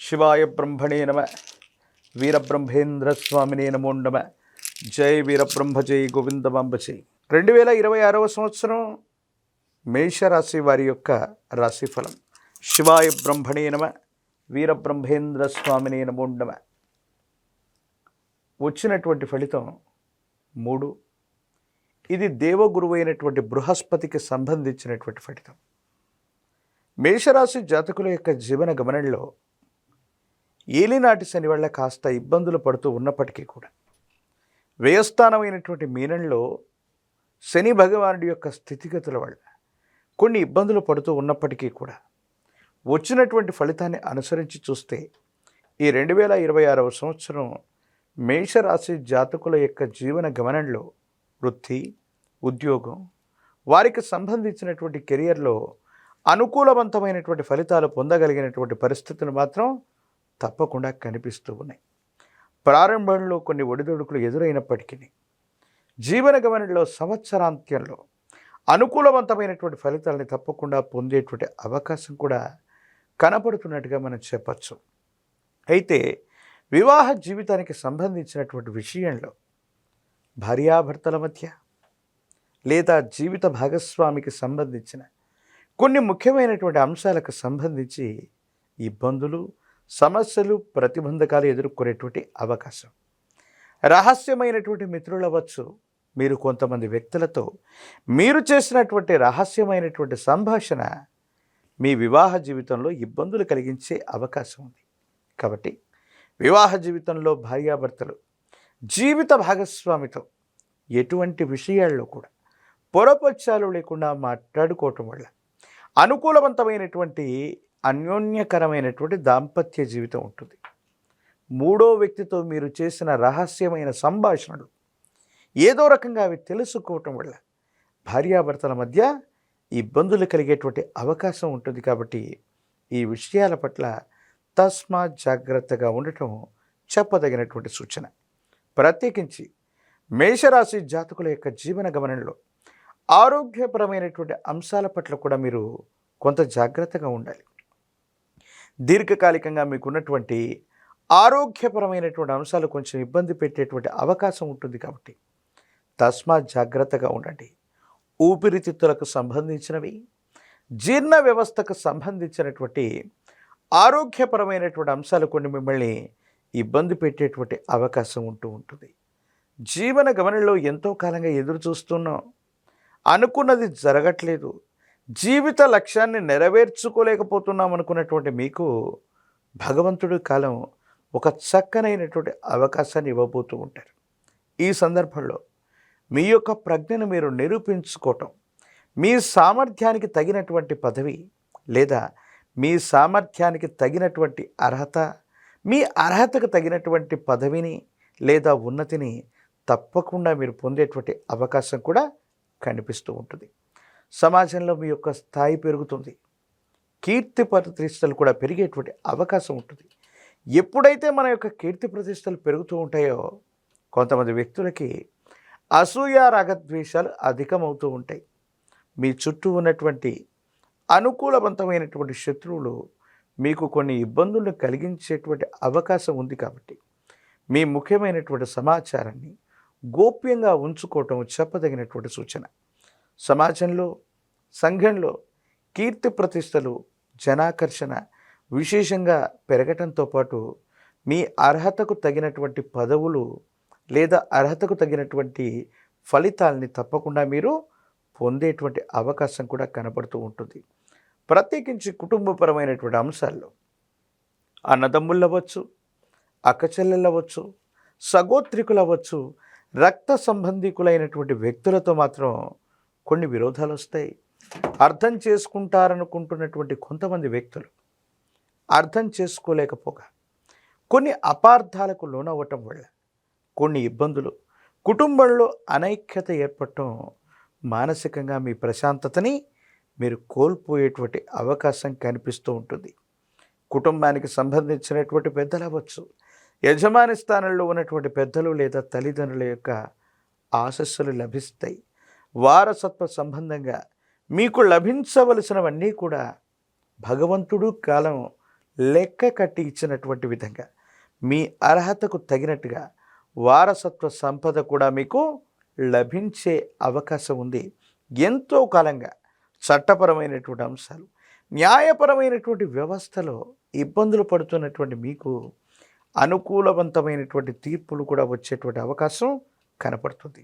శివాయ బ్రహ్మణే నమ. వీరబ్రహ్మేంద్ర స్వామినే నమో నమ. జై వీరబ్రహ్మ జై గోవిందమాంబ జై. 2026 సంవత్సరం మేషరాశి వారి యొక్క రాశిఫలం. శివాయ బ్రహ్మణే నమ. వీరబ్రహ్మేంద్ర స్వామినే నమో నమ. వచ్చినటువంటి ఫలితం 3. ఇది దేవగురువు అయినటువంటి బృహస్పతికి సంబంధించినటువంటి ఫలితం. మేషరాశి జాతకుల యొక్క జీవన గమనంలో ఏలినాటి శని వల్ల కాస్త ఇబ్బందులు పడుతూ ఉన్నప్పటికీ కూడా వ్యయస్థానమైనటువంటి మీనంలో శని భగవానుడి యొక్క స్థితిగతుల వల్ల కొన్ని ఇబ్బందులు పడుతూ ఉన్నప్పటికీ కూడా వచ్చినటువంటి ఫలితాన్ని అనుసరించి చూస్తే ఈ 2026 సంవత్సరం మేషరాశి జాతకుల యొక్క జీవన గమనంలో వృత్తి, ఉద్యోగం, వారికి సంబంధించినటువంటి కెరియర్లో అనుకూలవంతమైనటువంటి ఫలితాలు పొందగలిగినటువంటి పరిస్థితులు మాత్రం తప్పకుండా కనిపిస్తూ ఉన్నాయి. ప్రారంభంలో కొన్ని ఒడిదొడుకులు ఎదురైనప్పటికీ జీవన గమనంలో సంవత్సరాంత్యంలో అనుకూలవంతమైనటువంటి ఫలితాలని తప్పకుండా పొందేటువంటి అవకాశం కూడా కనపడుతున్నట్టుగా మనం చెప్పచ్చు. అయితే వివాహ జీవితానికి సంబంధించినటువంటి విషయంలో భార్యాభర్తల మధ్య లేదా జీవిత భాగస్వామికి సంబంధించిన కొన్ని ముఖ్యమైనటువంటి అంశాలకు సంబంధించి ఇబ్బందులు, సమస్యలు, ప్రతిబంధకాలు ఎదుర్కొనేటువంటి అవకాశం. రహస్యమైనటువంటి మిత్రులు అవ్వచ్చు. మీరు కొంతమంది వ్యక్తులతో మీరు చేసినటువంటి రహస్యమైనటువంటి సంభాషణ మీ వివాహ జీవితంలో ఇబ్బందులు కలిగించే అవకాశం ఉంది. కాబట్టి వివాహ జీవితంలో భార్యాభర్తలు జీవిత భాగస్వామితో ఎటువంటి విషయాల్లో కూడా పొరపచ్చాలు లేకుండా మాట్లాడుకోవటం వల్ల అనుకూలవంతమైనటువంటి అన్యోన్యకరమైనటువంటి దాంపత్య జీవితం ఉంటుంది. 3వ వ్యక్తితో మీరు చేసిన రహస్యమైన సంభాషణలు ఏదో రకంగా అవి తెలుసుకోవటం వల్ల భార్యాభర్తల మధ్య ఇబ్బందులు కలిగేటువంటి అవకాశం ఉంటుంది. కాబట్టి ఈ విషయాల పట్ల తస్మాత్ జాగ్రత్తగా ఉండటం చెప్పదగినటువంటి సూచన. ప్రత్యేకించి మేషరాశి జాతకుల యొక్క జీవన గమనంలో ఆరోగ్యపరమైనటువంటి అంశాల పట్ల కూడా మీరు కొంత జాగ్రత్తగా ఉండాలి. దీర్ఘకాలికంగా మీకున్నటువంటి ఆరోగ్యపరమైనటువంటి అంశాలు కొంచెం ఇబ్బంది పెట్టేటువంటి అవకాశం ఉంటుంది. కాబట్టి తస్మాత్ జాగ్రత్తగా ఉండండి. ఊపిరితిత్తులకు సంబంధించినవి, జీర్ణ వ్యవస్థకు సంబంధించినటువంటి ఆరోగ్యపరమైనటువంటి అంశాలు కొన్ని మిమ్మల్ని ఇబ్బంది పెట్టేటువంటి అవకాశం ఉంటుంది. జీవన గమనంలో ఎంతో కాలంగా ఎదురు చూస్తున్నాం, అనుకున్నది జరగట్లేదు, జీవిత లక్ష్యాన్ని నెరవేర్చుకోలేకపోతున్నాం అనుకున్నటువంటి మీకు భగవంతుడి కాలం ఒక చక్కనైనటువంటి అవకాశాన్ని ఇవ్వబోతూ ఉంటారు. ఈ సందర్భంలో మీ యొక్క ప్రజ్ఞను మీరు నిరూపించుకోవటం, మీ సామర్థ్యానికి తగినటువంటి పదవి లేదా మీ సామర్థ్యానికి తగినటువంటి అర్హత, మీ అర్హతకు తగినటువంటి పదవిని లేదా ఉన్నతిని తప్పకుండా మీరు పొందేటువంటి అవకాశం కూడా కనిపిస్తూ ఉంటుంది. సమాజంలో మీ యొక్క స్థాయి పెరుగుతుంది, కీర్తి ప్రతిష్టలు కూడా పెరిగేటువంటి అవకాశం ఉంటుంది. ఎప్పుడైతే మన యొక్క కీర్తి ప్రతిష్టలు పెరుగుతూ ఉంటాయో కొంతమంది వ్యక్తులకి అసూయ, రాగద్వేషాలు అధికమవుతూ ఉంటాయి. మీ చుట్టూ ఉన్నటువంటి అనుకూలవంతమైనటువంటి శత్రువులు మీకు కొన్ని ఇబ్బందులను కలిగించేటువంటి అవకాశం ఉంది. కాబట్టి మీ ముఖ్యమైనటువంటి సమాచారాన్ని గోప్యంగా ఉంచుకోవటం చెప్పదగినటువంటి సూచన. సమాజంలో, సంఘంలో కీర్తి ప్రతిష్టలు, జనాకర్షణ విశేషంగా పెరగటంతో పాటు మీ అర్హతకు తగినటువంటి పదవులు లేదా అర్హతకు తగినటువంటి ఫలితాలని తప్పకుండా మీరు పొందేటువంటి అవకాశం కూడా కనపడుతూ ఉంటుంది. ప్రత్యేకించి కుటుంబపరమైనటువంటి అంశాల్లో అన్నదమ్ముళ్ళు అవ్వచ్చు, అక్కచెల్లెళ్ళు అవ్వచ్చు, సగోత్రికులు అవ్వచ్చు, రక్త సంబంధికులైనటువంటి వ్యక్తులతో మాత్రం కొన్ని విరోధాలు వస్తాయి. అర్థం చేసుకుంటారనుకుంటున్నటువంటి కొంతమంది వ్యక్తులు అర్థం చేసుకోలేకపోగా కొన్ని అపార్థాలకు లోనవ్వటం వల్ల కొన్ని ఇబ్బందులు, కుటుంబంలో అనైక్యత ఏర్పడటం, మానసికంగా మీ ప్రశాంతతని మీరు కోల్పోయేటువంటి అవకాశం కనిపిస్తూ ఉంటుంది. కుటుంబానికి సంబంధించినటువంటి పెద్దలు అవ్వచ్చు, యజమాని స్థానంలో ఉన్నటువంటి పెద్దలు లేదా తల్లిదండ్రుల యొక్క ఆశస్సులు లభిస్తాయి. వారసత్వ సంబంధంగా మీకు లభించవలసినవన్నీ కూడా భగవంతుడు కాలం లెక్క కట్టి ఇచ్చినటువంటి విధంగా మీ అర్హతకు తగినట్టుగా వారసత్వ సంపద కూడా మీకు లభించే అవకాశం ఉంది. ఎంతో కాలంగా చట్టపరమైనటువంటి అంశాలు, న్యాయపరమైనటువంటి వ్యవస్థలో ఇబ్బందులు పడుతున్నటువంటి మీకు అనుకూలవంతమైనటువంటి తీర్పులు కూడా వచ్చేటువంటి అవకాశం కనపడుతుంది.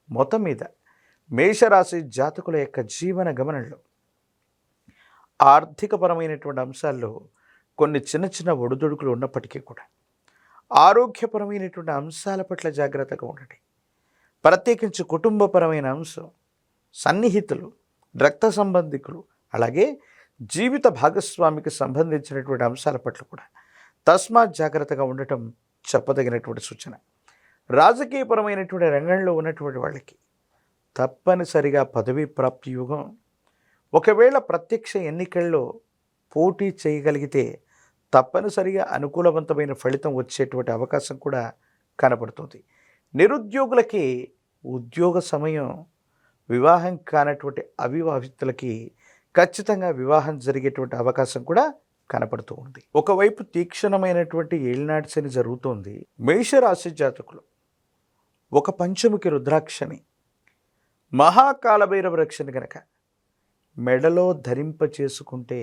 మొత్తం మీద మేషరాశి జాతకుల యొక్క జీవన గమనంలో ఆర్థికపరమైనటువంటి అంశాల్లో కొన్ని చిన్న చిన్న ఒడిదుడుకులు ఉన్నప్పటికీ కూడా ఆరోగ్యపరమైనటువంటి అంశాల పట్ల జాగ్రత్తగా ఉండండి. ప్రత్యేకించి కుటుంబపరమైన అంశం, సన్నిహితులు, రక్త సంబంధికులు, అలాగే జీవిత భాగస్వామికి సంబంధించినటువంటి అంశాల పట్ల కూడా తస్మాత్ జాగ్రత్తగా ఉండటం చెప్పదగినటువంటి సూచన. రాజకీయపరమైనటువంటి రంగంలో ఉన్నటువంటి వాళ్ళకి తప్పనిసరిగా పదవీ ప్రాప్తి యోగం. ఒకవేళ ప్రత్యక్ష ఎన్నికల్లో పోటీ చేయగలిగితే తప్పనిసరిగా అనుకూలవంతమైన ఫలితం వచ్చేటువంటి అవకాశం కూడా కనపడుతుంది. నిరుద్యోగులకి ఉద్యోగ సమయం, వివాహం కానటువంటి అవివాహితులకి ఖచ్చితంగా వివాహం జరిగేటువంటి అవకాశం కూడా కనపడుతూ ఉంది. ఒకవైపు తీక్షణమైనటువంటి ఏలినాటి శని జరుగుతోంది. మేషరాశి జాతకులు ఒక పంచముఖి రుద్రాక్షని, మహాకాలభైరవ రక్షణ గనక మెడలో ధరింప చేసుకుంటే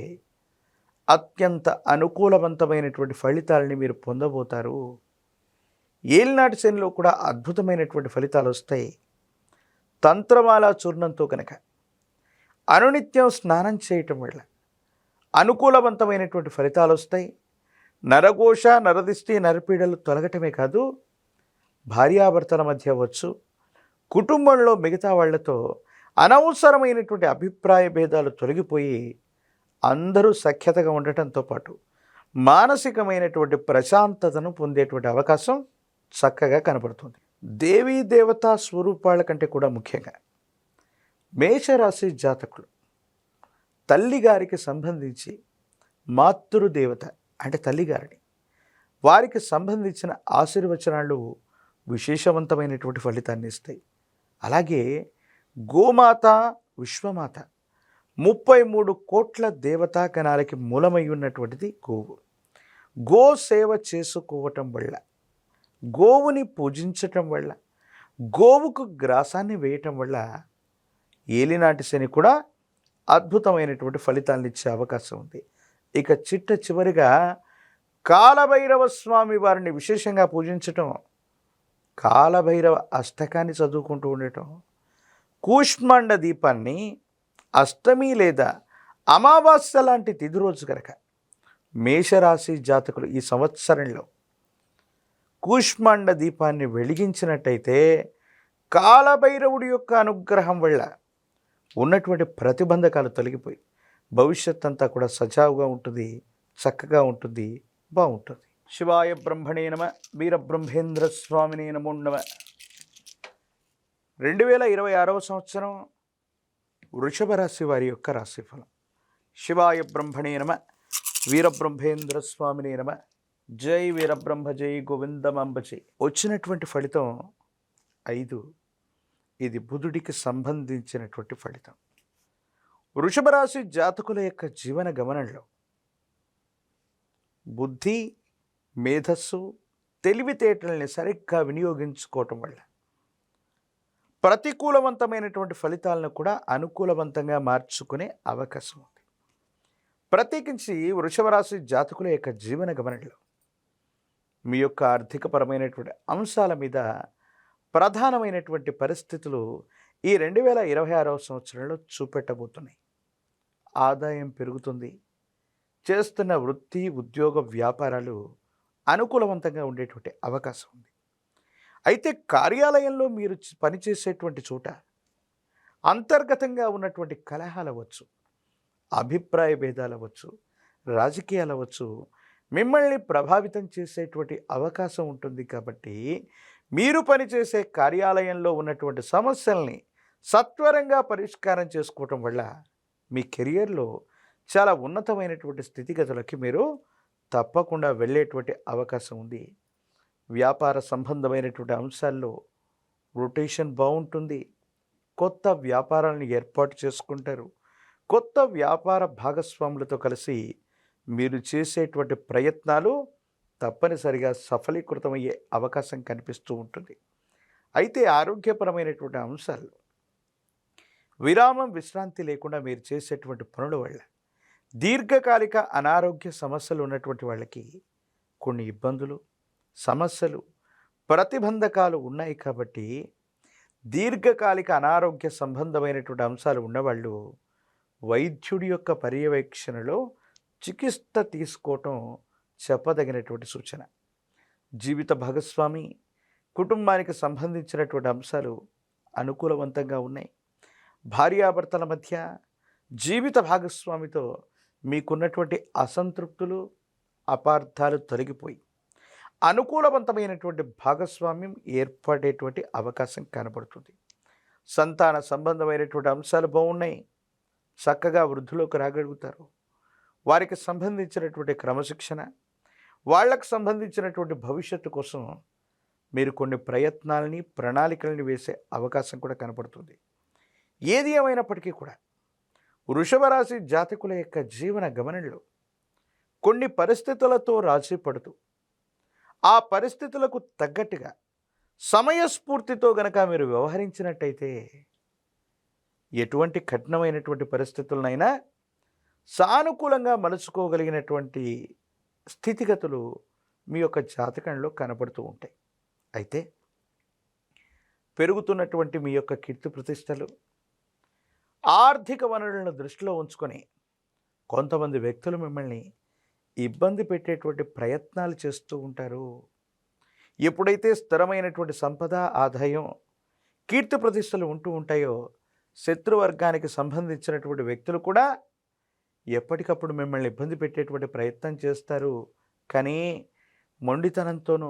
అత్యంత అనుకూలవంతమైనటువంటి ఫలితాలని మీరు పొందబోతారు. ఏలినాటి శనిలో కూడా అద్భుతమైనటువంటి ఫలితాలు వస్తాయి. తంత్రమాల చూర్ణంతో కనుక అనునిత్యం స్నానం చేయటం వల్ల అనుకూలవంతమైనటువంటి ఫలితాలు వస్తాయి. నరఘోష, నరదిష్టి, నరపీడలు తొలగటమే కాదు, భార్యాభర్తల మధ్య అవ్వచ్చు, కుటుంబంలో మిగతా వాళ్లతో అనవసరమైనటువంటి అభిప్రాయ భేదాలు తొలగిపోయి అందరూ సఖ్యతగా ఉండటంతో పాటు మానసికమైనటువంటి ప్రశాంతతను పొందేటువంటి అవకాశం చక్కగా కనబడుతుంది. దేవీ దేవతా స్వరూపాల కంటే కూడా ముఖ్యంగా మేషరాశి జాతకులు తల్లిగారికి సంబంధించి మాతృదేవత అంటే తల్లిగారిని, వారికి సంబంధించిన ఆశీర్వచనాలు విశేషవంతమైనటువంటి ఫలితాన్ని ఇస్తాయి. అలాగే గోమాత, విశ్వమాత 33 కోట్ల దేవతా గణాలకి మూలమై ఉన్నటువంటిది గోవు. గో సేవ చేసుకోవటం వల్ల, గోవుని పూజించటం వల్ల, గోవుకు గ్రాసాన్ని వేయటం వల్ల ఏలినాటి శని కూడా అద్భుతమైనటువంటి ఫలితాలను ఇచ్చే అవకాశం ఉంది. ఇక చివరిగా కాలభైరవ స్వామి వారిని విశేషంగా పూజించటం, కాలభైరవ అష్టకాన్ని చదువుకుంటూ ఉండటం, కూష్మాండ దీపాన్ని అష్టమి లేదా అమావాస్య లాంటి తిథి రోజు కనుక మేషరాశి జాతకులు ఈ సంవత్సరంలో కూష్మాండ దీపాన్ని వెలిగించినట్టయితే కాలభైరవుడి యొక్క అనుగ్రహం వల్ల ఉన్నటువంటి ప్రతిబంధకాలు తొలగిపోయి భవిష్యత్ అంతా కూడా సజావుగా ఉంటుంది, చక్కగా ఉంటుంది, బాగుంటుంది. శివాయ బ్రహ్మణే నమ. వీరబ్రహ్మేంద్ర స్వామినే నమో నమ. 2026వ సంవత్సరం వృషభ రాశి వారి యొక్క రాశిఫలం. శివాయ బ్రహ్మణే నమ. వీరబ్రహ్మేంద్ర స్వామినే నమ. జై వీరబ్రహ్మ, జై గోవిందమాంబ జై. వచ్చినటువంటి ఫలితం 5. ఇది బుధుడికి సంబంధించినటువంటి ఫలితం. వృషభ రాశి జాతకుల యొక్క జీవన గమనంలో బుద్ధి, మేధస్సు, తెలివితేటల్ని సరిగ్గా వినియోగించుకోవటం వల్ల ప్రతికూలవంతమైనటువంటి ఫలితాలను కూడా అనుకూలవంతంగా మార్చుకునే అవకాశం ఉంది. ప్రత్యేకించి వృషభ రాశి జాతకుల యొక్క జీవన గమనంలో మీ యొక్క ఆర్థికపరమైనటువంటి అంశాల మీద ప్రధానమైనటువంటి పరిస్థితులు ఈ 2026వ సంవత్సరంలో చూపెట్టబోతున్నాయి. ఆదాయం పెరుగుతుంది. చేస్తున్న వృత్తి, ఉద్యోగ, వ్యాపారాలు అనుకూలవంతంగా ఉండేటువంటి అవకాశం ఉంది. అయితే కార్యాలయంలో మీరు పనిచేసేటువంటి చోట అంతర్గతంగా ఉన్నటువంటి కలహాలు అవ్వచ్చు, అభిప్రాయ భేదాలు అవ్వచ్చు, రాజకీయాలు అవ్వచ్చు, మిమ్మల్ని ప్రభావితం చేసేటువంటి అవకాశం ఉంటుంది. కాబట్టి మీరు పనిచేసే కార్యాలయంలో ఉన్నటువంటి సమస్యల్ని సత్వరంగా పరిష్కారం చేసుకోవటం వల్ల మీ కెరియర్లో చాలా ఉన్నతమైనటువంటి స్థితిగతులకి మీరు తప్పకుండా వెళ్ళేటువంటి అవకాశం ఉంది. వ్యాపార సంబంధమైనటువంటి అంశాల్లో రొటేషన్ బాగుంటుంది. కొత్త వ్యాపారాలను ఏర్పాటు చేసుకుంటారు. కొత్త వ్యాపార భాగస్వాములతో కలిసి మీరు చేసేటువంటి ప్రయత్నాలు తప్పనిసరిగా సఫలీకృతమయ్యే అవకాశం కనిపిస్తూ ఉంటుంది. అయితే ఆరోగ్యపరమైనటువంటి అంశాలు విరామం, విశ్రాంతి లేకుండా మీరు చేసేటువంటి పనుల వల్ల దీర్ఘకాలిక అనారోగ్య సమస్యలు ఉన్నటువంటి వాళ్ళకి కొన్ని ఇబ్బందులు, సమస్యలు, ప్రతిబంధకాలు ఉన్నాయి. కాబట్టి దీర్ఘకాలిక అనారోగ్య సంబంధమైనటువంటి అంశాలు ఉన్నవాళ్ళు వైద్యుడి యొక్క పర్యవేక్షణలో చికిత్స తీసుకోవటం చెప్పదగినటువంటి సూచన. జీవిత భాగస్వామి, కుటుంబానికి సంబంధించినటువంటి అంశాలు అనుకూలవంతంగా ఉన్నాయి. భార్యాభర్తల మధ్య, జీవిత భాగస్వామితో మీకున్నటువంటి అసంతృప్తులు, అపార్థాలు తొలగిపోయి అనుకూలవంతమైనటువంటి భాగస్వామ్యం ఏర్పడేటువంటి అవకాశం కనబడుతుంది. సంతాన సంబంధమైనటువంటి అంశాలు బాగున్నాయి. చక్కగా వృద్ధిలోకి రాగలుగుతారు. వారికి సంబంధించినటువంటి క్రమశిక్షణ, వాళ్లకు సంబంధించినటువంటి భవిష్యత్తు కోసం మీరు కొన్ని ప్రయత్నాలని, ప్రణాళికలని వేసే అవకాశం కూడా కనపడుతుంది. ఏది ఏమైనప్పటికీ కూడా వృషభ రాశి జాతకుల యొక్క జీవన గమనంలో కొన్ని పరిస్థితులతో రాజీ పడుతూ ఆ పరిస్థితులకు తగ్గట్టుగా సమయస్ఫూర్తితో గనక మీరు వ్యవహరించినట్టయితే ఎటువంటి కఠినమైనటువంటి పరిస్థితులనైనా సానుకూలంగా మలుచుకోగలిగినటువంటి స్థితిగతులు మీ యొక్క జాతకంలో కనపడుతూ ఉంటాయి. అయితే పెరుగుతున్నటువంటి మీ యొక్క కీర్తి ప్రతిష్టలు, ఆర్థిక వనరులను దృష్టిలో ఉంచుకొని కొంతమంది వ్యక్తులు మిమ్మల్ని ఇబ్బంది పెట్టేటువంటి ప్రయత్నాలు చేస్తూ ఉంటారు. ఎప్పుడైతే స్థిరమైనటువంటి సంపద, ఆదాయం, కీర్తి ప్రతిష్టలు ఉంటూ ఉంటాయో శత్రువర్గానికి సంబంధించినటువంటి వ్యక్తులు కూడా ఎప్పటికప్పుడు మిమ్మల్ని ఇబ్బంది పెట్టేటువంటి ప్రయత్నం చేస్తారు. కానీ మొండితనంతోనూ,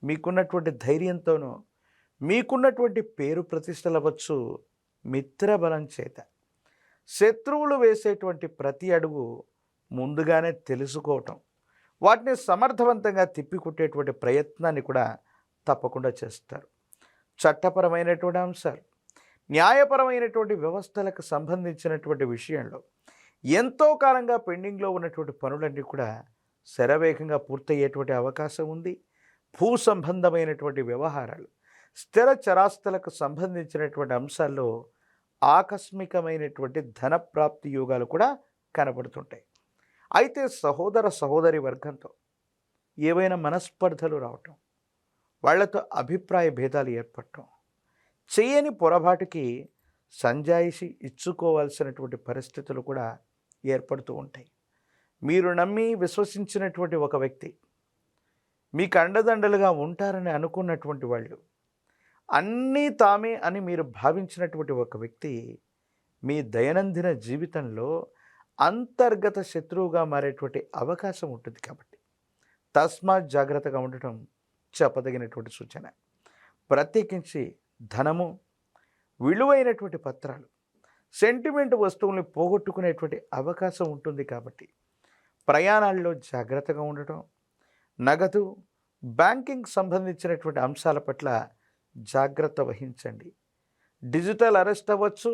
మీకున్నటువంటి ధైర్యంతోనూ, మీకున్నటువంటి పేరు ప్రతిష్టలు అవ్వచ్చు, మిత్రబలం చేత శత్రువులు వేసేటువంటి ప్రతి అడుగు ముందుగానే తెలుసుకోవటం, వాటిని సమర్థవంతంగా తిప్పికొట్టేటువంటి ప్రయత్నాన్ని కూడా తప్పకుండా చేస్తారు. చట్టపరమైనటువంటి అంశాలు, న్యాయపరమైనటువంటి వ్యవస్థలకు సంబంధించినటువంటి విషయంలో ఎంతో కాలంగా పెండింగ్లో ఉన్నటువంటి పనులన్నీ కూడా శరవేగంగా పూర్తయ్యేటువంటి అవకాశం ఉంది. భూ సంబంధమైనటువంటి వ్యవహారాలు, స్థిర చరాస్తులకు సంబంధించినటువంటి అంశాల్లో ఆకస్మికమైనటువంటి ధనప్రాప్తి యోగాలు కూడా కనబడుతుంటాయి. అయితే సహోదర సహోదరి వర్గంతో ఏవైనా మనస్పర్ధలు రావటం, వాళ్లతో అభిప్రాయ భేదాలు ఏర్పడటం, చేయని పొరపాటుకి సంజాయిషి ఇచ్చుకోవాల్సినటువంటి పరిస్థితులు కూడా ఏర్పడుతూ ఉంటాయి. మీరు నమ్మి విశ్వసించినటువంటి ఒక వ్యక్తి, మీకు అండదండలుగా ఉంటారని అనుకున్నటువంటి వాళ్ళు, అన్నీ తామే అని మీరు భావించినటువంటి ఒక వ్యక్తి మీ దైనందిన జీవితంలో అంతర్గత శత్రువుగా మారేటువంటి అవకాశం ఉంటుంది. కాబట్టి తస్మాత్ జాగ్రత్తగా ఉండటం చెప్పదగినటువంటి సూచన. ప్రత్యేకించి ధనము, విలువైనటువంటి పత్రాలు, సెంటిమెంట్ వస్తువుల్ని పోగొట్టుకునేటువంటి అవకాశం ఉంటుంది. కాబట్టి ప్రయాణాల్లో జాగ్రత్తగా ఉండటం, నగదు, బ్యాంకింగ్ సంబంధించినటువంటి అంశాల పట్ల జాగ్రత్త వహించండి. డిజిటల్ అరెస్ట్ అవ్వచ్చు,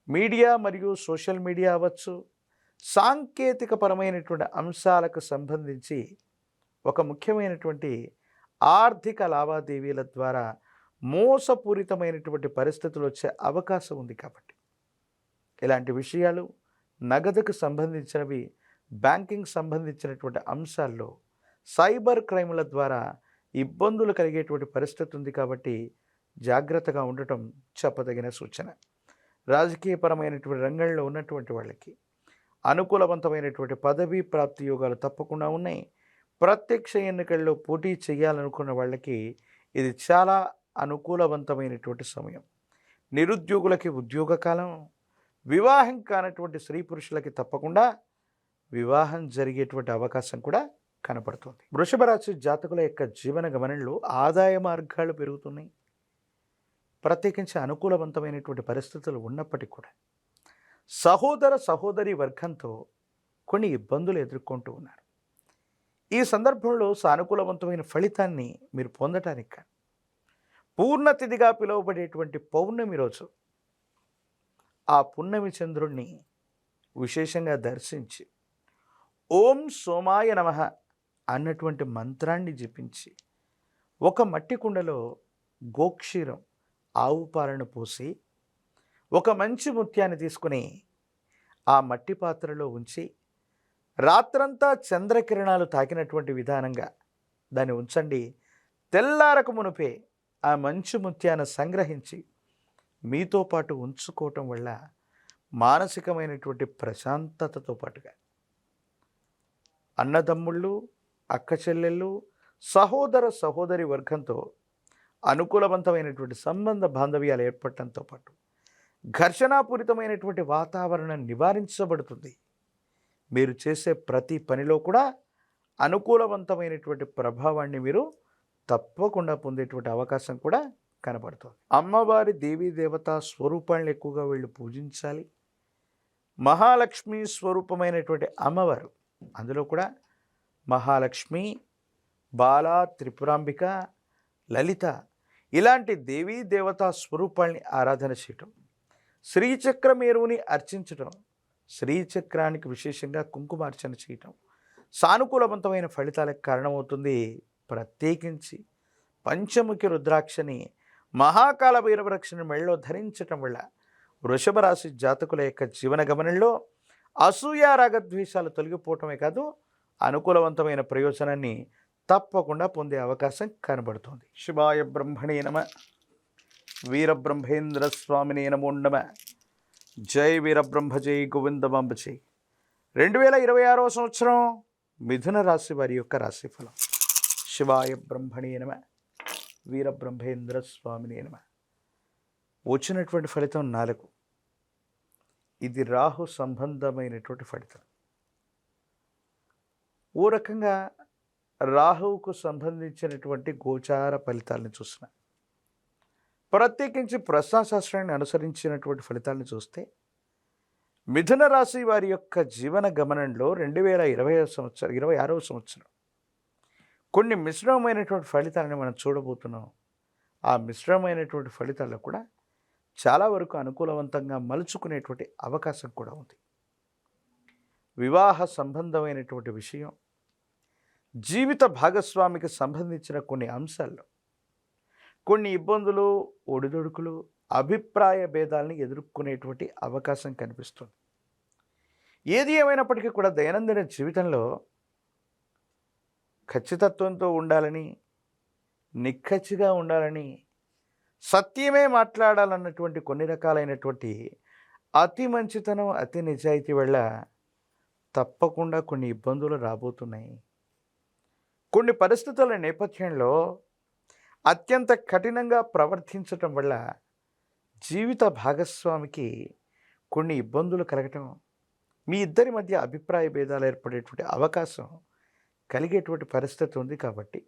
మీడియా మరియు సోషల్ మీడియా అవ్వచ్చు, సాంకేతికపరమైనటువంటి అంశాలకు సంబంధించి ఒక ముఖ్యమైనటువంటి ఆర్థిక లావాదేవీల ద్వారా మోసపూరితమైనటువంటి పరిస్థితులు వచ్చే అవకాశం ఉంది. కాబట్టి ఇలాంటి విషయాలు, నగదుకు సంబంధించినవి, బ్యాంకింగ్ సంబంధించినటువంటి అంశాల్లో సైబర్ క్రైముల ద్వారా ఇబ్బందులు కలిగేటువంటి పరిస్థితి ఉంది. కాబట్టి జాగ్రత్తగా ఉండటం చెప్పదగిన సూచన. రాజకీయపరమైనటువంటి రంగంలో ఉన్నటువంటి వాళ్ళకి అనుకూలవంతమైనటువంటి పదవీ ప్రాప్తి యోగాలు తప్పకుండా ఉన్నాయి. ప్రత్యక్ష ఎన్నికల్లో పోటీ చేయాలనుకున్న వాళ్ళకి ఇది చాలా అనుకూలవంతమైనటువంటి సమయం. నిరుద్యోగులకి ఉద్యోగ కాలం, వివాహం కానటువంటి స్త్రీ పురుషులకి తప్పకుండా వివాహం జరిగేటువంటి అవకాశం కూడా కనపడుతుంది. వృషభ రాశి జాతకుల యొక్క జీవన గమనంలో ఆదాయ మార్గాలు పెరుగుతున్నాయి. ప్రత్యేకించి అనుకూలవంతమైనటువంటి పరిస్థితులు ఉన్నప్పటికీ కూడా సహోదర సహోదరి వర్గంతో కొన్ని ఇబ్బందులు ఎదుర్కొంటూ ఉన్నారు. ఈ సందర్భంలో సానుకూలవంతమైన ఫలితాన్ని మీరు పొందటానికి కానీ పూర్ణతిథిగా పిలువబడేటువంటి పౌర్ణమి రోజు ఆ పున్నమి చంద్రుణ్ణి విశేషంగా దర్శించి ఓం సోమాయ నమః అన్నటువంటి మంత్రాన్ని జపించి ఒక మట్టి కుండలో గోక్షీరం ఆవు పాలను పోసి ఒక మంచి ముత్యాన్ని తీసుకుని ఆ మట్టి పాత్రలో ఉంచి రాత్రంతా చంద్రకిరణాలు తాకినటువంటి విధానంగా దాన్ని ఉంచండి. తెల్లారకు మునుపే ఆ మంచి ముత్యాన్ని సంగ్రహించి మీతో పాటు ఉంచుకోవటం వల్ల మానసికమైనటువంటి ప్రశాంతతతో పాటుగా అన్నదమ్ముళ్ళు, అక్క చెల్లెళ్ళు, సహోదర సహోదరి వర్గంతో అనుకూలవంతమైనటువంటి సంబంధ బాంధవ్యాలు ఏర్పడటంతో పాటు ఘర్షణాపూరితమైనటువంటి వాతావరణం నివారించబడుతుంది. మీరు చేసే ప్రతి పనిలో కూడా అనుకూలవంతమైనటువంటి ప్రభావాన్ని మీరు తప్పకుండా పొందేటువంటి అవకాశం కూడా కనబడుతుంది. అమ్మవారి దేవీ దేవతా స్వరూపాలను ఎక్కువగా వీళ్ళు పూజించాలి. మహాలక్ష్మి స్వరూపమైనటువంటి అమ్మవారు, అందులో కూడా మహాలక్ష్మి, బాలా, త్రిపురాంబిక, లలిత ఇలాంటి దేవీ దేవతా స్వరూపాల్ని ఆరాధన చేయటం, శ్రీచక్రమేరువుని అర్చించటం, శ్రీచక్రానికి విశేషంగా కుంకుమార్చన చేయటం సానుకూలవంతమైన ఫలితాలకు కారణమవుతుంది. ప్రత్యేకించి పంచముఖి రుద్రాక్షని, మహాకాల భైరవరక్షని మెళ్ళలో ధరించటం వల్ల వృషభ రాశి జాతకుల యొక్క జీవన గమనంలో అసూయ రాగద్వేషాలు తొలగిపోవటమే కాదు, అనుకూలవంతమైన ప్రయోజనాన్ని తప్పకుండా పొందే అవకాశం కనబడుతుంది. శివాయ బ్రహ్మణే నమ, వీరబ్రహ్మేంద్ర స్వామినే నమో నమ. జై వీరబ్రహ్మ, జై గోవిందమాంబ జై. 2026వ సంవత్సరం మిథున రాశి వారి యొక్క రాశిఫలం. శివాయ బ్రహ్మణే నమ, వీరబ్రహ్మేంద్ర స్వామినే నమ. వచ్చినటువంటి ఫలితం 4. ఇది రాహు సంబంధమైనటువంటి ఫలితం. ఓ రకంగా రాహువుకు సంబంధించినటువంటి గోచార ఫలితాలను చూసిన, ప్రత్యేకించి ప్రశ్నాశాస్త్రాన్ని అనుసరించినటువంటి ఫలితాలను చూస్తే మిథున రాశి వారి యొక్క జీవన గమనంలో 2026వ సంవత్సరం కొన్ని మిశ్రమమైనటువంటి ఫలితాలను మనం చూడబోతున్నాం. ఆ మిశ్రమమైనటువంటి ఫలితాల్లో కూడా చాలా వరకు అనుకూలవంతంగా మలుచుకునేటువంటి అవకాశం కూడా ఉంది. వివాహ సంబంధమైనటువంటి విషయం, జీవిత భాగస్వామికి సంబంధించిన కొన్ని అంశాల్లో కొన్ని ఇబ్బందులు, ఒడిదొడుకులు, అభిప్రాయ భేదాలని ఎదుర్కొనేటువంటి అవకాశం కనిపిస్తుంది. ఏది ఏమైనప్పటికీ కూడా దైనందిన జీవితంలో ఖచ్చితత్వంతో ఉండాలని, నిక్కచ్చిగా ఉండాలని, సత్యమే మాట్లాడాలన్నటువంటి కొన్ని రకాలైనటువంటి అతి మంచితనం, అతి నిజాయితీ వల్ల తప్పకుండా కొన్ని ఇబ్బందులు రాబోతున్నాయి. కొన్ని పరిస్థితుల నేపథ్యంలో అత్యంత కఠినంగా ప్రవర్తించటం వల్ల జీవిత భాగస్వామికి కొన్ని ఇబ్బందులు కలగటం, మీ ఇద్దరి మధ్య అభిప్రాయ భేదాలు ఏర్పడేటువంటి అవకాశం కలిగేటువంటి పరిస్థితి ఉంది. కాబట్టి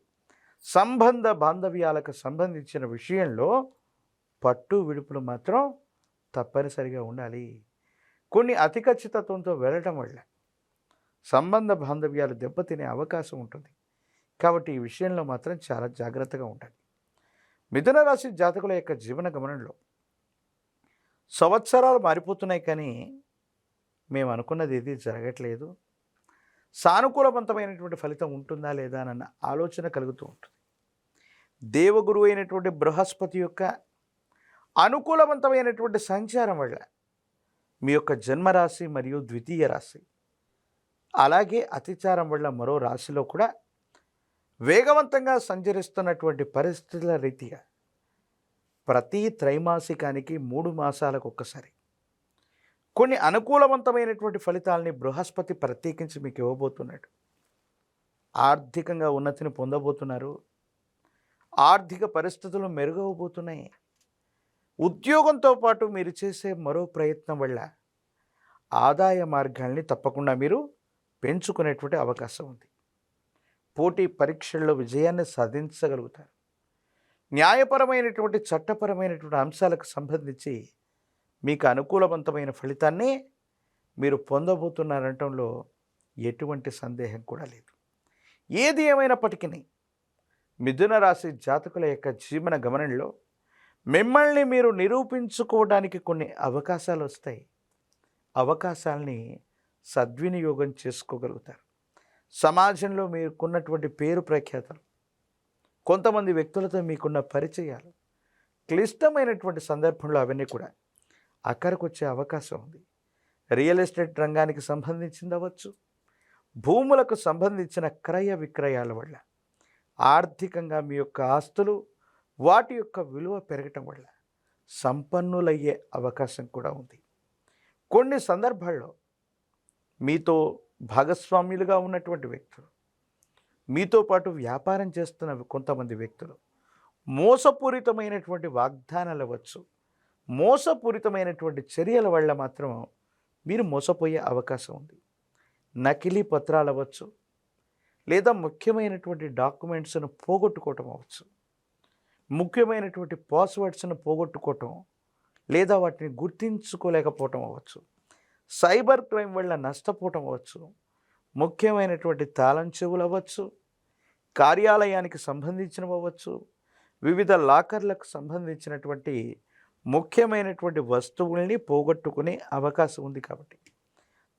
సంబంధ బాంధవ్యాలకు సంబంధించిన విషయంలో పట్టు విడుపులు మాత్రం తప్పనిసరిగా ఉండాలి. కొన్ని అతి ఖచ్చితత్వంతో వెళ్ళటం వల్ల సంబంధ బాంధవ్యాలు దెబ్బతినే అవకాశం ఉంటుంది. కాబట్టి ఈ విషయంలో మాత్రం చాలా జాగ్రత్తగా ఉండాలి. మిథున రాశి జాతకుల యొక్క జీవన గమనంలో సంవత్సరాలు మారిపోతున్నాయి, కానీ మేము అనుకున్నది ఏది జరగట్లేదు, సానుకూలవంతమైనటువంటి ఫలితం ఉంటుందా లేదా అన్న ఆలోచన కలుగుతూ ఉంటుంది. దేవగురు అయినటువంటి బృహస్పతి యొక్క అనుకూలవంతమైనటువంటి సంచారం వల్ల మీ యొక్క జన్మరాశి మరియు ద్వితీయ రాశి, అలాగే అతిచారం వల్ల మరో రాశిలో కూడా వేగవంతంగా సంచరిస్తున్నటువంటి పరిస్థితుల రీతిగా ప్రతి త్రైమాసికానికి 3 మాసాలకు ఒక్కసారి కొన్ని అనుకూలవంతమైనటువంటి ఫలితాలని బృహస్పతి ప్రత్యేకించి మీకు ఇవ్వబోతున్నాడు. ఆర్థికంగా ఉన్నతిని పొందబోతున్నారు. ఆర్థిక పరిస్థితులు మెరుగవబోతున్నాయి. ఉద్యోగంతో పాటు మీరు చేసే మరో ప్రయత్నం వల్ల ఆదాయ మార్గాల్ని తప్పకుండా మీరు పెంచుకునేటువంటి అవకాశం ఉంది. పోటీ పరీక్షల్లో విజయాన్ని సాధించగలుగుతారు. న్యాయపరమైనటువంటి, చట్టపరమైనటువంటి అంశాలకు సంబంధించి మీకు అనుకూలవంతమైన ఫలితాన్ని మీరు పొందబోతున్నారనటంలో ఎటువంటి సందేహం కూడా లేదు. ఏది ఏమైనప్పటికీ మిథున రాశి జాతకుల యొక్క జీవన గమనంలో మిమ్మల్ని మీరు నిరూపించుకోవడానికి కొన్ని అవకాశాలు వస్తాయి. అవకాశాలని సద్వినియోగం చేసుకోగలుగుతారు. సమాజంలో మీకున్నటువంటి పేరు ప్రఖ్యాతలు, కొంతమంది వ్యక్తులతో మీకున్న పరిచయాలు, క్లిష్టమైనటువంటి సందర్భంలో అవన్నీ కూడా అక్కడికి వచ్చే అవకాశం ఉంది. రియల్ ఎస్టేట్ రంగానికి సంబంధించింది అవ్వచ్చు, భూములకు సంబంధించిన క్రయ విక్రయాల వల్ల ఆర్థికంగా మీ యొక్క ఆస్తులు వాటి యొక్క విలువ పెరగటం వల్ల సంపన్నులయ్యే అవకాశం కూడా ఉంది. కొన్ని సందర్భాల్లో మీతో భాగస్వామ్యులుగా ఉన్నటువంటి వ్యక్తులు, మీతో పాటు వ్యాపారం చేస్తున్న కొంతమంది వ్యక్తులు మోసపూరితమైనటువంటి వాగ్దానాలు అవ్వచ్చు, మోసపూరితమైనటువంటి చర్యల వల్ల మాత్రం మీరు మోసపోయే అవకాశం ఉంది. నకిలీ పత్రాలు అవ్వచ్చు, లేదా ముఖ్యమైనటువంటి డాక్యుమెంట్స్ను పోగొట్టుకోవటం అవ్వచ్చు, ముఖ్యమైనటువంటి పాస్వర్డ్స్ను పోగొట్టుకోవటం లేదా వాటిని గుర్తించుకోలేకపోవటం అవ్వచ్చు, సైబర్ క్రైమ్ వల్ల నష్టపోవటం అవ్వచ్చు, ముఖ్యమైనటువంటి తాళం చెవులు అవ్వచ్చు, కార్యాలయానికి సంబంధించినవి అవ్వచ్చు, వివిధ లాకర్లకు సంబంధించినటువంటి ముఖ్యమైనటువంటి వస్తువుల్ని పోగొట్టుకునే అవకాశం ఉంది. కాబట్టి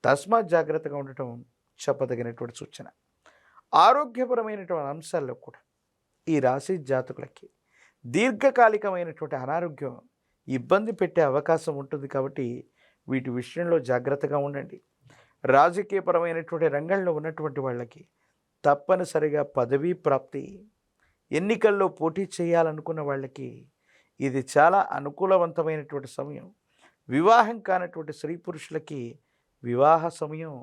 తస్మాత్ జాగ్రత్తగా ఉండటం చెప్పదగినటువంటి సూచన. ఆరోగ్యపరమైనటువంటి అంశాల్లో కూడా ఈ రాశి జాతకులకి దీర్ఘకాలికమైనటువంటి అనారోగ్యం ఇబ్బంది పెట్టే అవకాశం ఉంటుంది. కాబట్టి వీటి విషయంలో జాగ్రత్తగా ఉండండి. రాజకీయపరమైనటువంటి రంగంలో ఉన్నటువంటి వాళ్ళకి తప్పనిసరిగా పదవీ ప్రాప్తి, ఎన్నికల్లో పోటీ చేయాలనుకున్న వాళ్ళకి ఇది చాలా అనుకూలవంతమైనటువంటి సమయం. వివాహం కానటువంటి స్త్రీ పురుషులకి వివాహ సమయం,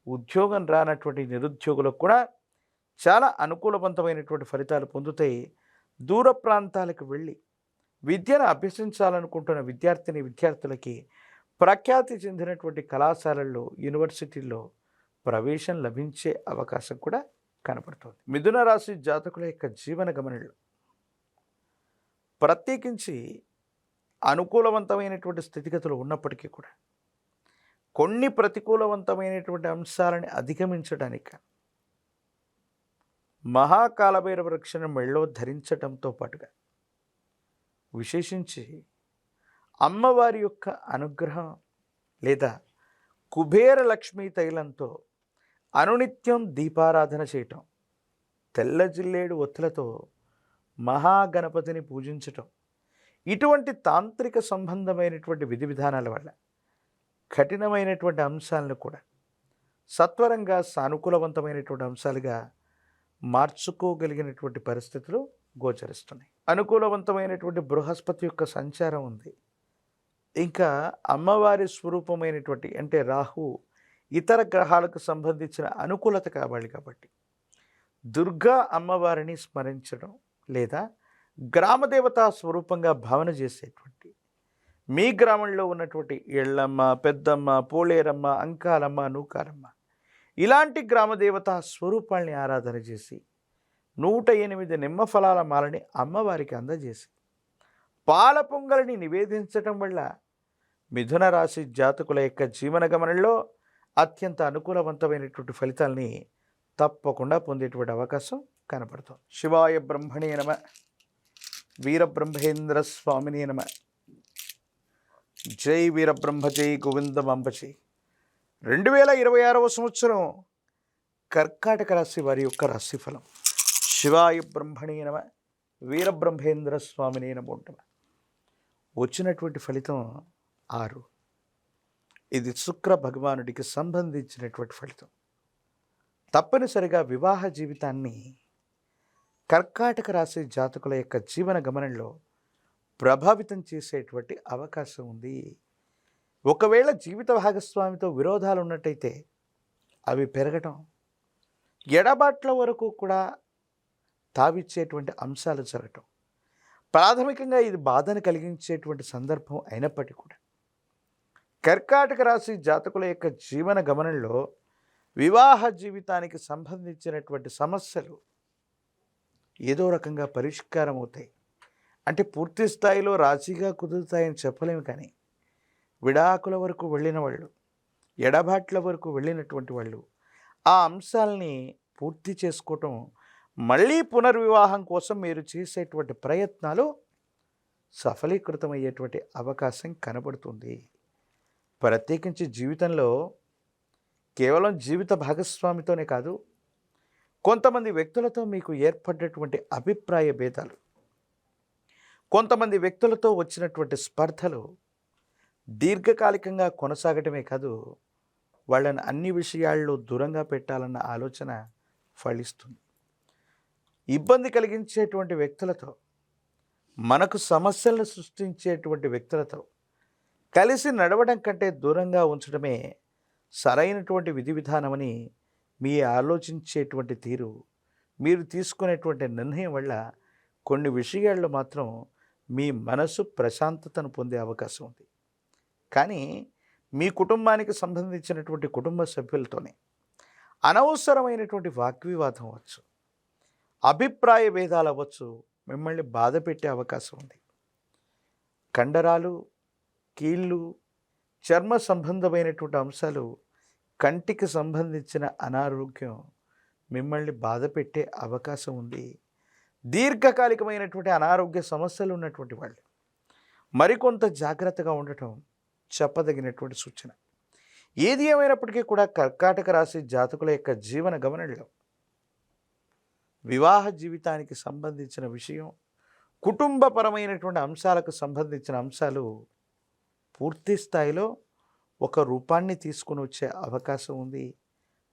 ఉద్యోగం రానటువంటి నిరుద్యోగులకు కూడా చాలా అనుకూలవంతమైనటువంటి ఫలితాలు పొందుతాయి. దూర ప్రాంతాలకు వెళ్ళి విద్యను అభ్యసించాలనుకుంటున్న విద్యార్థులకి ప్రఖ్యాతి చెందినటువంటి కళాశాలల్లో, యూనివర్సిటీల్లో ప్రవేశం లభించే అవకాశం కూడా కనపడుతుంది. మిథున రాశి జాతకుల యొక్క జీవన గమనంలో ప్రత్యేకించి అనుకూలవంతమైనటువంటి స్థితిగతులు ఉన్నప్పటికీ కూడా కొన్ని ప్రతికూలవంతమైనటువంటి అంశాలని అధిగమించడానికి మహాకాలభైరవ రక్షణ మెళ్ళో ధరించడంతో పాటుగా విశేషించి అమ్మవారి యొక్క అనుగ్రహం లేదా కుబేర లక్ష్మీ తైలంతో అనునిత్యం దీపారాధన చేయటం, తెల్ల జిల్లేడు ఒత్తులతో మహాగణపతిని పూజించటం, ఇటువంటి తాంత్రిక సంబంధమైనటువంటి విధి విధానాల వల్ల కఠినమైనటువంటి అంశాలను కూడా సత్వరంగా సానుకూలవంతమైనటువంటి అంశాలుగా మార్చుకోగలిగినటువంటి పరిస్థితులు గోచరిస్తున్నాయి. అనుకూలవంతమైనటువంటి బృహస్పతి యొక్క సంచారం ఉంది. ఇంకా అమ్మవారి స్వరూపమైనటువంటి అంటే రాహు ఇతర గ్రహాలకు సంబంధించిన అనుకూలత కావాలి. కాబట్టి దుర్గా అమ్మవారిని స్మరించడం లేదా గ్రామదేవతా స్వరూపంగా భావన చేసేటువంటి మీ గ్రామంలో ఉన్నటువంటి ఎళ్ళమ్మ, పెద్దమ్మ, పోలేరమ్మ, అంకాలమ్మ, నూకాలమ్మ ఇలాంటి గ్రామదేవతా స్వరూపాల్ని ఆరాధన చేసి 108 నిమ్మ ఫలాల మాలని అమ్మవారికి అందజేసి పాల పొంగలిని నివేదించటం వల్ల మిథున రాశి జాతకుల యొక్క జీవన గమనంలో అత్యంత అనుకూలవంతమైనటువంటి ఫలితాలని తప్పకుండా పొందేటువంటి అవకాశం కనపడుతుంది. శివాయ బ్రహ్మణే నమ, వీరబ్రహ్మేంద్ర స్వామినే నమ. జై వీరబ్రహ్మ, జై గోవిందమాంబ జై. 2026వ సంవత్సరం కర్కాటక రాశి వారి యొక్క రాశిఫలం. శివాయ బ్రహ్మణే నమ, వీరబ్రహ్మేంద్ర స్వామినే నమో నమ. వచ్చినటువంటి ఫలితం 6. ఇది శుక్ర భగవానుడికి సంబంధించినటువంటి ఫలితం. తప్పనిసరిగా వివాహ జీవితాన్ని కర్కాటక రాశి జాతకుల యొక్క జీవన గమనంలో ప్రభావితం చేసేటువంటి అవకాశం ఉంది. ఒకవేళ జీవిత భాగస్వామితో విరోధాలు ఉన్నట్టయితే అవి పెరగటం, ఎడబాట్ల వరకు కూడా తావిచ్చేటువంటి అంశాలు జరగటం, ప్రాథమికంగా ఇది బాధను కలిగించేటువంటి సందర్భం అయినప్పటికీ కూడా కర్కాటక రాశి జాతకుల యొక్క జీవన గమనంలో వివాహ జీవితానికి సంబంధించినటువంటి సమస్యలు ఏదో రకంగా పరిష్కారం అవుతాయి. అంటే పూర్తి స్థాయిలో రాజీగా కుదురుతాయని చెప్పలేము, కానీ విడాకుల వరకు వెళ్ళిన వాళ్ళు, ఎడబాట్ల వరకు వెళ్ళినటువంటి వాళ్ళు ఆ అంశాలని పూర్తి చేసుకోవటం, మళ్ళీ పునర్వివాహం కోసం మీరు చేసేటువంటి ప్రయత్నాలు సఫలీకృతమయ్యేటువంటి అవకాశం కనబడుతుంది. ప్రత్యేకించి జీవితంలో కేవలం జీవిత భాగస్వామితోనే కాదు, కొంతమంది వ్యక్తులతో మీకు ఏర్పడ్డటువంటి అభిప్రాయ భేదాలు, కొంతమంది వ్యక్తులతో వచ్చినటువంటి స్పర్ధలు దీర్ఘకాలికంగా కొనసాగటమే కాదు, వాళ్ళని అన్ని విషయాల్లో దూరంగా పెట్టాలన్న ఆలోచన ఫలిస్తుంది. ఇబ్బంది కలిగించేటువంటి వ్యక్తులతో, మనకు సమస్యలను సృష్టించేటువంటి వ్యక్తులతో కలిసి నడవడం కంటే దూరంగా ఉంచడమే సరైనటువంటి విధి విధానమని మీ ఆలోచించేటువంటి తీరు, మీరు తీసుకునేటువంటి నిర్ణయం వల్ల కొన్ని విషయాల్లో మాత్రం మీ మనసు ప్రశాంతతను పొందే అవకాశం ఉంది. కానీ మీ కుటుంబానికి సంబంధించినటువంటి కుటుంబ సభ్యులతోనే అనవసరమైనటువంటి వాగ్వివాదం అవ్వచ్చు, అభిప్రాయ భేదాలు అవ్వచ్చు, మిమ్మల్ని బాధ పెట్టే అవకాశం ఉంది. కండరాలు, కీళ్ళు, చర్మ సంబంధమైనటువంటి అంశాలు, కంటికి సంబంధించిన అనారోగ్యం మిమ్మల్ని బాధ పెట్టే అవకాశం ఉంది. దీర్ఘకాలికమైనటువంటి అనారోగ్య సమస్యలు ఉన్నటువంటి వాళ్ళు మరికొంత జాగ్రత్తగా ఉండటం చెప్పదగినటువంటి సూచన. ఏది ఏమైనప్పటికీ కూడా కర్కాటక రాశి జాతకుల యొక్క జీవన గమనంలో వివాహ జీవితానికి సంబంధించిన విషయం, కుటుంబపరమైనటువంటి అంశాలకు సంబంధించిన అంశాలు పూర్తి స్థాయిలో ఒక రూపాన్ని తీసుకుని వచ్చే అవకాశం ఉంది.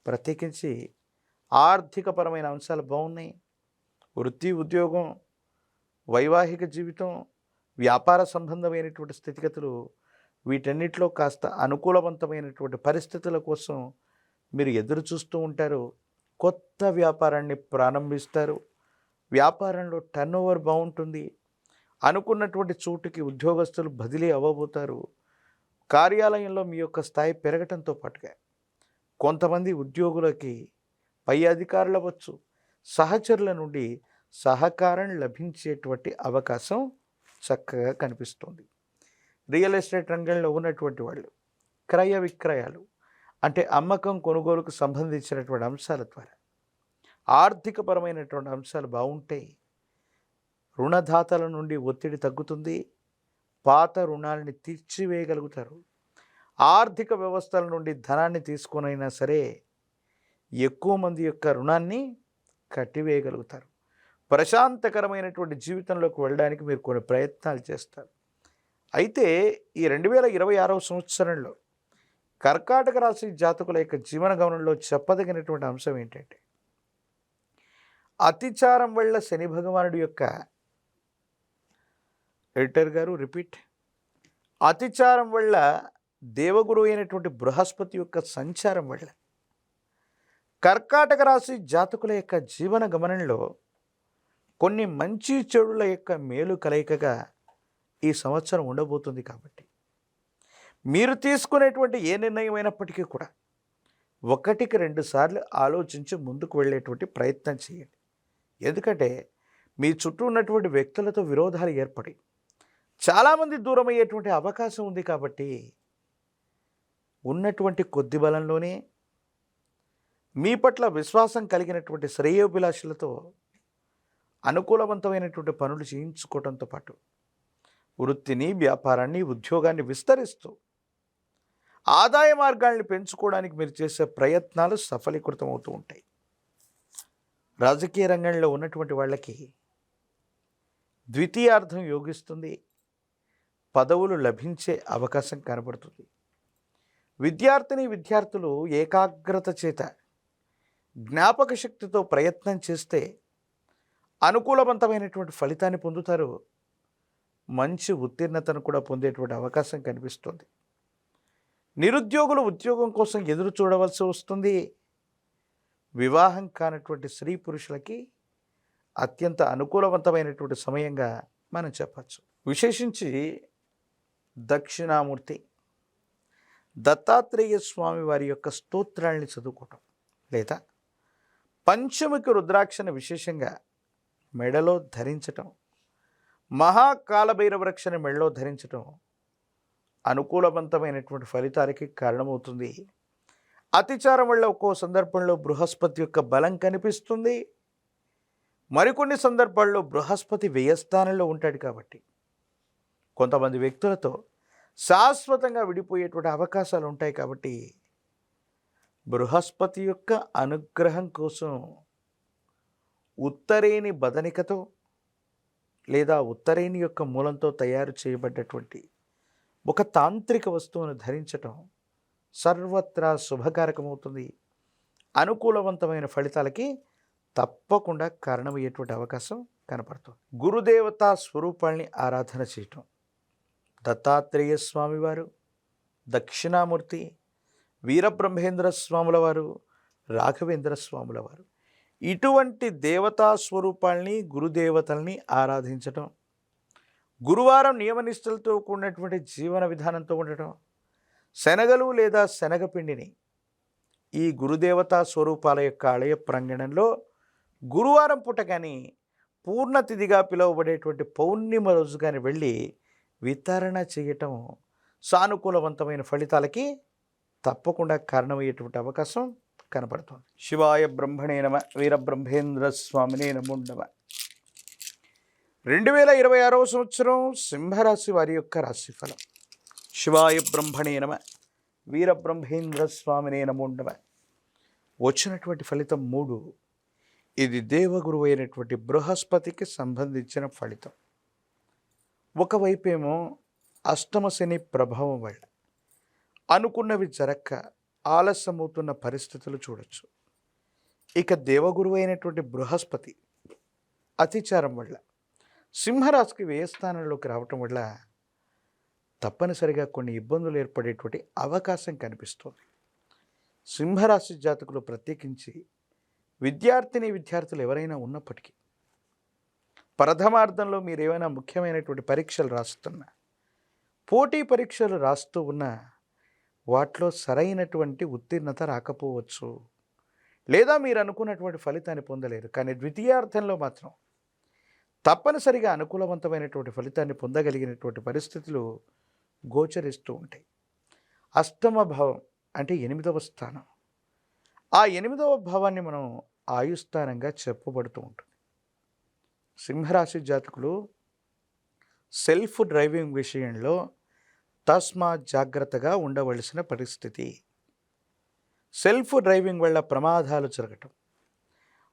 ప్రత్యేకించి ఆర్థికపరమైన అంశాలు బాగున్నాయి. వృత్తి, ఉద్యోగం, వైవాహిక జీవితం, వ్యాపార సంబంధమైనటువంటి స్థితిగతులు, వీటన్నిటిలో కాస్త అనుకూలవంతమైనటువంటి పరిస్థితుల కోసం మీరు ఎదురు చూస్తూ ఉంటారు. కొత్త వ్యాపారాన్ని ప్రారంభిస్తారు. వ్యాపారంలో టర్నోవర్ బాగుంటుంది. అనుకున్నటువంటి చోటుకి ఉద్యోగస్తులు బదిలీ అవ్వబోతారు. కార్యాలయంలో మీ యొక్క స్థాయి పెరగటంతో పాటుగా కొంతమంది ఉద్యోగులకి పై అధికారులు అవ్వచ్చు, సహచరుల నుండి సహకారం లభించేటువంటి అవకాశం చక్కగా కనిపిస్తుంది. రియల్ ఎస్టేట్ రంగంలో ఉన్నటువంటి వాళ్ళు క్రయ విక్రయాలు అంటే అమ్మకం కొనుగోలుకు సంబంధించినటువంటి అంశాల ద్వారా ఆర్థికపరమైనటువంటి అంశాలు బాగుంటాయి. రుణదాతల నుండి ఒత్తిడి తగ్గుతుంది. పాత రుణాలని తీర్చివేయగలుగుతారు. ఆర్థిక వ్యవస్థల నుండి ధనాన్ని తీసుకునైనా సరే ఎక్కువ మంది యొక్క రుణాన్ని కట్టివేయగలుగుతారు. ప్రశాంతకరమైనటువంటి జీవితంలోకి వెళ్ళడానికి మీరు కొన్ని ప్రయత్నాలు చేస్తారు. అయితే ఈ 2026వ సంవత్సరంలో కర్కాటక రాశి జాతకుల యొక్క జీవన గమనంలో చెప్పదగినటువంటి అంశం ఏంటంటే, అతిచారం వల్ల శని భగవానుడి యొక్క ఎడిటర్ గారు రిపీట్, అతిచారం వల్ల దేవగురు అయినటువంటి బృహస్పతి యొక్క సంచారం వల్ల కర్కాటక రాశి జాతకుల యొక్క జీవన గమనంలో కొన్ని మంచి చెడుల యొక్క మేలు కలయికగా ఈ సంవత్సరం ఉండబోతుంది. కాబట్టి మీరు తీసుకునేటువంటి ఏ నిర్ణయం అయినప్పటికీ కూడా 1కి 2 సార్లు ఆలోచించి ముందుకు వెళ్ళేటువంటి ప్రయత్నం చేయండి. ఎందుకంటే మీ చుట్టూ ఉన్నటువంటి వ్యక్తులతో విరోధాలు ఏర్పడి చాలామంది దూరం అయ్యేటువంటి అవకాశం ఉంది. కాబట్టి ఉన్నటువంటి కొద్ది బలంలోనే మీ పట్ల విశ్వాసం కలిగినటువంటి శ్రేయోభిలాషులతో అనుకూలవంతమైనటువంటి పనులు చేయించుకోవడంతో పాటు వృత్తిని, వ్యాపారాన్ని, ఉద్యోగాన్ని విస్తరిస్తూ ఆదాయ మార్గాల్ని పెంచుకోవడానికి మీరు చేసే ప్రయత్నాలు సఫలీకృతం అవుతూ ఉంటాయి. రాజకీయ రంగంలో ఉన్నటువంటి వాళ్ళకి ద్వితీయార్థం యోగిస్తుంది. పదవులు లభించే అవకాశం కనబడుతుంది. విద్యార్థులు ఏకాగ్రత చేత జ్ఞాపక శక్తితో ప్రయత్నం చేస్తే అనుకూలవంతమైనటువంటి ఫలితాన్ని పొందుతారు. మంచి ఉత్తీర్ణతను కూడా పొందేటువంటి అవకాశం కనిపిస్తుంది. నిరుద్యోగులు ఉద్యోగం కోసం ఎదురు చూడవలసి వస్తుంది. వివాహం కానటువంటి స్త్రీ పురుషులకి అత్యంత అనుకూలవంతమైనటువంటి సమయంగా మనం చెప్పచ్చు. విశేషించి దక్షిణామూర్తి దత్తాత్రేయ స్వామి వారి యొక్క స్తోత్రాల్ని చదువుకోవటం, లేదా పంచముఖి రుద్రాక్షను విశేషంగా మెడలో ధరించటం, మహాకాలభైరవ వృక్షని మెడలో ధరించటం అనుకూలవంతమైనటువంటి ఫలితాలకి కారణమవుతుంది. అతిచారం వల్ల ఒక్కో సందర్భంలో బృహస్పతి యొక్క బలం కనిపిస్తుంది. మరికొన్ని సందర్భాల్లో బృహస్పతి వ్యయస్థానంలో ఉంటాడు. కాబట్టి కొంతమంది వ్యక్తులతో శాశ్వతంగా విడిపోయేటువంటి అవకాశాలు ఉంటాయి. కాబట్టి బృహస్పతి యొక్క అనుగ్రహం కోసం ఉత్తరేణి బదనికతో లేదా ఉత్తరేణి యొక్క మూలంతో తయారు చేయబడ్డటువంటి ఒక తాంత్రిక వస్తువును ధరించటం సర్వత్రా శుభకారకమవుతుంది. అనుకూలవంతమైన ఫలితాలకి తప్పకుండా కారణమయ్యేటువంటి అవకాశం కనపడుతుంది. గురుదేవతా స్వరూపాల్ని ఆరాధన చేయటం, దత్తాత్రేయ స్వామివారు, దక్షిణామూర్తి, వీరబ్రహ్మేంద్ర స్వాముల వారు, రాఘవేంద్ర స్వాముల వారు, ఇటువంటి దేవతా స్వరూపాల్ని గురుదేవతల్ని ఆరాధించటం, గురువారం నియమనిష్టలతో కూడినటువంటి జీవన విధానంతో ఉండటం, శనగలు లేదా శనగపిండిని ఈ గురుదేవతా స్వరూపాల యొక్క ఆలయ ప్రాంగణంలో గురువారం పూట కానీ పూర్ణతిథిగా పిలువబడేటువంటి పౌర్ణిమ రోజు కానీ వెళ్ళి వితరణ చేయటం సానుకూలవంతమైన ఫలితాలకి తప్పకుండా కారణమయ్యేటువంటి అవకాశం కనపడుతుంది. శివాయ బ్రహ్మణే నమ, వీరబ్రహ్మేంద్ర స్వామినే నమో నమ. 2026వ సంవత్సరం సింహరాశి వారి యొక్క రాశిఫలం. శివాయ బ్రహ్మణే నమ, వీరబ్రహ్మేంద్ర స్వామినే నమో నమ. వచ్చినటువంటి ఫలితం 3. ఇది దేవగురువు అయినటువంటి బృహస్పతికి సంబంధించిన ఫలితం. ఒకవైపేమో అష్టమ శని ప్రభావం వల్ల అనుకున్నవి జరక్క ఆలస్యమవుతున్న పరిస్థితులు చూడొచ్చు. ఇక దేవగురువు అయినటువంటి బృహస్పతి అతిచారం వల్ల సింహరాశికి వ్యయస్థానంలోకి రావటం వల్ల తప్పనిసరిగా కొన్ని ఇబ్బందులు ఏర్పడేటువంటి అవకాశం కనిపిస్తుంది. సింహరాశి జాతకులు ప్రత్యేకించి విద్యార్థులు ఎవరైనా ఉన్నప్పటికీ ప్రథమార్థంలో మీరు ఏమైనా ముఖ్యమైనటువంటి పరీక్షలు రాస్తున్నా, పోటీ పరీక్షలు రాస్తూ ఉన్నా వాటిలో సరైనటువంటి ఉత్తీర్ణత రాకపోవచ్చు, లేదా మీరు అనుకున్నటువంటి ఫలితాన్ని పొందలేరు. కానీ ద్వితీయార్థంలో మాత్రం తప్పనిసరిగా అనుకూలవంతమైనటువంటి ఫలితాన్ని పొందగలిగినటువంటి పరిస్థితులు గోచరిస్తూ ఉంటాయి. అష్టమ భావం అంటే 8వ స్థానం. ఆ 8వ భావాన్ని మనం ఆయుస్థానంగా చెప్పబడుతూ ఉంటుంది. సింహరాశి జాతకులు సెల్ఫ్ డ్రైవింగ్ విషయంలో తస్మాత్ జాగ్రత్తగా ఉండవలసిన పరిస్థితి. సెల్ఫ్ డ్రైవింగ్ వల్ల ప్రమాదాలు జరగటం,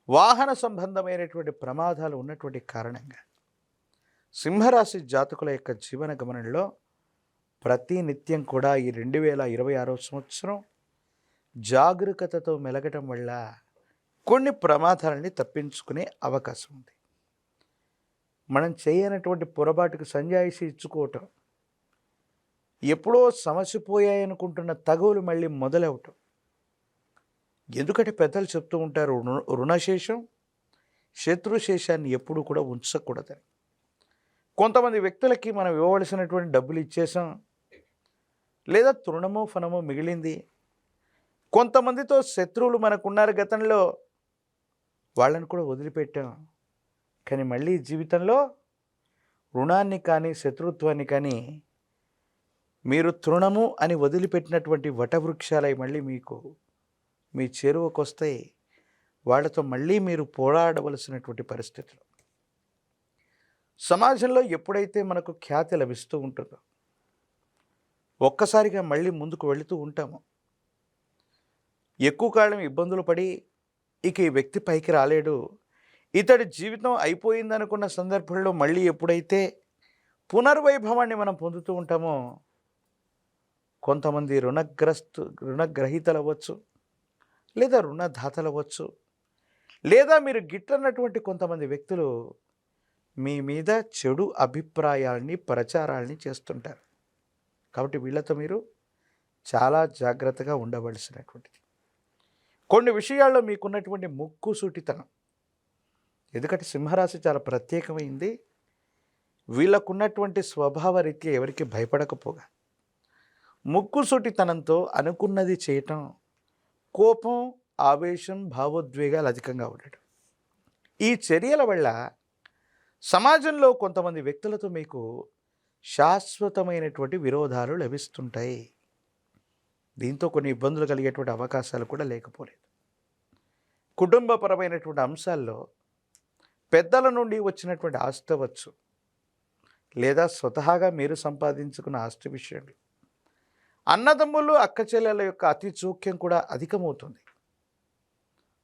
వాహన సంబంధమైనటువంటి ప్రమాదాలు ఉన్నటువంటి కారణంగా సింహరాశి జాతకుల యొక్క జీవన గమనంలో ప్రతి నిత్యం కూడా ఈ 2026వ సంవత్సరం జాగరూకతతో మెలగటం వల్ల కొన్ని ప్రమాదాలని తప్పించుకునే అవకాశం ఉంది. మనం చేయనటువంటి పొరపాటుకు సంజాయిషి ఇచ్చుకోవటం, ఎప్పుడో సమసిపోయాయనుకుంటున్న తగువులు మళ్ళీ మొదలవటం. ఎందుకంటే పెద్దలు చెప్తూ ఉంటారు, రుణశేషం శత్రుశేషాన్ని ఎప్పుడు కూడా ఉంచకూడదని. కొంతమంది వ్యక్తులకి మనం ఇవ్వవలసినటువంటి డబ్బులు ఇచ్చేసాం, లేదా తృణమో ఫనమో మిగిలింది. కొంతమందితో శత్రువులు మనకున్నారు గతంలో, వాళ్ళని కూడా వదిలిపెట్టాం. కానీ మళ్ళీ జీవితంలో రుణాన్ని కానీ శత్రుత్వాన్ని కానీ మీరు తృణము అని వదిలిపెట్టినటువంటి వటవృక్షాలై మళ్ళీ మీకు మీ చేరువకు వస్తాయి. వాళ్ళతో మళ్ళీ మీరు పోరాడవలసినటువంటి పరిస్థితులు. సమాజంలో ఎప్పుడైతే మనకు ఖ్యాతి లభిస్తూ ఉంటుందో ఒక్కసారిగా మళ్ళీ ముందుకు వెళుతూ ఉంటాము. ఎక్కువ కాలం ఇబ్బందులు పడి ఇక ఈ వ్యక్తి పైకి రాలేడు, ఇతడి జీవితం అయిపోయిందనుకున్న సందర్భంలో మళ్ళీ ఎప్పుడైతే పునర్వైభవాన్ని మనం పొందుతూ ఉంటామో కొంతమంది రుణగ్రహీతలు అవ్వచ్చు, లేదా రుణదాతలు అవ్వచ్చు, లేదా మీరు గిట్టనటువంటి కొంతమంది వ్యక్తులు మీ మీద చెడు అభిప్రాయాల్ని ప్రచారాల్ని చేస్తుంటారు. కాబట్టి వీళ్ళతో మీరు చాలా జాగ్రత్తగా ఉండవలసినటువంటిది. కొన్ని విషయాల్లో మీకున్నటువంటి ముక్కుసూటితనం, ఎందుకంటే సింహరాశి చాలా ప్రత్యేకమైంది. వీళ్ళకున్నటువంటి స్వభావ రీత్యా ఎవరికి భయపడకపోగా ముక్కుసూటితనంతో అనుకున్నది చేయటం, కోపం, ఆవేశం, భావోద్వేగాలు అధికంగా ఉండటం, ఈ చర్యల వల్ల సమాజంలో కొంతమంది వ్యక్తులతో మీకు శాశ్వతమైనటువంటి విరోధాలు లభిస్తుంటాయి. దీంతో కొన్ని ఇబ్బందులు కలిగేటువంటి అవకాశాలు కూడా లేకపోలేదు. కుటుంబపరమైనటువంటి అంశాల్లో పెద్దల నుండి వచ్చినటువంటి ఆస్తి అవ్వచ్చు, లేదా స్వతహాగా మీరు సంపాదించుకున్న ఆస్తి విషయంలో అన్నదమ్ములు అక్క చెల్లెల యొక్క అతి జోక్యం కూడా అధికమవుతుంది.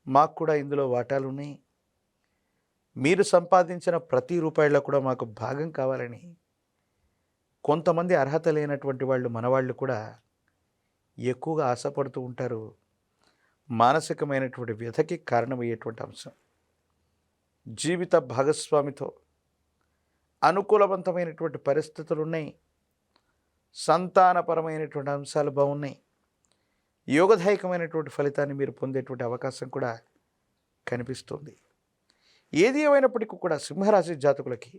మాకు కూడా ఇందులో వాటాలు ఉన్నాయి, మీరు సంపాదించిన ప్రతి రూపాయిలో కూడా మాకు భాగం కావాలని కొంతమంది అర్హత లేనటువంటి వాళ్ళు మనవాళ్ళు కూడా ఎక్కువగా ఆశపడుతూ ఉంటారు. మానసికమైనటువంటి వ్యధకి కారణమయ్యేటువంటి అంశం. జీవిత భాగస్వామితో అనుకూలవంతమైనటువంటి పరిస్థితులు ఉన్నాయి, సంతానపరమైనటువంటి అంశాలు బాగున్నాయి, యోగదాయకమైనటువంటి ఫలితాన్ని మీరు పొందేటువంటి అవకాశం కూడా కనిపిస్తుంది. ఏది ఏమైనప్పటికీ కూడా సింహరాశి జాతకులకి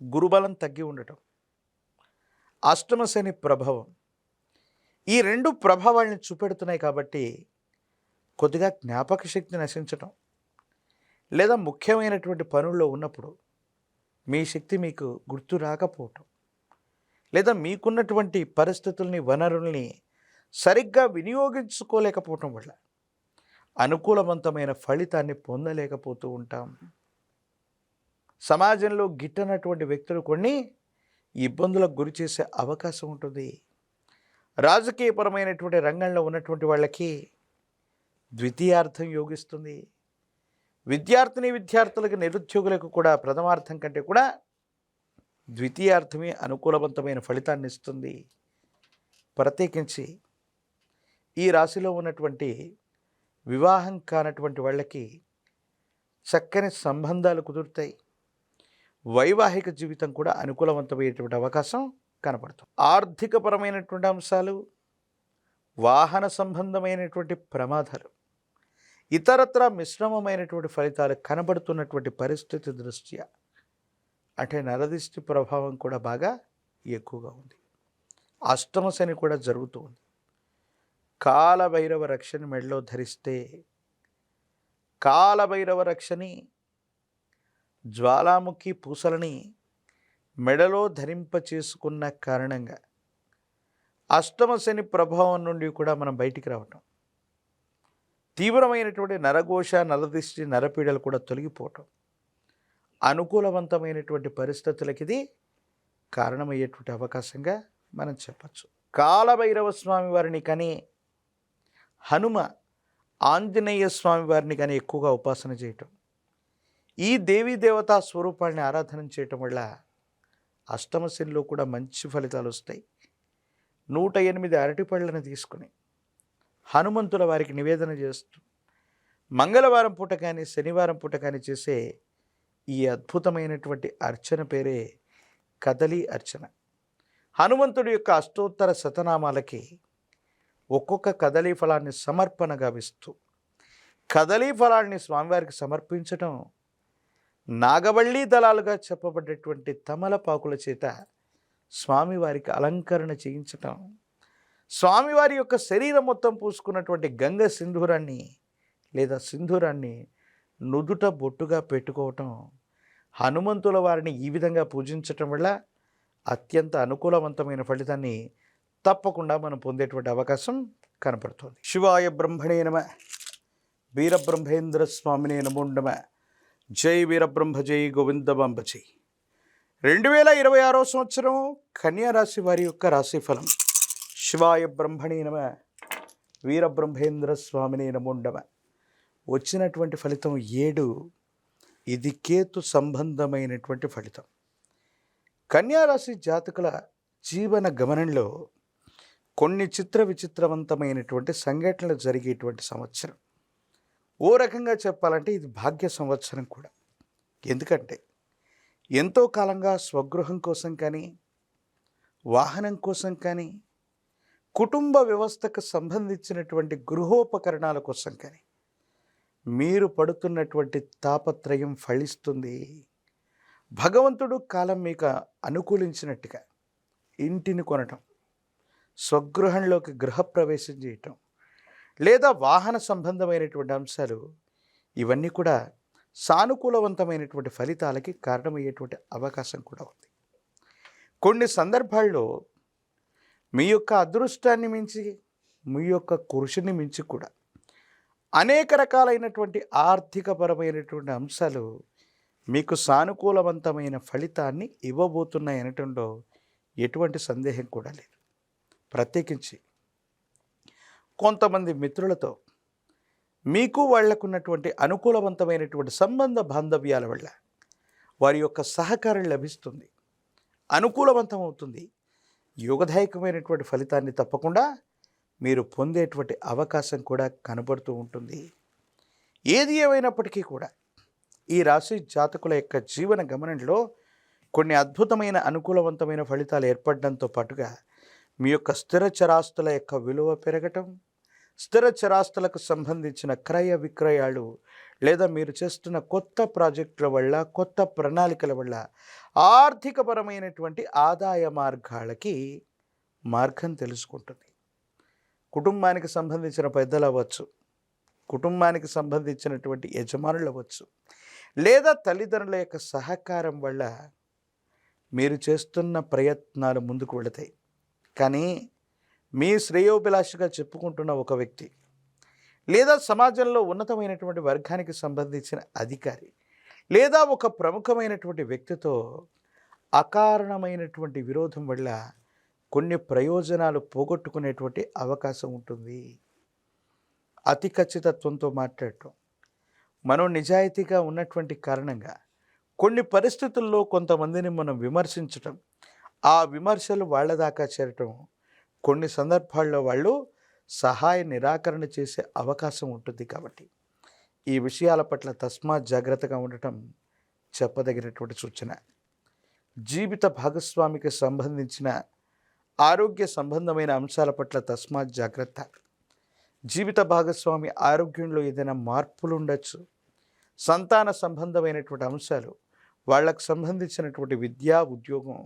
గురుబలం తగ్గి ఉండటం, అష్టమ శని ప్రభావం, ఈ రెండు ప్రభావాలను చూపెడుతున్నాయి. కాబట్టి కొద్దిగా జ్ఞాపక శక్తి నశించటం, లేదా ముఖ్యమైనటువంటి పనుల్లో ఉన్నప్పుడు మీ శక్తి మీకు గుర్తు రాకపోవటం, లేదా మీకున్నటువంటి పరిస్థితుల్ని, వనరుల్ని సరిగ్గా వినియోగించుకోలేకపోవటం వల్ల అనుకూలవంతమైన ఫలితాన్ని పొందలేకపోతూ ఉంటాం. సమాజంలో గిట్టనటువంటి వ్యక్తులు కొన్ని ఇబ్బందులకు గురి చేసే అవకాశం ఉంటుంది. రాజకీయపరమైనటువంటి రంగంలో ఉన్నటువంటి వాళ్ళకి ద్వితీయార్థం యోగిస్తుంది. విద్యార్థులకు, నిరుద్యోగులకు కూడా ప్రథమార్థం కంటే కూడా ద్వితీయార్థమే అనుకూలవంతమైన ఫలితాన్ని ఇస్తుంది. ప్రత్యేకించి ఈ రాశిలో ఉన్నటువంటి వివాహం కానటువంటి వాళ్ళకి చక్కని సంబంధాలు కుదురుతాయి. వైవాహిక జీవితం కూడా అనుకూలవంతమయ్యేటువంటి అవకాశం కనపడుతుంది. ఆర్థికపరమైనటువంటి అంశాలు, వాహన సంబంధమైనటువంటి ప్రమాదాలు, ఇతరత్ర మిశ్రమమైనటువంటి ఫలితాలు కనబడుతున్నటువంటి పరిస్థితి దృష్ట్యా, అంటే నరదిష్టి ప్రభావం కూడా బాగా ఎక్కువగా ఉంది. అష్టమ శని కూడా జరుగుతూ ఉంది. కాలభైరవ రక్షని మెడలో ధరిస్తే, కాలభైరవ రక్షని, జ్వాలాముఖి పూసలని మెడలో ధరింప చేసుకున్న కారణంగా అష్టమ శని ప్రభావం నుండి కూడా మనం బయటికి రావటం, తీవ్రమైనటువంటి నరఘోష, నరదిష్టి, నరపీడలు కూడా తొలగిపోవటం, అనుకూలవంతమైనటువంటి పరిస్థితులకి ఇది కారణమయ్యేటువంటి అవకాశంగా మనం చెప్పచ్చు. కాలభైరవ స్వామి వారిని కానీ, హనుమ ఆంజనేయ స్వామి వారిని కానీ ఎక్కువగా ఉపాసన చేయటం, ఈ దేవీ దేవతా స్వరూపాన్ని ఆరాధన చేయటం వల్ల అష్టమ శనిలో కూడా మంచి ఫలితాలు వస్తాయి. 108 అరటిపళ్ళను తీసుకుని హనుమంతుల వారికి నివేదన చేస్తూ మంగళవారం పూట కానీ, శనివారం పూట కానీ చేసే ఈ అద్భుతమైనటువంటి అర్చన పేరే కదలి అర్చన. హనుమంతుడి యొక్క అష్టోత్తర శతనామాలకి ఒక్కొక్క కదలీ ఫలాన్ని సమర్పణ గావిస్తూ, కదలీ ఫలాన్ని స్వామివారికి సమర్పించటం, నాగవల్లి దళాలుగా చెప్పబడ్డటువంటి తమలపాకుల చేత స్వామివారికి అలంకరణ చేయించటం, స్వామివారి యొక్క శరీరం మొత్తం పూసుకున్నటువంటి గంగ సింధూరాన్ని లేదా సింధూరాన్ని నుదుట బొట్టుగా పెట్టుకోవటం, హనుమంతుల వారిని ఈ విధంగా పూజించటం వల్ల అత్యంత అనుకూలవంతమైన ఫలితాన్ని తప్పకుండా మనం పొందేటువంటి అవకాశం కనపడుతుంది. శివాయ బ్రహ్మణే నమః, వీరబ్రహ్మేంద్ర స్వామినే నమో నమః. జై వీరబ్రహ్మ, జై గోవిందమాంబ జై. 2026 సంవత్సరం కన్యా రాశి వారి యొక్క రాశిఫలం. శివాయ బ్రహ్మణే నమః, వీరబ్రహ్మేంద్ర స్వామినే నమో నమః. వచ్చినటువంటి ఫలితం 7. ఇది కేతు సంబంధమైనటువంటి ఫలితం. కన్యారాశి జాతకుల జీవన గమనంలో కొన్ని విచిత్రవంతమైనటువంటి సంఘటనలు జరిగేటువంటి సంవత్సరం. ఓ రకంగా చెప్పాలంటే ఇది భాగ్య సంవత్సరం కూడా. ఎందుకంటే ఎంతో కాలంగా స్వగృహం కోసం కానీ, వాహనం కోసం కానీ, కుటుంబ వ్యవస్థకు సంబంధించినటువంటి గృహోపకరణాల కోసం కానీ మీరు పడుతున్నటువంటి తాపత్రయం ఫలిస్తుంది. భగవంతుడు కాలం మీకు అనుకూలించినట్టుగా ఇంటిని కొనటం, స్వగృహంలోకి గృహప్రవేశం చేయటం, లేదా వాహన సంబంధమైనటువంటి అంశాలు, ఇవన్నీ కూడా సానుకూలవంతమైనటువంటి ఫలితాలకి కారణమయ్యేటువంటి అవకాశం కూడా ఉంది. కొన్ని సందర్భాల్లో మీ యొక్క అదృష్టాన్ని మించి, మీ యొక్క కృషిని మించి కూడా అనేక రకాలైనటువంటి ఆర్థికపరమైనటువంటి అంశాలు మీకు సానుకూలవంతమైన ఫలితాన్ని ఇవ్వబోతున్నాయి అనటంలో ఎటువంటి సందేహం కూడా లేదు. ప్రత్యేకించి కొంతమంది మిత్రులతో మీకు వాళ్లకున్నటువంటి అనుకూలవంతమైనటువంటి సంబంధ బాంధవ్యాల వల్ల వారి యొక్క సహకారం లభిస్తుంది, అనుకూలవంతం అవుతుంది. యోగదాయకమైనటువంటి ఫలితాన్ని తప్పకుండా మీరు పొందేటువంటి అవకాశం కూడా కనబడుతూ ఉంటుంది. ఏది ఏమైనప్పటికీ కూడా ఈ రాశి జాతకుల యొక్క జీవన గమనంలో కొన్ని అద్భుతమైన అనుకూలవంతమైన ఫలితాలు ఏర్పడడంతో పాటుగా మీ యొక్క స్థిర చరాస్తుల యొక్క విలువ పెరగటం, స్థిర చరాస్తులకు సంబంధించిన క్రయ విక్రయాలు లేదా మీరు చేస్తున్న కొత్త ప్రాజెక్టుల వల్ల, కొత్త ప్రణాళికల వల్ల ఆర్థికపరమైనటువంటి ఆదాయ మార్గాలకి మార్గం తెలుసుకుంటుంది. కుటుంబానికి సంబంధించిన పెద్దలు అవ్వచ్చు, కుటుంబానికి సంబంధించినటువంటి యజమానులు అవ్వచ్చు, లేదా తల్లిదండ్రుల యొక్క సహకారం వల్ల మీరు చేస్తున్న ప్రయత్నాలు ముందుకు వెళతాయి. కానీ మీ శ్రేయోభిలాషిగా చెప్పుకుంటున్న ఒక వ్యక్తి లేదా సమాజంలో ఉన్నతమైనటువంటి వర్గానికి సంబంధించిన అధికారి లేదా ఒక ప్రముఖమైనటువంటి వ్యక్తితో అకారణమైనటువంటి విరోధం వల్ల కొన్ని ప్రయోజనాలు పోగొట్టుకునేటువంటి అవకాశం ఉంటుంది. అతి ఖచ్చితత్వంతో మాట్లాడటం, మనం నిజాయితీగా ఉన్నటువంటి కారణంగా కొన్ని పరిస్థితుల్లో కొంతమందిని మనం విమర్శించటం, ఆ విమర్శలు వాళ్ళ దాకా చేరటం, కొన్ని సందర్భాల్లో వాళ్ళు సహాయ నిరాకరణ చేసే అవకాశం ఉంటుంది. కాబట్టి ఈ విషయాల పట్ల తస్మాత్ జాగ్రత్తగా ఉండటం చెప్పదగినటువంటి సూచన. జీవిత భాగస్వామికి సంబంధించిన ఆరోగ్య సంబంధమైన అంశాల పట్ల తస్మాత్ జాగ్రత్త. జీవిత భాగస్వామి ఆరోగ్యంలో ఏదైనా మార్పులు ఉండొచ్చు, సంతాన సంబంధమైనటువంటి అంశాలు, వాళ్ళకు సంబంధించినటువంటి విద్యా ఉద్యోగం,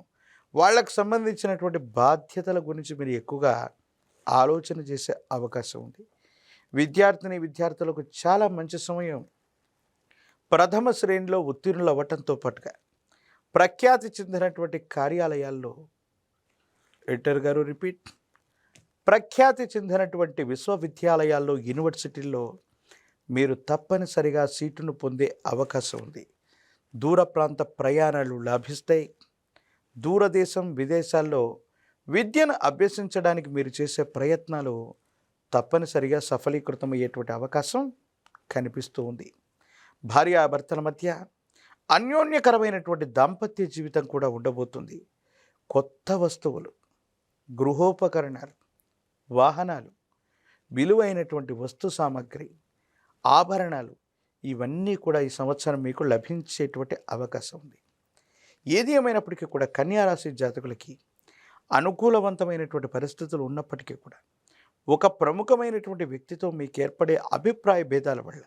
వాళ్ళకు సంబంధించినటువంటి బాధ్యతల గురించి మీరు ఎక్కువగా ఆలోచన చేసే అవకాశం ఉంది. విద్యార్థులకు చాలా మంచి సమయం. ప్రథమ శ్రేణిలో ఉత్తీర్ణులు అవ్వటంతో పాటుగా ప్రఖ్యాతి చెందినటువంటి కార్యాలయాల్లో ప్రఖ్యాతి చెందినటువంటి విశ్వవిద్యాలయాల్లో, యూనివర్సిటీల్లో మీరు తప్పనిసరిగా సీటును పొందే అవకాశం ఉంది. దూర ప్రాంత ప్రయాణాలు లాభిస్తాయి. దూరదేశం విదేశాల్లో విద్యను అభ్యసించడానికి మీరు చేసే ప్రయత్నాలు తప్పనిసరిగా సఫలీకృతమయ్యేటువంటి అవకాశం కనిపిస్తూ ఉంది. భార్యాభర్తల మధ్య అన్యోన్యకరమైనటువంటి దాంపత్య జీవితం కూడా ఉండబోతుంది. కొత్త వస్తువులు, గృహోపకరణాలు, వాహనాలు, విలువైనటువంటి వస్తు సామాగ్రి, ఆభరణాలు ఇవన్నీ కూడా ఈ సంవత్సరం మీకు లభించేటువంటి అవకాశం ఉంది. ఏది ఏమైనప్పటికీ కూడా కన్యా రాశి జాతకులకి అనుకూలవంతమైనటువంటి పరిస్థితులు ఉన్నప్పటికీ కూడా ఒక ప్రముఖమైనటువంటి వ్యక్తితో మీకు ఏర్పడే అభిప్రాయ భేదాల వల్ల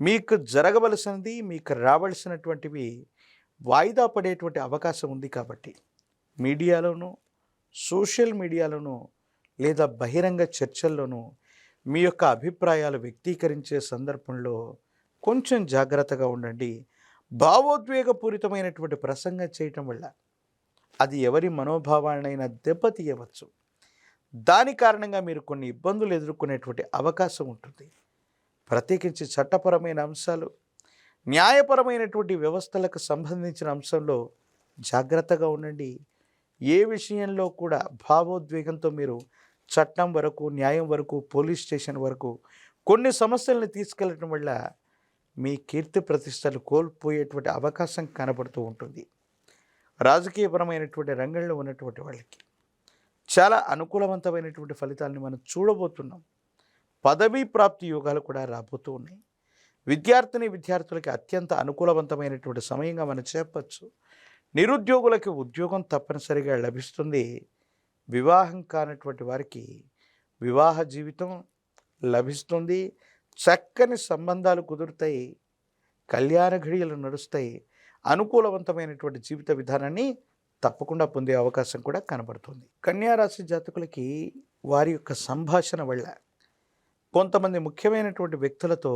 మీకు జరగవలసినది, మీకు రావలసినటువంటివి వాయిదా పడేటువంటి అవకాశం ఉంది. కాబట్టి మీడియాలోనూ, సోషల్ మీడియాలోనూ లేదా బహిరంగ చర్చల్లోనూ మీ యొక్క అభిప్రాయాలు వ్యక్తీకరించే సందర్భంలో కొంచెం జాగ్రత్తగా ఉండండి. భావోద్వేగపూరితమైనటువంటి ప్రసంగం చేయటం వల్ల అది ఎవరి మనోభావాలనైనా దెబ్బతీయవచ్చు. దాని కారణంగా మీరు కొన్ని ఇబ్బందులు ఎదుర్కొనేటువంటి అవకాశం ఉంటుంది. ప్రత్యేకించి చట్టపరమైన అంశాలు, న్యాయపరమైనటువంటి వ్యవస్థలకు సంబంధించిన అంశంలో జాగ్రత్తగా ఉండండి. ఏ విషయంలో కూడా భావోద్వేగంతో మీరు చట్టం వరకు, న్యాయం వరకు, పోలీస్ స్టేషన్ వరకు కొన్ని సమస్యలను తీసుకెళ్లడం వల్ల మీ కీర్తి ప్రతిష్టలు కోల్పోయేటువంటి అవకాశం కనబడుతూ ఉంటుంది. రాజకీయపరమైనటువంటి రంగంలో ఉన్నటువంటి వాళ్ళకి చాలా అనుకూలవంతమైనటువంటి ఫలితాలను మనం చూడబోతున్నాం. పదవీ ప్రాప్తి యోగాలు కూడా రాబోతూ ఉన్నాయి. విద్యార్థులకి అత్యంత అనుకూలవంతమైనటువంటి సమయంగా మనం చెప్పచ్చు. నిరుద్యోగులకి ఉద్యోగం తప్పనిసరిగా లభిస్తుంది. వివాహం కానటువంటి వారికి వివాహ జీవితం లభిస్తుంది. చక్కని సంబంధాలు కుదురుతాయి. కళ్యాణ ఘడియలు నడుస్తాయి. అనుకూలవంతమైనటువంటి జీవిత విధానాన్ని తప్పకుండా పొందే అవకాశం కూడా కనబడుతుంది. కన్యారాశి జాతకులకి వారి యొక్క సంభాషణ వల్ల కొంతమంది ముఖ్యమైనటువంటి వ్యక్తులతో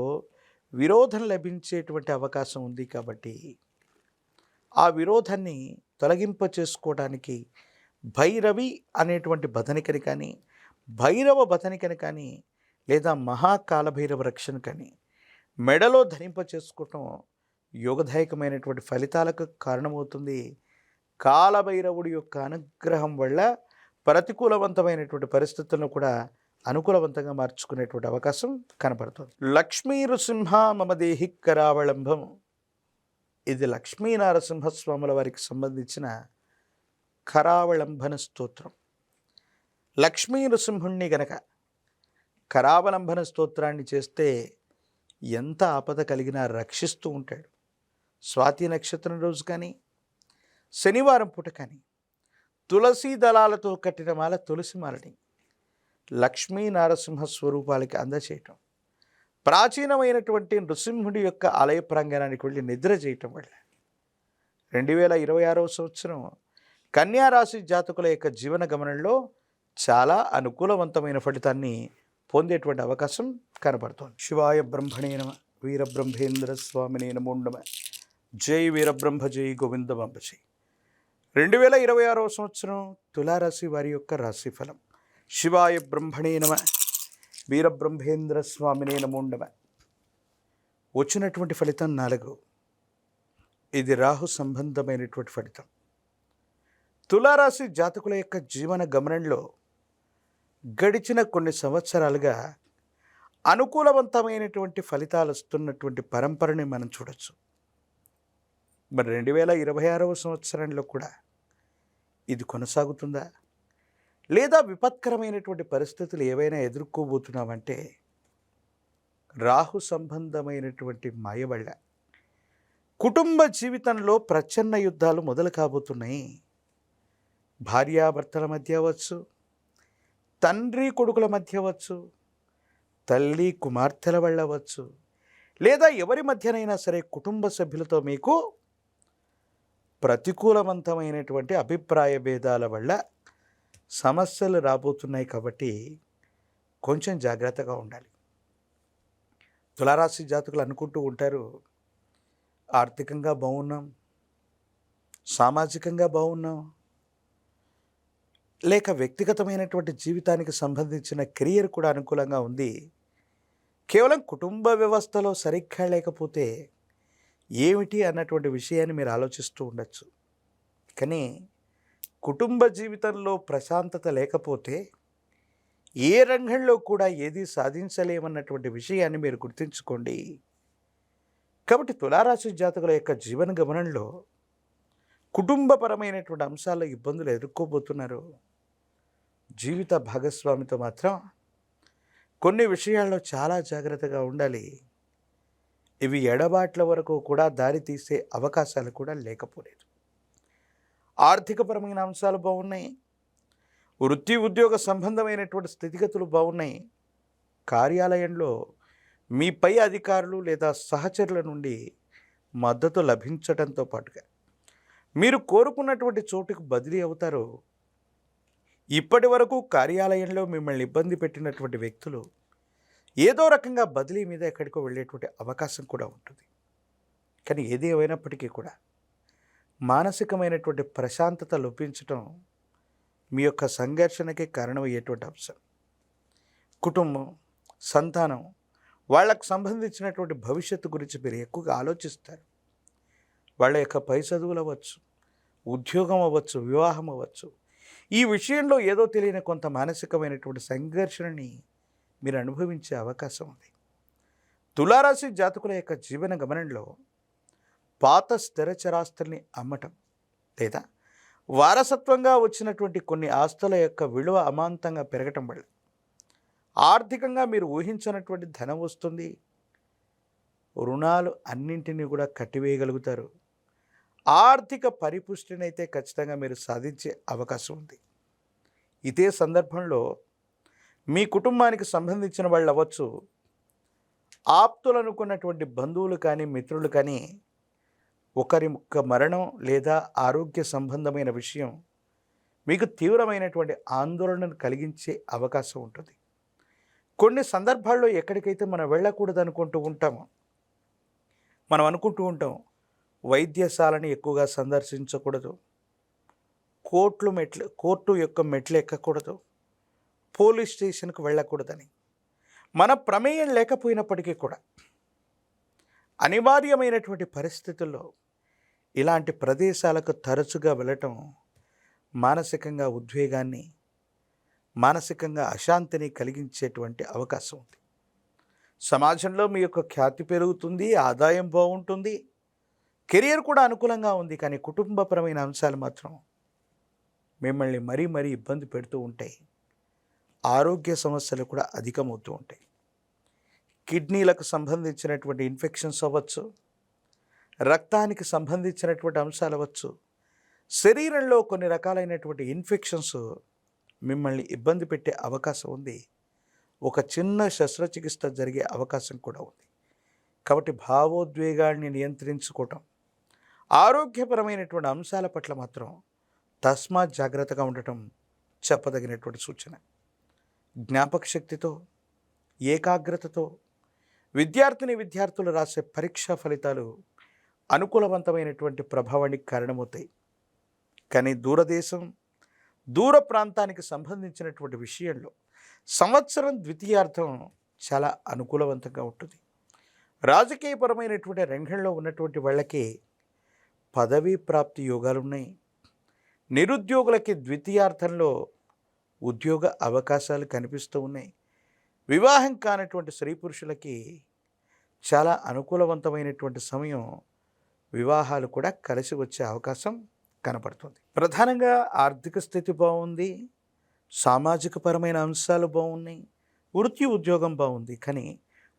విరోధం లభించేటువంటి అవకాశం ఉంది. కాబట్టి ఆ విరోధాన్ని తొలగింప చేసుకోవడానికి భైరవి అనేటువంటి బదనికని కానీ, భైరవ బదనికని కానీ, లేదా మహాకాలభైరవ రక్షణ కానీ మెడలో ధరింప చేసుకోవటం యోగదాయకమైనటువంటి ఫలితాలకు కారణమవుతుంది. కాలభైరవుడి యొక్క అనుగ్రహం వల్ల ప్రతికూలవంతమైనటువంటి పరిస్థితులను కూడా అనుకూలవంతంగా మార్చుకునేటువంటి అవకాశం కనపడుతుంది. లక్ష్మీ నృసింహ మమ దేహి కరావళంబం, ఇది లక్ష్మీ నరసింహస్వాముల వారికి సంబంధించిన కరావళంబన స్తోత్రం. లక్ష్మీ నృసింహుణ్ణి గనక కరావలంబన స్తోత్రాన్ని చేస్తే ఎంత ఆపద కలిగినా రక్షిస్తూ ఉంటాడు. స్వాతి నక్షత్రం రోజు కానీ, శనివారం పూట కానీ తులసి దళాలతో కట్టిన మాల, తులసి మాలని లక్ష్మీ నరసింహ స్వరూపాలకి అందచేయటం, ప్రాచీనమైనటువంటి నృసింహుడి యొక్క ఆలయ ప్రాంగణానికి వెళ్ళి నిద్ర చేయటం వల్ల 2026వ సంవత్సరం కన్యారాశి జాతకుల యొక్క జీవన గమనంలో చాలా అనుకూలవంతమైన ఫలితాన్ని పొందేటువంటి అవకాశం కనబడుతోంది. శివాయ బ్రహ్మణే నమ, వీరబ్రహ్మేంద్ర స్వామినే నమో నమ. జై వీరబ్రహ్మ, జై గోవిందమాంబ జై. 2026వ సంవత్సరం తులారాశి వారి యొక్క రాశిఫలం. శివాయ బ్రహ్మణే నమ, వీరబ్రహ్మేంద్ర స్వామినే నమో నమ. వచ్చినటువంటి ఫలితం 4. ఇది రాహు సంబంధమైనటువంటి ఫలితం. తులారాశి జాతకుల యొక్క జీవన గమనంలో గడిచిన కొన్ని సంవత్సరాలుగా అనుకూలవంతమైనటువంటి ఫలితాలు వస్తున్నటువంటి పరంపరని మనం చూడొచ్చు. మరి 2026వ సంవత్సరంలో కూడా ఇది కొనసాగుతుందా, లేదా విపత్కరమైనటువంటి పరిస్థితులు ఏవైనా ఎదుర్కోబోతున్నామంటే రాహు సంబంధమైనటువంటి మాయ వల్ల కుటుంబ జీవితంలో ప్రచ్ఛన్న యుద్ధాలు మొదలు కాబోతున్నాయి. భార్యాభర్తల మధ్య అవ్వచ్చు, తండ్రి కొడుకుల మధ్య అవ్వచ్చు, తల్లి కుమార్తెల వల్ల అవ్వచ్చు, లేదా ఎవరి మధ్యనైనా సరే కుటుంబ సభ్యులతో మీకు ప్రతికూలవంతమైనటువంటి అభిప్రాయ భేదాల వల్ల సమస్యలు రాబోతున్నాయి. కాబట్టి కొంచెం జాగ్రత్తగా ఉండాలి. తులారాశి జాతకులు అనుకుంటూ ఉంటారు, ఆర్థికంగా బాగున్నాం, సామాజికంగా బాగున్నాం, లేక వ్యక్తిగతమైనటువంటి జీవితానికి సంబంధించిన కెరియర్ కూడా అనుకూలంగా ఉంది, కేవలం కుటుంబ వ్యవస్థలో సరిగ్గా లేకపోతే ఏమిటి అన్నటువంటి విషయాన్ని మీరు ఆలోచిస్తూ ఉండొచ్చు. కానీ కుటుంబ జీవితంలో ప్రశాంతత లేకపోతే ఏ రంగంలో కూడా ఏది సాధించలేమన్నటువంటి విషయాన్ని మీరు గుర్తుంచుకోండి. కాబట్టి తులారాశి జాతకుల యొక్క జీవన గమనంలో కుటుంబపరమైనటువంటి అంశాల్లో ఇబ్బందులు ఎదుర్కోబోతున్నారు. జీవిత భాగస్వామితో మాత్రం కొన్ని విషయాల్లో చాలా జాగ్రత్తగా ఉండాలి. ఇవి ఎడబాట్ల వరకు కూడా దారి తీసే అవకాశాలు కూడా లేకపోలేదు. ఆర్థికపరమైన అంశాలు బాగున్నాయి, వృత్తి ఉద్యోగ సంబంధమైనటువంటి స్థితిగతులు బాగున్నాయి. కార్యాలయంలో మీ పై అధికారులు లేదా సహచరుల నుండి మద్దతు లభించడంతో పాటుగా మీరు కోరుకున్నటువంటి చోటుకు బదిలీ అవుతారు. ఇప్పటి వరకు కార్యాలయంలో మిమ్మల్ని ఇబ్బంది పెట్టినటువంటి వ్యక్తులు ఏదో రకంగా బదిలీ మీద ఎక్కడికో వెళ్ళేటువంటి అవకాశం కూడా ఉంటుంది. కానీ ఏది ఏమైనప్పటికీ కూడా మానసికమైనటువంటి ప్రశాంతత లోపించటం మీ యొక్క సంఘర్షణకి కారణమయ్యేటువంటి అంశం. కుటుంబం, సంతానం, వాళ్ళకు సంబంధించినటువంటి భవిష్యత్తు గురించి మీరు ఎక్కువగా ఆలోచిస్తారు. వాళ్ళ యొక్క పై చదువులు అవ్వచ్చు, ఉద్యోగం అవ్వచ్చు, వివాహం అవ్వచ్చు, ఈ విషయంలో ఏదో తెలియని కొంత మానసికమైనటువంటి సంఘర్షణని మీరు అనుభవించే అవకాశం ఉంది. తులారాశి జాతకుల యొక్క జీవన గమనంలో పాత స్థిరచరాస్తుల్ని అమ్మటం లేదా వారసత్వంగా వచ్చినటువంటి కొన్ని ఆస్తుల యొక్క విలువ అమాంతంగా పెరగటం వల్ల ఆర్థికంగా మీరు ఊహించినటువంటి ధనం వస్తుంది. రుణాలు అన్నింటినీ కూడా కట్టివేయగలుగుతారు. ఆర్థిక పరిపుష్టిని అయితే ఖచ్చితంగా మీరు సాధించే అవకాశం ఉంది. ఇదే సందర్భంలో మీ కుటుంబానికి సంబంధించిన వాళ్ళు అవ్వచ్చు, ఆప్తులు అనుకున్నటువంటి బంధువులు కానీ మిత్రులు కానీ ఒకరి యొక్క మరణం లేదా ఆరోగ్య సంబంధమైన విషయం మీకు తీవ్రమైనటువంటి ఆందోళనను కలిగించే అవకాశం ఉంటుంది. కొన్ని సందర్భాల్లో ఎక్కడికైతే మనం వెళ్ళకూడదు అనుకుంటూ ఉంటామో, మనం అనుకుంటూ ఉంటాం వైద్యశాలని ఎక్కువగా సందర్శించకూడదు, కోర్టు యొక్క మెట్లు ఎక్కకూడదు, పోలీస్ స్టేషన్కి వెళ్ళకూడదని. మన ప్రమేయం లేకపోయినప్పటికీ కూడా అనివార్యమైనటువంటి పరిస్థితుల్లో ఇలాంటి ప్రదేశాలకు తరచుగా వెళ్ళటం మానసికంగా ఉద్వేగాన్ని, మానసికంగా అశాంతిని కలిగించేటువంటి అవకాశం ఉంది. సమాజంలో మీ యొక్క ఖ్యాతి పెరుగుతుంది, ఆదాయం బాగుంటుంది, కెరియర్ కూడా అనుకూలంగా ఉంది. కానీ కుటుంబపరమైన అంశాలు మాత్రం మిమ్మల్ని మరీ మరీ ఇబ్బంది పెడుతూ ఉంటాయి. ఆరోగ్య సమస్యలు కూడా అధికమవుతూ ఉంటాయి. కిడ్నీలకు సంబంధించినటువంటి ఇన్ఫెక్షన్స్ అవ్వచ్చు, రక్తానికి సంబంధించినటువంటి అంశాలు అవ్వచ్చు, శరీరంలో కొన్ని రకాలైనటువంటి ఇన్ఫెక్షన్స్ మిమ్మల్ని ఇబ్బంది పెట్టే అవకాశం ఉంది. ఒక చిన్న శస్త్రచికిత్స జరిగే అవకాశం కూడా ఉంది. కాబట్టి భావోద్వేగాన్ని నియంత్రించుకోవటం, ఆరోగ్యపరమైనటువంటి అంశాల పట్ల మాత్రం తస్మాత్ జాగ్రత్తగా ఉండటం చెప్పదగినటువంటి సూచన. జ్ఞాపక శక్తితో, ఏకాగ్రతతో విద్యార్థులు రాసే పరీక్షా ఫలితాలు అనుకూలవంతమైనటువంటి ప్రభావానికి కారణమవుతాయి. కానీ దూరదేశం, దూర ప్రాంతానికి సంబంధించినటువంటి విషయంలో సంవత్సరం ద్వితీయార్థం చాలా అనుకూలవంతంగా ఉంటుంది. రాజకీయపరమైనటువంటి రంగంలో ఉన్నటువంటి వాళ్ళకి పదవీ ప్రాప్తి యోగాలు ఉన్నాయి. నిరుద్యోగులకి ద్వితీయార్థంలో ఉద్యోగ అవకాశాలు కనిపిస్తూ ఉన్నాయి. వివాహం కానటువంటి స్త్రీ పురుషులకి చాలా అనుకూలవంతమైనటువంటి సమయం, వివాహాలు కూడా కలిసి వచ్చే అవకాశం కనపడుతుంది. ప్రధానంగా ఆర్థిక స్థితి బాగుంది, సామాజికపరమైన అంశాలు బాగున్నాయి, వృత్తి ఉద్యోగం బాగుంది. కానీ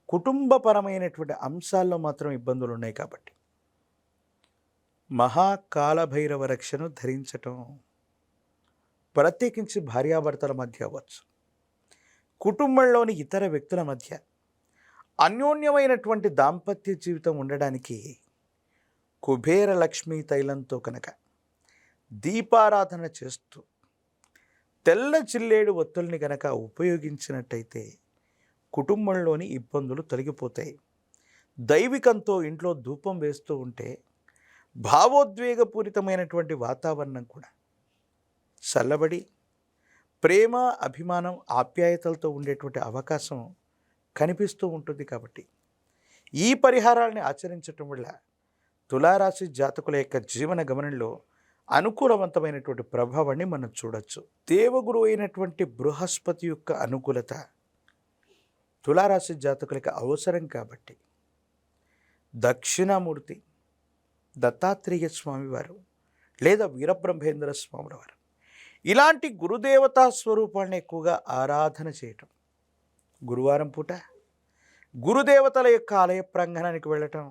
కుటుంబపరమైనటువంటి అంశాల్లో మాత్రం ఇబ్బందులు ఉన్నాయి. కాబట్టి మహాకాలభైరవ రక్షను ధరించటం, ప్రత్యేకించి భార్యాభర్తల మధ్య అవ్వచ్చు, కుటుంబంలోని ఇతర వ్యక్తుల మధ్య అన్యోన్యమైనటువంటి దాంపత్య జీవితం ఉండడానికి కుబేర లక్ష్మీ తైలంతో కనుక దీపారాధన చేస్తూ తెల్ల చిల్లేడు ఒత్తుల్ని కనుక ఉపయోగించినట్టయితే కుటుంబంలోని ఇబ్బందులు తొలగిపోతాయి. దైవికంతో ఇంట్లో ధూపం వేస్తూ ఉంటే భావోద్వేగపూరితమైనటువంటి వాతావరణం కూడా చల్లబడి ప్రేమ, అభిమానం, ఆప్యాయతలతో ఉండేటువంటి అవకాశం కనిపిస్తూ ఉంటుంది. కాబట్టి ఈ పరిహారాలని ఆచరించటం వల్ల తులారాశి జాతకుల యొక్క జీవన గమనంలో అనుకూలవంతమైనటువంటి ప్రభావాన్ని మనం చూడొచ్చు. దేవగురు అయినటువంటి బృహస్పతి యొక్క అనుకూలత తులారాశి జాతకులకు అవసరం. కాబట్టి దక్షిణామూర్తి దత్తాత్రేయ స్వామివారు లేదా వీరబ్రహ్మేంద్ర స్వాముల వారు ఇలాంటి గురుదేవతా స్వరూపాన్ని ఎక్కువగా ఆరాధన చేయటం, గురువారం పూట గురుదేవతల యొక్క ఆలయ ప్రాంగణానికి వెళ్ళటం,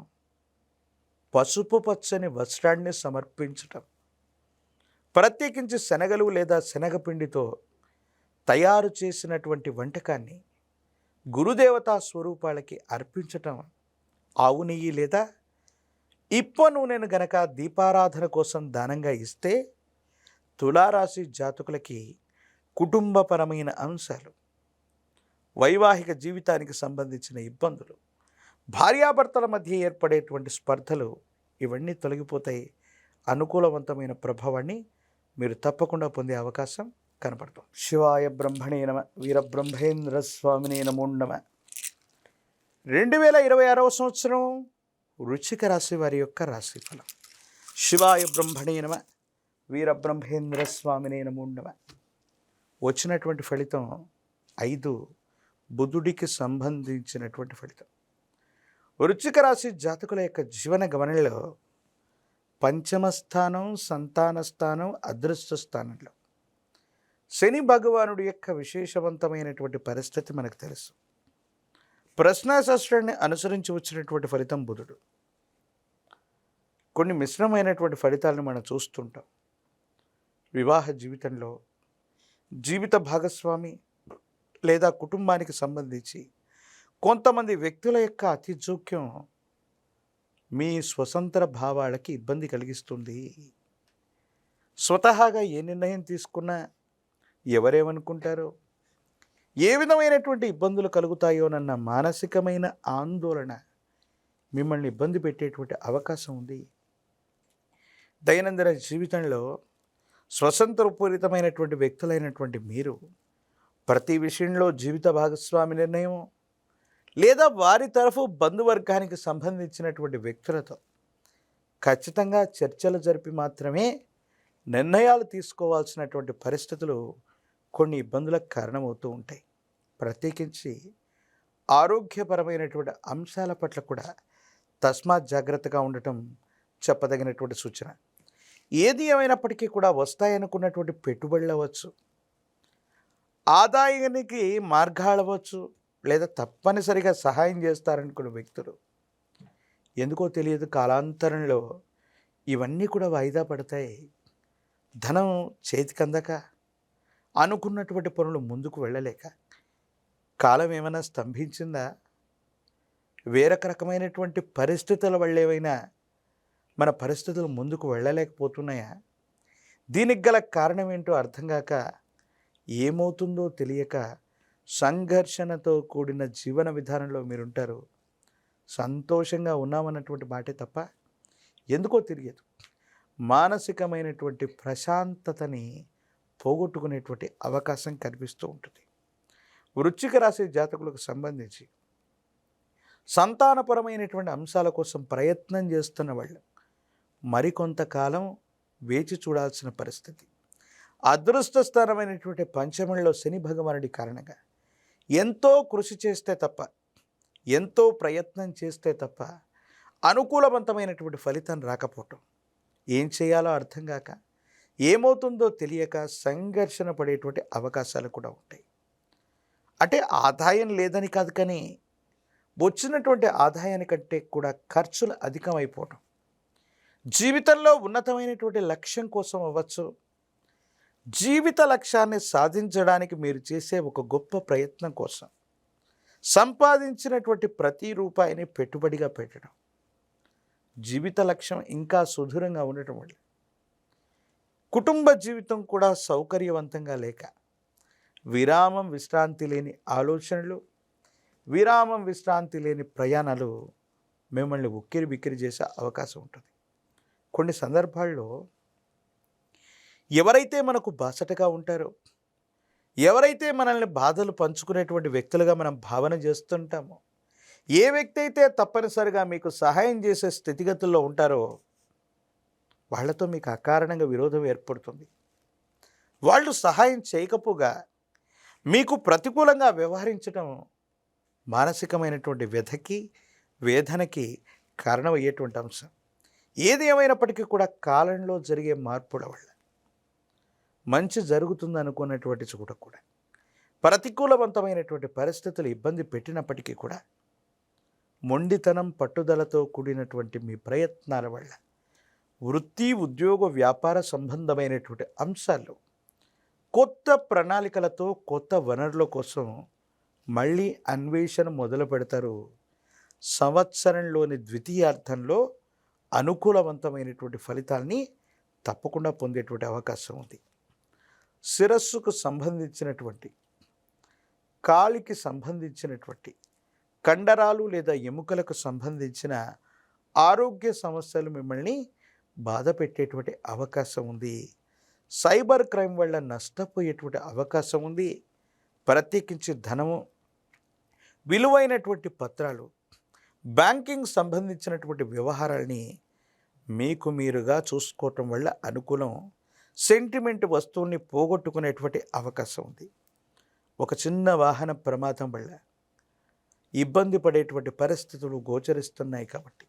పసుపు పచ్చని వస్త్రాన్ని సమర్పించటం, ప్రత్యేకించి శనగలు లేదా శనగపిండితో తయారు చేసినటువంటి వంటకాన్ని గురుదేవతా స్వరూపాలకి అర్పించటం, ఆవు నెయ్యి లేదా ఇప్ప నూనెను గనక దీపారాధన కోసం దానంగా ఇస్తే తులారాశి జాతకులకి కుటుంబపరమైన అంశాలు, వైవాహిక జీవితానికి సంబంధించిన ఇబ్బందులు, భార్యాభర్తల మధ్య ఏర్పడేటువంటి స్పర్ధలు ఇవన్నీ తొలగిపోతాయి. అనుకూలవంతమైన ప్రభావాన్ని మీరు తప్పకుండా పొందే అవకాశం కనపడుతుంది. శివాయ బ్రహ్మణే నమ, వీరబ్రహ్మేంద్ర స్వామినే నమో నమ. 2026 సంవత్సరం వృశ్చిక రాశి వారి యొక్క రాశిఫలం. శివాయ బ్రహ్మణే నమ, వీరబ్రహ్మేంద్ర స్వామినే నమో నమ. వచ్చినటువంటి ఫలితం 5, బుధుడికి సంబంధించినటువంటి ఫలితం. వృశ్చిక రాశి జాతకుల యొక్క జీవన గమనంలో పంచమ స్థానం, సంతాన స్థానం, అదృష్ట స్థానంలో శని భగవానుడి యొక్క విశేషవంతమైనటువంటి పరిస్థితి మనకు తెలుసు. ప్రశ్నాశాస్త్రాన్ని అనుసరించి వచ్చినటువంటి ఫలితం బుధుడు. కొన్ని మిశ్రమైనటువంటి ఫలితాలను మనం చూస్తుంటాం. వివాహ జీవితంలో జీవిత భాగస్వామి లేదా కుటుంబానికి సంబంధించి కొంతమంది వ్యక్తుల యొక్క అతి జోక్యం మీ స్వతంత్ర భావాలకి ఇబ్బంది కలిగిస్తుంది. స్వతహాగా ఏ నిర్ణయం తీసుకున్నా ఎవరేమనుకుంటారో, ఏ విధమైనటువంటి ఇబ్బందులు కలుగుతాయోనన్న మానసికమైన ఆందోళన మిమ్మల్ని ఇబ్బంది పెట్టేటువంటి అవకాశం ఉంది. దైనందిన జీవితంలో స్వతంత్రపూరితమైనటువంటి వ్యక్తులైనటువంటి మీరు ప్రతి విషయంలో జీవిత భాగస్వామి నిర్ణయం లేదా వారి తరఫు బంధువర్గానికి సంబంధించినటువంటి వ్యక్తులతో ఖచ్చితంగా చర్చలు జరిపి మాత్రమే నిర్ణయాలు తీసుకోవాల్సినటువంటి పరిస్థితులు కొన్ని ఇబ్బందులకు కారణమవుతూ ఉంటాయి. ప్రత్యేకించి ఆరోగ్యపరమైనటువంటి అంశాల పట్ల కూడా తస్మాత్ జాగ్రత్తగా ఉండటం చెప్పదగినటువంటి సూచన. ఏది ఏమైనప్పటికీ కూడా వస్తాయనుకున్నటువంటి పెట్టుబడులు అవ్వచ్చు, ఆదాయానికి మార్గాలు అవ్వచ్చు, లేదా తప్పనిసరిగా సహాయం చేస్తారనుకున్న వ్యక్తులు ఎందుకో తెలియదు కాలాంతరంలో ఇవన్నీ కూడా వాయిదా పడతాయి. ధనం చేతికి అందక, అనుకున్నటువంటి పనులు ముందుకు వెళ్ళలేక కాలం ఏమైనా స్తంభించిందా? వేరొక రకమైనటువంటి పరిస్థితుల వల్ల ఏమైనా మన పరిస్థితులు ముందుకు వెళ్ళలేకపోతున్నాయా? దీనికి గల కారణం ఏంటో అర్థం కాక, ఏమవుతుందో తెలియక సంఘర్షణతో కూడిన జీవన విధానంలో మీరుంటారు. సంతోషంగా ఉన్నామన్నటువంటి మాటే తప్ప ఎందుకో తెలియదు మానసికమైనటువంటి ప్రశాంతతని పోగొట్టుకునేటువంటి అవకాశం కనిపిస్తూ ఉంటుంది. వృశ్చిక రాశి జాతకులకు సంబంధించి సంతానపరమైనటువంటి అంశాల కోసం ప్రయత్నం చేస్తున్న వాళ్ళు మరికొంతకాలం వేచి చూడాల్సిన పరిస్థితి. అదృష్ట స్థానమైనటువంటి పంచమంలో శని భగవానుడి కారణంగా ఎంతో కృషి చేస్తే తప్ప, ఎంతో ప్రయత్నం చేస్తే తప్ప అనుకూలవంతమైనటువంటి ఫలితం రాకపోవటం, ఏం చేయాలో అర్థం కాక, ఏమవుతుందో తెలియక సంఘర్షణ పడేటువంటి అవకాశాలు కూడా ఉంటాయి. అంటే ఆదాయం లేదని కాదు, కానీ వచ్చినటువంటి ఆదాయానికంటే కూడా ఖర్చులు అధికమైపోవటం, జీవితంలో ఉన్నతమైనటువంటి లక్ష్యం కోసం అవ్వచ్చు, జీవిత లక్ష్యాన్ని సాధించడానికి మీరు చేసే ఒక గొప్ప ప్రయత్నం కోసం సంపాదించినటువంటి ప్రతి రూపాయిని పెట్టుబడిగా పెట్టడం, జీవిత లక్ష్యం ఇంకా సుదూరంగా ఉండటం వల్ల కుటుంబ జీవితం కూడా సౌకర్యవంతంగా లేక విరామం విశ్రాంతి లేని ఆలోచనలు, విరామం విశ్రాంతి లేని ప్రయాణాలు మిమ్మల్ని ఉక్కిరి బిక్కిరి చేసే అవకాశం ఉంటుంది. కొన్ని సందర్భాల్లో ఎవరైతే మనకు బాసటగా ఉంటారో, ఎవరైతే మనల్ని బాధలు పంచుకునేటువంటి వ్యక్తులుగా మనం భావన చేస్తుంటామో, ఏ వ్యక్తి అయితే తప్పనిసరిగా మీకు సహాయం చేసే స్థితిగతుల్లో ఉంటారో వాళ్ళతో మీకు అకారణంగా విరోధం ఏర్పడుతుంది. వాళ్ళు సహాయం చేయకపోగా మీకు ప్రతికూలంగా వ్యవహరించడం మానసికమైనటువంటి వ్యధకి, వేదనకి కారణమయ్యేటువంటి అంశం. ఏది ఏమైనప్పటికీ కూడా కాలంలో జరిగే మార్పుల వల్ల మంచి జరుగుతుంది అనుకున్నటువంటి చోట కూడా ప్రతికూలవంతమైనటువంటి పరిస్థితులు ఇబ్బంది పెట్టినప్పటికీ కూడా మొండితనం, పట్టుదలతో కూడినటువంటి మీ ప్రయత్నాల వల్ల వృత్తి, ఉద్యోగ, వ్యాపార సంబంధమైనటువంటి అంశాలు కొత్త ప్రణాళికలతో, కొత్త వనరుల కోసం మళ్ళీ అన్వేషణ మొదలు పెడతారు. సంవత్సరంలోని ద్వితీయార్థంలో అనుకూలవంతమైనటువంటి ఫలితాల్ని తప్పకుండా పొందేటువంటి అవకాశం ఉంది. శిరస్సుకు సంబంధించినటువంటి, కాలికి సంబంధించినటువంటి, కండరాలు లేదా ఎముకలకు సంబంధించిన ఆరోగ్య సమస్యలు మిమ్మల్ని బాధ పెట్టేటువంటి అవకాశం ఉంది. సైబర్ క్రైమ్ వల్ల నష్టపోయేటువంటి అవకాశం ఉంది. ప్రత్యేకించి ధనము, విలువైనటువంటి పత్రాలు, బ్యాంకింగ్ సంబంధించినటువంటి వ్యవహారాలని మీకు మీరుగా చూసుకోవటం వల్ల అనుకూలం. సెంటిమెంట్ వస్తువుని పోగొట్టుకునేటువంటి అవకాశం ఉంది. ఒక చిన్న వాహన ప్రమాదం వల్ల ఇబ్బంది పడేటువంటి పరిస్థితులు గోచరిస్తున్నాయి. కాబట్టి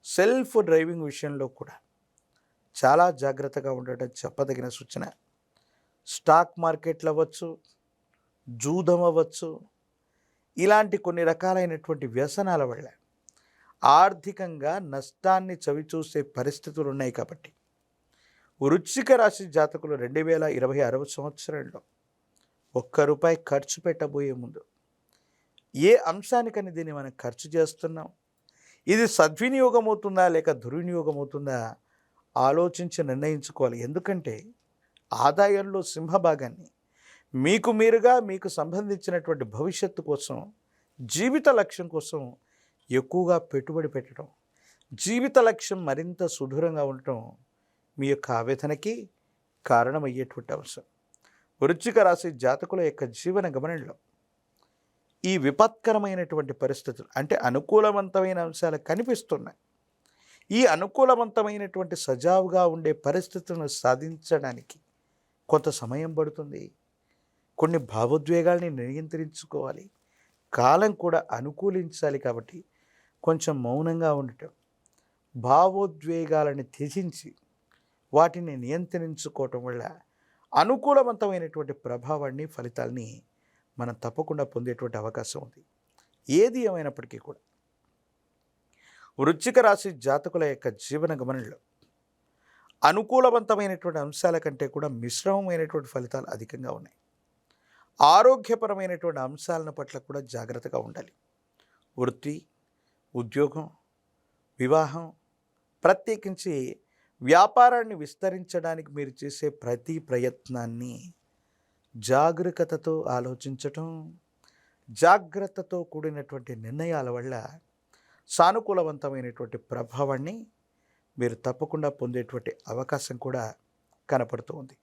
సెల్ఫ్ డ్రైవింగ్ విషయంలో కూడా చాలా జాగ్రత్తగా ఉండటం చెప్పదగిన సూచన. స్టాక్ మార్కెట్లు అవ్వచ్చు, జూదం అవ్వచ్చు, ఇలాంటి కొన్ని రకాలైనటువంటి వ్యసనాల వల్ల ఆర్థికంగా నష్టాన్ని చవిచూసే పరిస్థితులు ఉన్నాయి. కాబట్టి వృశ్చిక రాశి జాతకులు 2026 సంవత్సరంలో ₹1 ఖర్చు పెట్టబోయే ముందు ఏ అంశానికని దీన్ని మనం ఖర్చు చేస్తున్నాం, ఇది సద్వినియోగం అవుతుందా లేక దుర్వినియోగం అవుతుందా ఆలోచించి నిర్ణయించుకోవాలి. ఎందుకంటే ఆదాయంలో సింహభాగాన్ని మీకు మీరుగా, మీకు సంబంధించినటువంటి భవిష్యత్తు కోసం, జీవిత లక్ష్యం కోసం ఎక్కువగా పెట్టుబడి పెట్టడం, జీవిత లక్ష్యం మరింత సుదూరంగా ఉండటం మీ యొక్క ఆవేదనకి కారణమయ్యేటువంటి అంశం. వృశ్చిక రాశి జాతకుల యొక్క జీవన గమనంలో ఈ విపత్కరమైనటువంటి పరిస్థితులు, అంటే అనుకూలవంతమైన అంశాలు కనిపిస్తున్నాయి. ఈ అనుకూలవంతమైనటువంటి సజావుగా ఉండే పరిస్థితులను సాధించడానికి కొంత సమయం పడుతుంది. కొన్ని భావోద్వేగాల్ని నియంత్రించుకోవాలి. కాలం కూడా అనుకూలించాలి కాబట్టి కొంచెం మౌనంగా ఉండటం, భావోద్వేగాలను త్యజించి వాటిని నియంత్రించుకోవటం వల్ల అనుకూలవంతమైనటువంటి ప్రభావాన్ని, ఫలితాల్ని మనం తప్పకుండా పొందేటువంటి అవకాశం ఉంది. ఏది ఏమైనప్పటికీ కూడా వృశ్చిక రాశి జాతకుల యొక్క జీవన గమనంలో అనుకూలవంతమైనటువంటి అంశాల కంటే కూడా మిశ్రమమైనటువంటి ఫలితాలు అధికంగా ఉన్నాయి. ఆరోగ్యపరమైనటువంటి అంశాలను పట్ల కూడా జాగ్రత్తగా ఉండాలి. వృత్తి, ఉద్యోగం, వివాహం, ప్రత్యేకించి వ్యాపారాన్ని విస్తరించడానికి మీరు చేసే ప్రతి ప్రయత్నాన్ని జాగరూకతతో ఆలోచించటం, జాగ్రత్తతో కూడినటువంటి నిర్ణయాల వల్ల సానుకూలవంతమైనటువంటి ప్రభావాన్ని మీరు తప్పకుండా పొందేటువంటి అవకాశం కూడా కనపడుతూ ఉంది.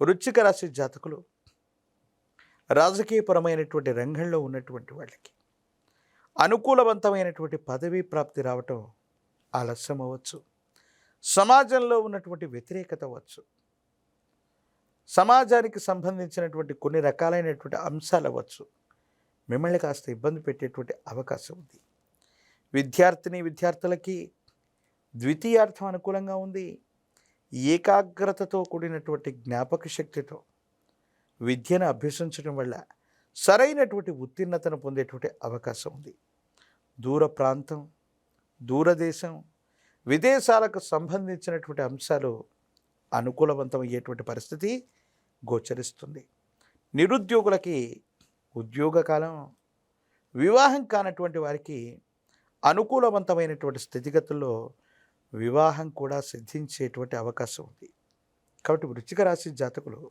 వృశ్చిక రాశి జాతకులు రాజకీయపరమైనటువంటి రంగంలో ఉన్నటువంటి వాళ్ళకి అనుకూలవంతమైనటువంటి పదవీ ప్రాప్తి రావటం ఆలస్యం అవ్వచ్చు. సమాజంలో ఉన్నటువంటి వ్యతిరేకత అవ్వచ్చు. సమాజానికి సంబంధించినటువంటి కొన్ని రకాలైనటువంటి అంశాలు అవ్వచ్చు. మిమ్మల్ని కాస్త ఇబ్బంది పెట్టేటువంటి అవకాశం ఉంది. విద్యార్థులకి ద్వితీయార్థం అనుకూలంగా ఉంది. ఏకాగ్రతతో కూడినటువంటి జ్ఞాపక శక్తితో విద్యను అభ్యసించడం వల్ల సరైనటువంటి ఉత్తీర్ణతను పొందేటువంటి అవకాశం ఉంది. దూర ప్రాంతం, దూరదేశం, విదేశాలకు సంబంధించినటువంటి అంశాలు అనుకూలవంతమయ్యేటువంటి పరిస్థితి గోచరిస్తుంది. నిరుద్యోగులకి ఉద్యోగకాలం, వివాహం కానటువంటి వారికి అనుకూలవంతమైనటువంటి స్థితిగతుల్లో వివాహం కూడా సిద్ధించేటువంటి అవకాశం ఉంది. కాబట్టి వృశ్చిక రాశి జాతకులు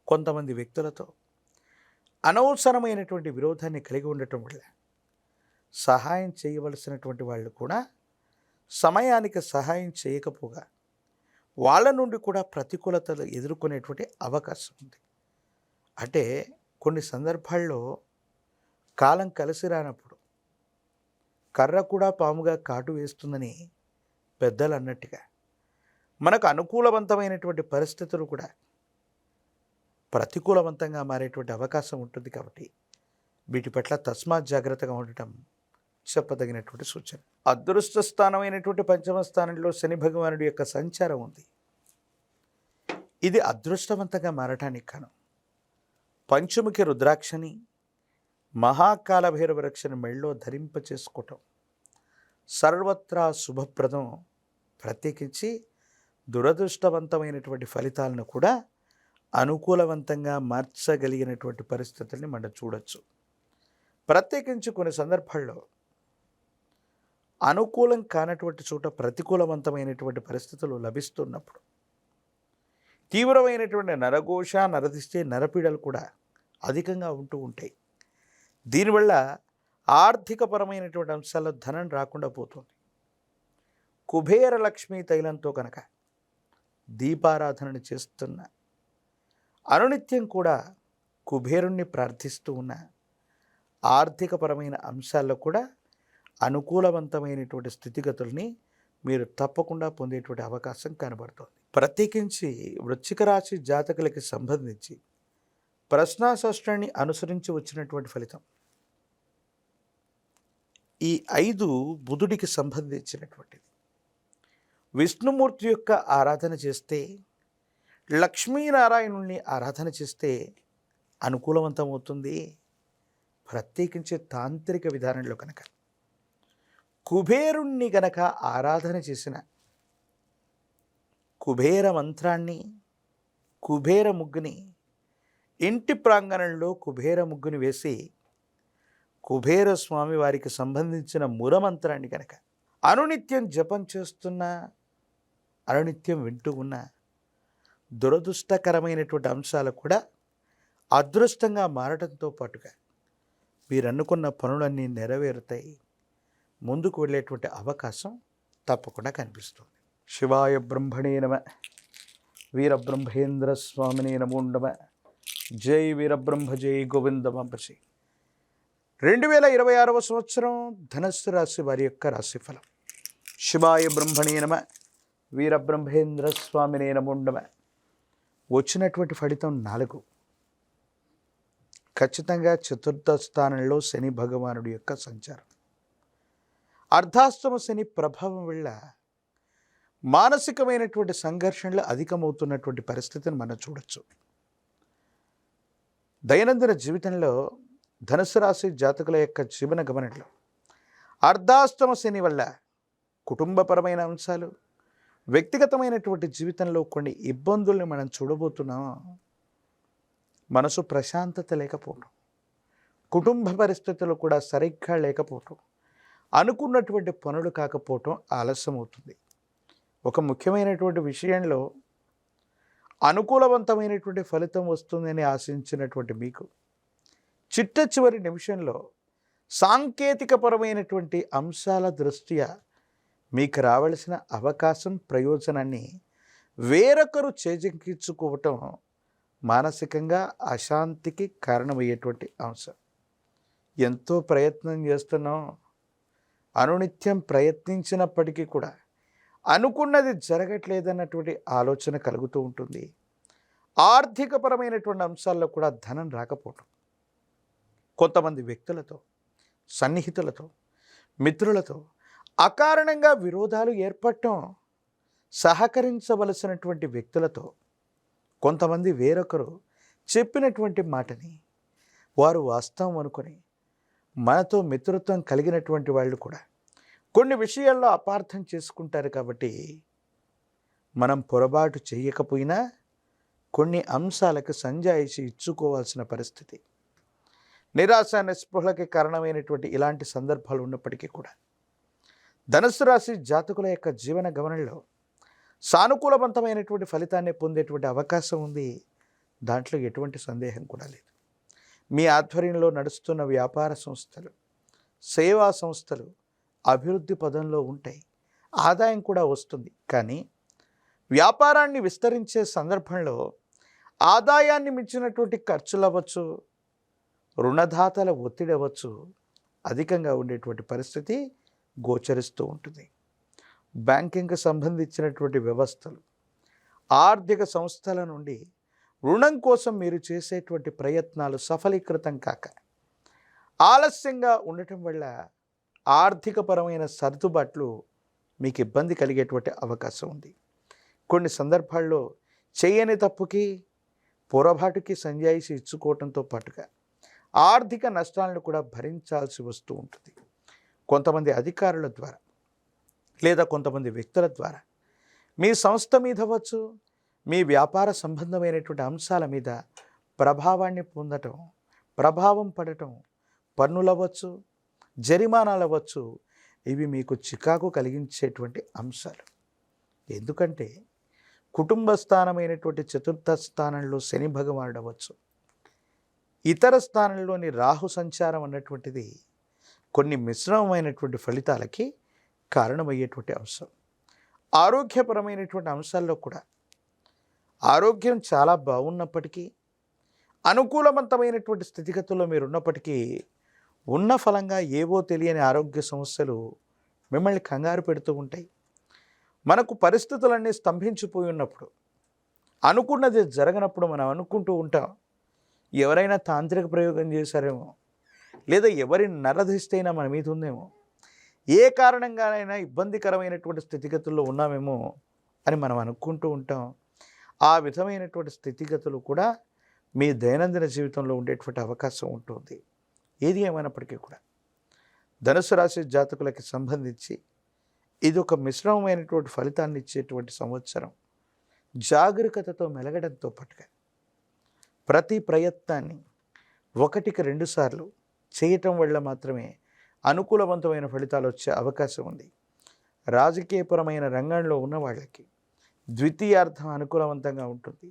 కొంతమంది వ్యక్తులతో అనవసరమైనటువంటి విరోధాన్ని కలిగి ఉండటం వల్ల సహాయం చేయవలసినటువంటి వాళ్ళు కూడా సమయానికి సహాయం చేయకపోగా వాళ్ళ నుండి కూడా ప్రతికూలతలు ఎదుర్కొనేటువంటి అవకాశం ఉంది. అంటే కొన్ని సందర్భాల్లో కాలం కలిసి రానప్పుడు కర్ర కూడా పాముగా కాటు వేస్తుందని పెద్దలు అన్నట్టుగా మనకు అనుకూలవంతమైనటువంటి పరిస్థితులు కూడా ప్రతికూలవంతంగా మారేటువంటి అవకాశం ఉంటుంది. కాబట్టి వీటి పట్ల తస్మాత్ జాగ్రత్తగా ఉండటం చెప్పదగినటువంటి సూచన. అదృష్ట స్థానమైనటువంటి పంచమ స్థానంలో శని భగవానుడి యొక్క సంచారం ఉంది. ఇది అదృష్టవంతంగా మారటానికి కాను పంచముఖి రుద్రాక్షని, మహాకాల భైరవ రక్షని మెళ్ళో ధరింప చేసుకోవటం సర్వత్రా శుభప్రదం. ప్రత్యేకించి దురదృష్టవంతమైనటువంటి ఫలితాలను కూడా అనుకూలవంతంగా మార్చగలిగినటువంటి పరిస్థితుల్ని మనం చూడొచ్చు. ప్రత్యేకించి కొన్ని సందర్భాల్లో అనుకూలం కానటువంటి చోట ప్రతికూలవంతమైనటువంటి పరిస్థితులు లభిస్తున్నప్పుడు తీవ్రమైనటువంటి నరఘోష, నరదిష్టి, నరపీడలు కూడా అధికంగా ఉంటూ ఉంటాయి. దీనివల్ల ఆర్థికపరమైనటువంటి అంశాల్లో ధనం రాకుండా పోతుంది. కుబేర లక్ష్మీ తైలంతో కనుక దీపారాధనని చేస్తున్న, అనునిత్యం కూడా కుబేరుణ్ణి ప్రార్థిస్తూ ఉన్న ఆర్థికపరమైన అంశాల్లో కూడా అనుకూలవంతమైనటువంటి స్థితిగతుల్ని మీరు తప్పకుండా పొందేటువంటి అవకాశం కనబడుతుంది. ప్రత్యేకించి వృశ్చిక రాశి జాతకులకి సంబంధించి ప్రశ్నాశాస్త్రాన్ని అనుసరించి వచ్చినటువంటి ఫలితం ఈ 5 బుధుడికి సంబంధించినటువంటిది. విష్ణుమూర్తి యొక్క ఆరాధన చేస్తే, లక్ష్మీనారాయణుల్ని ఆరాధన చేస్తే అనుకూలవంతమవుతుంది. ప్రత్యేకించి తాంత్రిక విధానంలో కనుక కుబేరుణ్ణి గనక ఆరాధన చేసిన, కుబేర మంత్రాన్ని, కుబేర ముగ్గుని ఇంటి ప్రాంగణంలో కుబేర ముగ్గుని వేసి కుబేర స్వామి వారికి సంబంధించిన మురమంత్రాన్ని కనుక అనునిత్యం జపం చేస్తున్న, అనునిత్యం వింటూ ఉన్న దురదృష్టకరమైనటువంటి అంశాలు కూడా అదృష్టంగా మారడంతో పాటుగా మీరు అనుకున్న పనులన్నీ నెరవేరుతాయి. ముందుకు వెళ్ళేటువంటి అవకాశం తప్పకుండా కనిపిస్తుంది. శివాయ బ్రహ్మణే నమ. వీరబ్రహ్మేంద్ర స్వామినే నమో నమ. జై వీరబ్రహ్మ, జై గోవిందమంబసి. 2026వ సంవత్సరం ధనస్సు రాశి వారి యొక్క రాశిఫలం. శివాయ బ్రహ్మణే నమ. వీరబ్రహ్మేంద్ర స్వామినే నమో నమ. వచ్చినటువంటి ఫలితం 4. ఖచ్చితంగా చతుర్థ స్థానంలో శని భగవానుడి యొక్క సంచారం. అర్ధాష్టమ శని ప్రభావం వల్ల మానసికమైనటువంటి సంఘర్షణలు అధికమవుతున్నటువంటి పరిస్థితిని మనం చూడొచ్చు. దైనందిన జీవితంలో ధనుసు రాశి జాతకుల యొక్క జీవన గమనంలో అర్ధాష్టమ శని వల్ల కుటుంబపరమైన అంశాలు, వ్యక్తిగతమైనటువంటి జీవితంలో కొన్ని ఇబ్బందుల్ని మనం చూడబోతున్నాం. మనసు ప్రశాంతత లేకపోవటం, కుటుంబ పరిస్థితులు కూడా సరిగ్గా లేకపోవటం, అనుకున్నటువంటి పనులు కాకపోవటం ఆలస్యం అవుతుంది. ఒక ముఖ్యమైనటువంటి విషయంలో అనుకూలవంతమైనటువంటి ఫలితం వస్తుందని ఆశించినటువంటి మీకు చిట్ట చివరి నిమిషంలో సాంకేతికపరమైనటువంటి అంశాల దృష్ట్యా మీకు రావలసిన అవకాశం, ప్రయోజనాన్ని వేరొకరు చేజిక్కించుకోవటం మానసికంగా అశాంతికి కారణమయ్యేటువంటి అంశం. ఎంతో ప్రయత్నం చేస్తున్నాం, అనునిత్యం ప్రయత్నించినప్పటికీ కూడా అనుకున్నది జరగట్లేదన్నటువంటి ఆలోచన కలుగుతూ ఉంటుంది. ఆర్థికపరమైనటువంటి అంశాల్లో కూడా ధనం రాకపోవటం, కొంతమంది వ్యక్తులతో, సన్నిహితులతో, మిత్రులతో అకారణంగా విరోధాలు ఏర్పడటం, సహకరించవలసినటువంటి వ్యక్తులతో కొంతమంది వేరొకరు చెప్పినటువంటి మాటని వారు వాస్తవం అనుకొని మనతో మిత్రత్వం కలిగినటువంటి వాళ్ళు కూడా కొన్ని విషయాల్లో అపార్థం చేసుకుంటారు. కాబట్టి మనం పొరపాటు చేయకపోయినా కొన్ని అంశాలకు సంజాయిషి ఇచ్చుకోవాల్సిన పరిస్థితి, నిరాశ నిస్పృహలకి కారణమైనటువంటి ఇలాంటి సందర్భాలు ఉన్నప్పటికీ కూడా ధనుసు రాశి జాతకుల యొక్క జీవన గమనంలో సానుకూలవంతమైనటువంటి ఫలితాన్ని పొందేటువంటి అవకాశం ఉంది. దాంట్లో ఎటువంటి సందేహం కూడా లేదు. మీ ఆధ్వర్యంలో నడుస్తున్న వ్యాపార సంస్థలు, సేవా సంస్థలు అభివృద్ధి పదంలో ఉంటాయి, ఆదాయం కూడా వస్తుంది. కానీ వ్యాపారాన్ని విస్తరించే సందర్భంలో ఆదాయాన్ని మించినటువంటి ఖర్చులు అవ్వచ్చు, రుణదాతల ఒత్తిడి అవ్వచ్చు, అధికంగా ఉండేటువంటి పరిస్థితి గోచరిస్తూ ఉంటుంది. బ్యాంకింగ్కి సంబంధించినటువంటి వ్యవస్థలు, ఆర్థిక సంస్థల నుండి రుణం కోసం మీరు చేసేటువంటి ప్రయత్నాలు సఫలీకృతం కాక ఆలస్యంగా ఉండటం వల్ల ఆర్థికపరమైన సర్దుబాట్లు మీకు ఇబ్బంది కలిగేటువంటి అవకాశం ఉంది. కొన్ని సందర్భాల్లో చేయని తప్పుకి, పొరపాటుకి సంజాయిషి ఇచ్చుకోవడంతో పాటుగా ఆర్థిక నష్టాలను కూడా భరించాల్సి వస్తూ ఉంటుంది. కొంతమంది అధికారుల ద్వారా లేదా కొంతమంది వ్యక్తుల ద్వారా మీ సంస్థ మీద అవ్వచ్చు, మీ వ్యాపార సంబంధమైనటువంటి అంశాల మీద ప్రభావాన్ని పొందటం, ప్రభావం పడటం, పన్నులు అవ్వచ్చు, జరిమానాలు అవ్వచ్చు, ఇవి మీకు చికాకు కలిగించేటువంటి అంశాలు. ఎందుకంటే కుటుంబ స్థానమైనటువంటి చతుర్థ స్థానంలో శని భగవానుడు అవ్వచ్చు, ఇతర స్థానంలోని రాహు సంచారం అన్నటువంటిది కొన్ని మిశ్రమమైనటువంటి ఫలితాలకి కారణమయ్యేటువంటి అంశం. ఆరోగ్యపరమైనటువంటి అంశాల్లో కూడా ఆరోగ్యం చాలా బాగున్నప్పటికీ, అనుకూలవంతమైనటువంటి స్థితిగతుల్లో మీరు ఉన్నప్పటికీ ఉన్న ఫలంగా ఏవో తెలియని ఆరోగ్య సమస్యలు మిమ్మల్ని కంగారు పెడుతూ ఉంటాయి. మనకు పరిస్థితులన్నీ స్తంభించిపోయి ఉన్నప్పుడు, అనుకున్నది జరగనప్పుడు మనం అనుకుంటూ ఉంటాం, ఎవరైనా తాంత్రిక ప్రయోగం చేశారేమో, లేదా ఎవరి నరధిష్టైనా మన మీద ఉందేమో, ఏ కారణంగానైనా ఇబ్బందికరమైనటువంటి స్థితిగతుల్లో ఉన్నామేమో అని మనం అనుకుంటూ ఉంటాం. ఆ విధమైనటువంటి స్థితిగతులు కూడా మీ దైనందిన జీవితంలో ఉండేటువంటి అవకాశం ఉంటుంది. ఏది ఏమైనప్పటికీ కూడా ధనుసు రాశి జాతకులకి సంబంధించి ఇది ఒక మిశ్రమమైనటువంటి ఫలితాన్ని ఇచ్చేటువంటి సంవత్సరం. జాగరూకతతో మెలగడంతో పాటుగా ప్రతి ప్రయత్నాన్ని 1-2 సార్లు చేయటం వల్ల మాత్రమే అనుకూలవంతమైన ఫలితాలు వచ్చే అవకాశం ఉంది. రాజకీయపరమైన రంగంలో ఉన్న వాళ్ళకి ద్వితీయార్థం అనుకూలవంతంగా ఉంటుంది.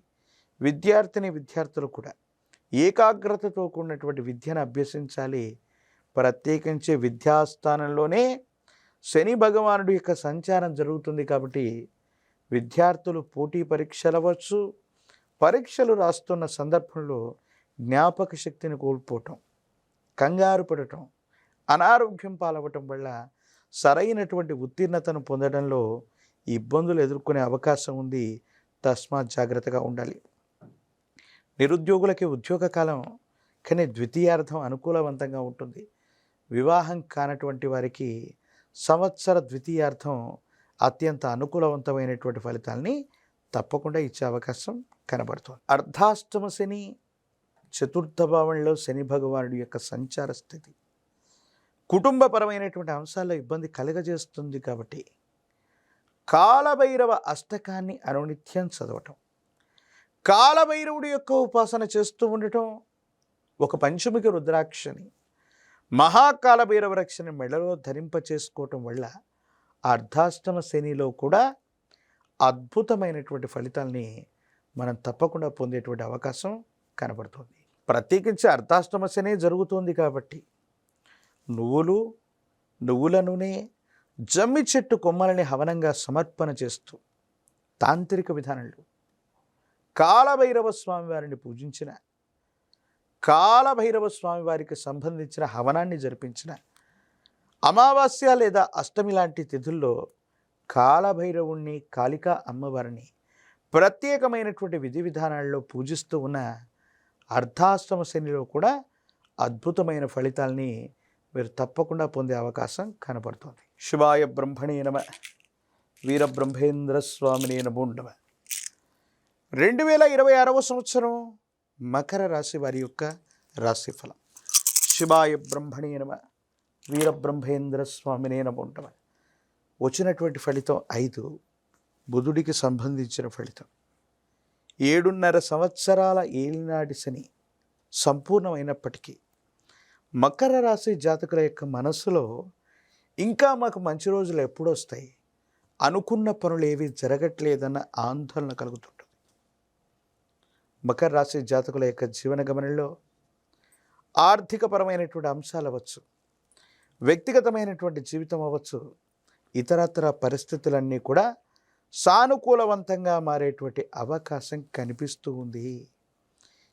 విద్యార్థులు కూడా ఏకాగ్రతతో కూడినటువంటి విద్యను అభ్యసించాలి. ప్రత్యేకించి విద్యాస్థానంలోనే శని భగవానుడి యొక్క సంచారం జరుగుతుంది. కాబట్టి విద్యార్థులు పోటీ పరీక్షలు అవ్వచ్చు, పరీక్షలు రాస్తున్న సందర్భంలో జ్ఞాపక శక్తిని కోల్పోవటం, కంగారు పడటం, అనారోగ్యం పాలవటం వల్ల సరైనటువంటి ఉత్తీర్ణతను పొందడంలో ఇబ్బందులు ఎదుర్కొనే అవకాశం ఉంది. తస్మాత్ జాగ్రత్తగా ఉండాలి. నిరుద్యోగులకి ఉద్యోగ కాలం కానీ ద్వితీయార్థం అనుకూలవంతంగా ఉంటుంది. వివాహం కానటువంటి వారికి సంవత్సర ద్వితీయార్థం అత్యంత అనుకూలవంతమైనటువంటి ఫలితాలని తప్పకుండా ఇచ్చే అవకాశం కనబడుతుంది. అర్ధాష్టమ శని, చతుర్థ భావంలో శని భగవానుడి యొక్క సంచార స్థితి కుటుంబపరమైనటువంటి అంశాల్లో ఇబ్బంది కలగజేస్తుంది. కాబట్టి కాలభైరవ అష్టకాన్ని అనునిత్యం చదవటం, కాలభైరవుడి యొక్క ఉపాసన చేస్తూ ఉండటం, ఒక పంచముఖి రుద్రాక్షని, మహాకాలభైరవ రక్షని మెడలో ధరింప చేసుకోవటం వల్ల అర్ధాష్టమ శనిలో కూడా అద్భుతమైనటువంటి ఫలితాల్ని మనం తప్పకుండా పొందేటువంటి అవకాశం కనబడుతుంది. ప్రత్యేకించి అర్ధాష్టమ శని జరుగుతుంది కాబట్టి నువ్వుల నూనె, జమ్మి చెట్టు కొమ్మలని హవనంగా సమర్పణ చేస్తూ తాంత్రిక విధానంలో కాలభైరవ స్వామి వారిని పూజించిన, కాలభైరవ స్వామి వారికి సంబంధించిన హవనాన్ని జరిపించిన, అమావాస్య లేదా అష్టమి లాంటి తిథుల్లో కాలభైరవుణ్ణి, కాళికా అమ్మవారిని ప్రత్యేకమైనటువంటి విధి విధానాల్లో పూజిస్తూ ఉన్న అర్ధాష్టమ శనిలో కూడా అద్భుతమైన ఫలితాల్ని మీరు తప్పకుండా పొందే అవకాశం కనపడుతుంది. శివాయ బ్రహ్మణే నమ, వీరబ్రహ్మేంద్ర స్వామినే నమో నమః. 2026వ సంవత్సరం మకర రాశి వారి యొక్క రాశిఫలం. శివాయ బ్రహ్మణే నమ, వీరబ్రహ్మేంద్ర స్వామినే నమో నమః. వచ్చినటువంటి ఫలితం 5, బుధుడికి సంబంధించిన ఫలితం. 7.5 సంవత్సరాల ఏలినాటి శని సంపూర్ణమైనప్పటికీ మకర రాశి జాతకుల యొక్క మనస్సులో ఇంకా మాకు మంచి రోజులు ఎప్పుడు వస్తాయి, అనుకున్న పనులు ఏవి జరగట్లేదన్న ఆందోళన కలుగుతుంటుంది. మకర రాశి జాతకుల యొక్క జీవన గమనంలో ఆర్థికపరమైనటువంటి అంశాలు అవ్వచ్చు, వ్యక్తిగతమైనటువంటి జీవితం అవ్వచ్చు, ఇతరత్ర పరిస్థితులన్నీ కూడా సానుకూలవంతంగా మారేటువంటి అవకాశం కనిపిస్తూ ఉంది.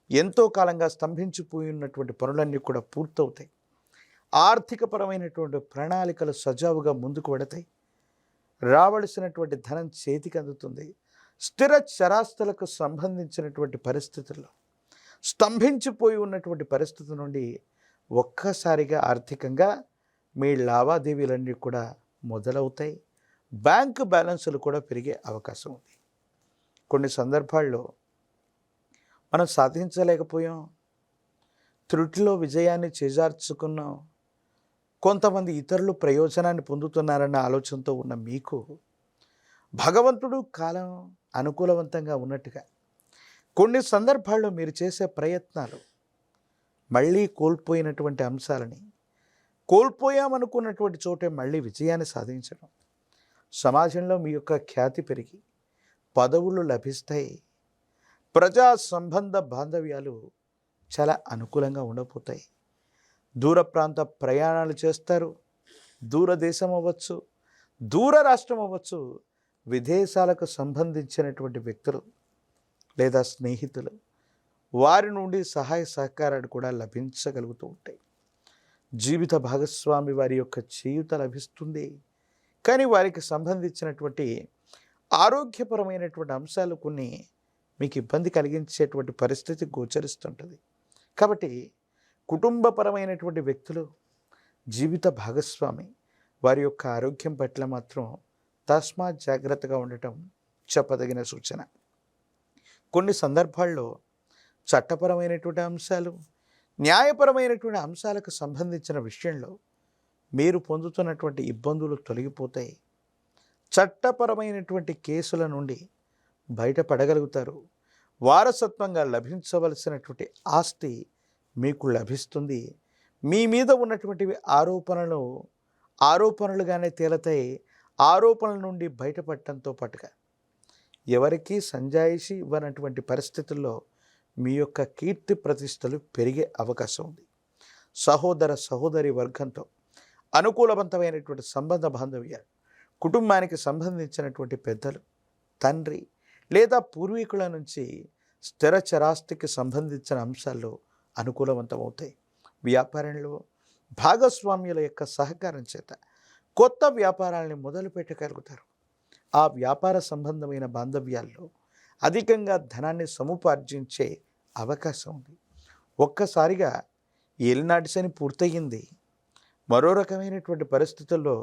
ఎంతో కాలంగా స్తంభించిపోయి ఉన్నటువంటి పనులన్నీ కూడా పూర్తవుతాయి. ఆర్థికపరమైనటువంటి ప్రణాళికలు సజావుగా ముందుకు వెడతాయి. రావలసినటువంటి ధనం చేతికి అందుతుంది. స్థిర చరాస్తులకు సంబంధించినటువంటి పరిస్థితుల్లో స్తంభించిపోయి ఉన్నటువంటి పరిస్థితి నుండి ఒక్కసారిగా ఆర్థికంగా మీ లావాదేవీలన్నీ కూడా మొదలవుతాయి. బ్యాంకు బ్యాలెన్సులు కూడా పెరిగే అవకాశం ఉంది. కొన్ని సందర్భాల్లో మనం సాధించలేకపోయాం, త్రుటిలో విజయాన్ని చేజార్చుకున్నాం, కొంతమంది ఇతరులు ప్రయోజనాన్ని పొందుతున్నారన్న ఆలోచనతో ఉన్న మీకు భగవంతుడు కాలం అనుకూలవంతంగా ఉన్నట్టుగా కొన్ని సందర్భాల్లో మీరు చేసే ప్రయత్నాలు మళ్ళీ కోల్పోయినటువంటి అంశాలని, కోల్పోయామనుకున్నటువంటి చోటే మళ్ళీ విజయాన్ని సాధించడం, సమాజంలో మీ యొక్క ఖ్యాతి పెరిగి పదవులు లభిస్తాయి. ప్రజా సంబంధ బాంధవ్యాలు చాలా అనుకూలంగా ఉండబోతాయి. దూర ప్రాంత ప్రయాణాలు చేస్తారు. దూరదేశం అవ్వచ్చు, దూర రాష్ట్రం అవ్వచ్చు, విదేశాలకు సంబంధించినటువంటి వ్యక్తులు లేదా స్నేహితులు, వారి నుండి సహాయ సహకారాలు కూడా లభించగలుగుతూ ఉంటాయి. జీవిత భాగస్వామి వారి యొక్క చేయూత లభిస్తుంది. కానీ వారికి సంబంధించినటువంటి ఆరోగ్యపరమైనటువంటి అంశాలు కొన్ని మీకు ఇబ్బంది కలిగించేటువంటి పరిస్థితి గోచరిస్తుంటుంది. కాబట్టి కుటుంబపరమైనటువంటి వ్యక్తులు, జీవిత భాగస్వామి వారి యొక్క ఆరోగ్యం పట్ల మాత్రం తస్మాత్ జాగ్రత్తగా ఉండటం చెప్పదగిన సూచన. కొన్ని సందర్భాల్లో చట్టపరమైనటువంటి అంశాలు, న్యాయపరమైనటువంటి అంశాలకు సంబంధించిన విషయంలో మీరు పొందుతున్నటువంటి ఇబ్బందులు తొలగిపోతాయి. చట్టపరమైనటువంటి కేసుల నుండి బయటపడగలుగుతారు. వారసత్వంగా లభించవలసినటువంటి ఆస్తి మీకు లభిస్తుంది. మీ మీద ఉన్నటువంటివి ఆరోపణలుగానే తేలతాయి. ఆరోపణల నుండి బయటపడటంతో పాటుగా ఎవరికీ సంజాయిషి ఇవ్వనటువంటి పరిస్థితుల్లో మీ యొక్క కీర్తి ప్రతిష్టలు పెరిగే అవకాశం ఉంది. సహోదర సహోదరి వర్గంతో అనుకూలవంతమైనటువంటి సంబంధ బాంధవ్యాలు, కుటుంబానికి సంబంధించినటువంటి పెద్దలు, తండ్రి లేదా పూర్వీకుల నుంచి స్థిర చరాస్తికి సంబంధించిన అంశాల్లో అనుకూలవంతమవుతాయి. వ్యాపారంలో భాగస్వామ్యుల యొక్క సహకారం చేత కొత్త వ్యాపారాలని మొదలు పెట్టగలుగుతారు. ఆ వ్యాపార సంబంధమైన బాంధవ్యాల్లో అధికంగా ధనాన్ని సముపార్జించే అవకాశం ఉంది. ఒక్కసారిగా ఏలినాటి శని పూర్తయింది. మరో రకమైనటువంటి పరిస్థితుల్లో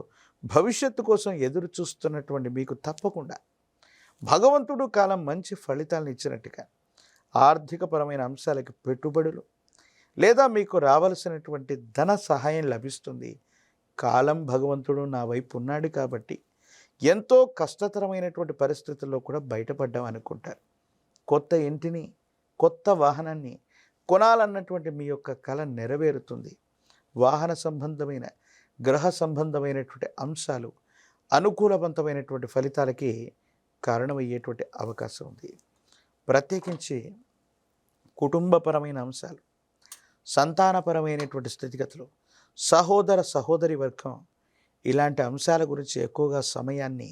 భవిష్యత్తు కోసం ఎదురు చూస్తున్నటువంటి మీకు తప్పకుండా భగవంతుడు కాలం మంచి ఫలితాలను ఇచ్చినట్టుగా ఆర్థికపరమైన అంశాలకి పెట్టుబడులు లేదా మీకు రావలసినటువంటి ధన సహాయం లభిస్తుంది. కాలం భగవంతుడు నా వైపు ఉన్నాడు కాబట్టి ఎంతో కష్టతరమైనటువంటి పరిస్థితుల్లో కూడా బయటపడ్డాం అనుకుంటారు. కొత్త ఇంటిని, కొత్త వాహనాన్ని కొనాలన్నటువంటి మీ యొక్క కల నెరవేరుతుంది. వాహన సంబంధమైన, గ్రహ సంబంధమైనటువంటి అంశాలు అనుకూలవంతమైనటువంటి ఫలితాలకి కారణమయ్యేటువంటి అవకాశం ఉంది. ప్రత్యేకించి కుటుంబపరమైన అంశాలు, సంతానపరమైనటువంటి స్థితిగతులు, సహోదర సహోదరి వర్గం, ఇలాంటి అంశాల గురించి ఎక్కువగా సమయాన్ని,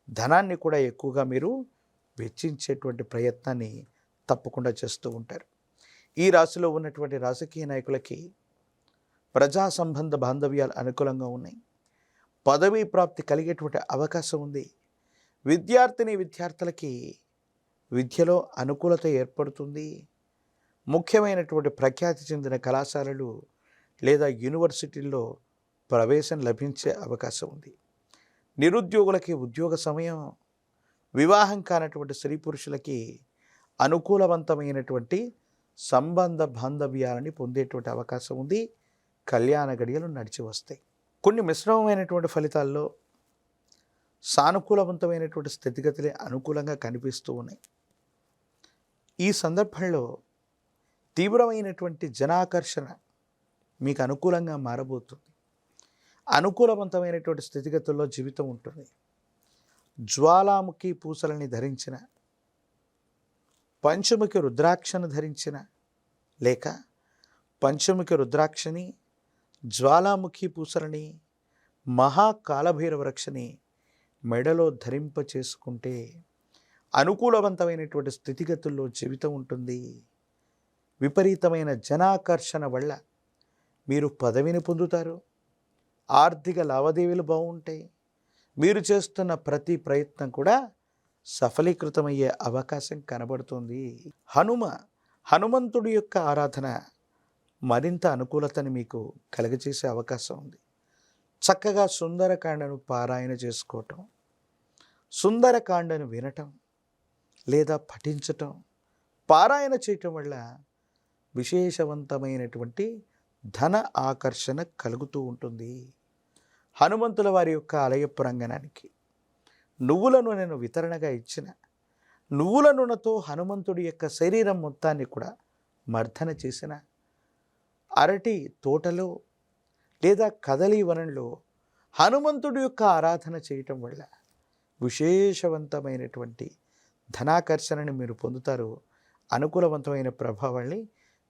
ధనాన్ని కూడా ఎక్కువగా మీరు వెచ్చించేటువంటి ప్రయత్నాన్ని తప్పకుండా చేస్తూ ఉంటారు. ఈ రాశిలో ఉన్నటువంటి రాజకీయ నాయకులకి ప్రజా సంబంధ బాంధవ్యాలు అనుకూలంగా ఉన్నాయి. పదవీ ప్రాప్తి కలిగేటువంటి అవకాశం ఉంది. విద్యార్థులకి విద్యలో అనుకూలత ఏర్పడుతుంది. ముఖ్యమైనటువంటి ప్రఖ్యాతి చెందిన కళాశాలలు లేదా యూనివర్సిటీల్లో ప్రవేశం లభించే అవకాశం ఉంది. నిరుద్యోగులకి ఉద్యోగ సమయం, వివాహం కానటువంటి స్త్రీ పురుషులకి అనుకూలవంతమైనటువంటి సంబంధ బాంధవ్యాలని పొందేటువంటి అవకాశం ఉంది. కళ్యాణ గడియలు నడిచి వస్తాయి. కొన్ని మిశ్రమమైనటువంటి ఫలితాల్లో సానుకూలవంతమైనటువంటి స్థితిగతులే అనుకూలంగా కనిపిస్తూ ఉన్నాయి. ఈ సందర్భంలో తీవ్రమైనటువంటి జనాకర్షణ మీకు అనుకూలంగా మారబోతుంది. అనుకూలవంతమైనటువంటి స్థితిగతుల్లో జీవితం ఉంటుంది. జ్వాలాముఖి పూసలని ధరించిన, పంచముఖి రుద్రాక్షను ధరించిన, లేక పంచముఖి రుద్రాక్షని, జ్వాలాముఖి పూసలని, మహాకాలభైరవ రక్షని మెడలో ధరింప చేసుకుంటే అనుకూలవంతమైనటువంటి స్థితిగతుల్లో జీవితం ఉంటుంది. విపరీతమైన జనాకర్షణ వల్ల మీరు పదవిని పొందుతారు. ఆర్థిక లావాదేవీలు బాగుంటాయి. మీరు చేస్తున్న ప్రతి ప్రయత్నం కూడా సఫలీకృతమయ్యే అవకాశం కనబడుతుంది. హనుమంతుడి యొక్క ఆరాధన మరింత అనుకూలతని మీకు కలుగజేసే అవకాశం ఉంది. చక్కగా సుందరకాండను పారాయణ చేసుకోవటం, సుందరకాండను వినటం లేదా పఠించటం, పారాయణ చేయటం వల్ల విశేషవంతమైనటువంటి ధన ఆకర్షణ కలుగుతూ ఉంటుంది. హనుమంతుల వారి యొక్క ఆలయ ప్రాంగణానికి నువ్వుల నూనెను వితరణగా ఇచ్చిన, నువ్వుల నూనెతో హనుమంతుడి యొక్క శరీరం మొత్తాన్ని కూడా మర్దన చేసిన, అరటి తోటలో లేదా కదలి వనంలో హనుమంతుడి యొక్క ఆరాధన చేయటం వల్ల విశేషవంతమైనటువంటి ధనాకర్షణని మీరు పొందుతారు. అనుకూలవంతమైన ప్రభావాన్ని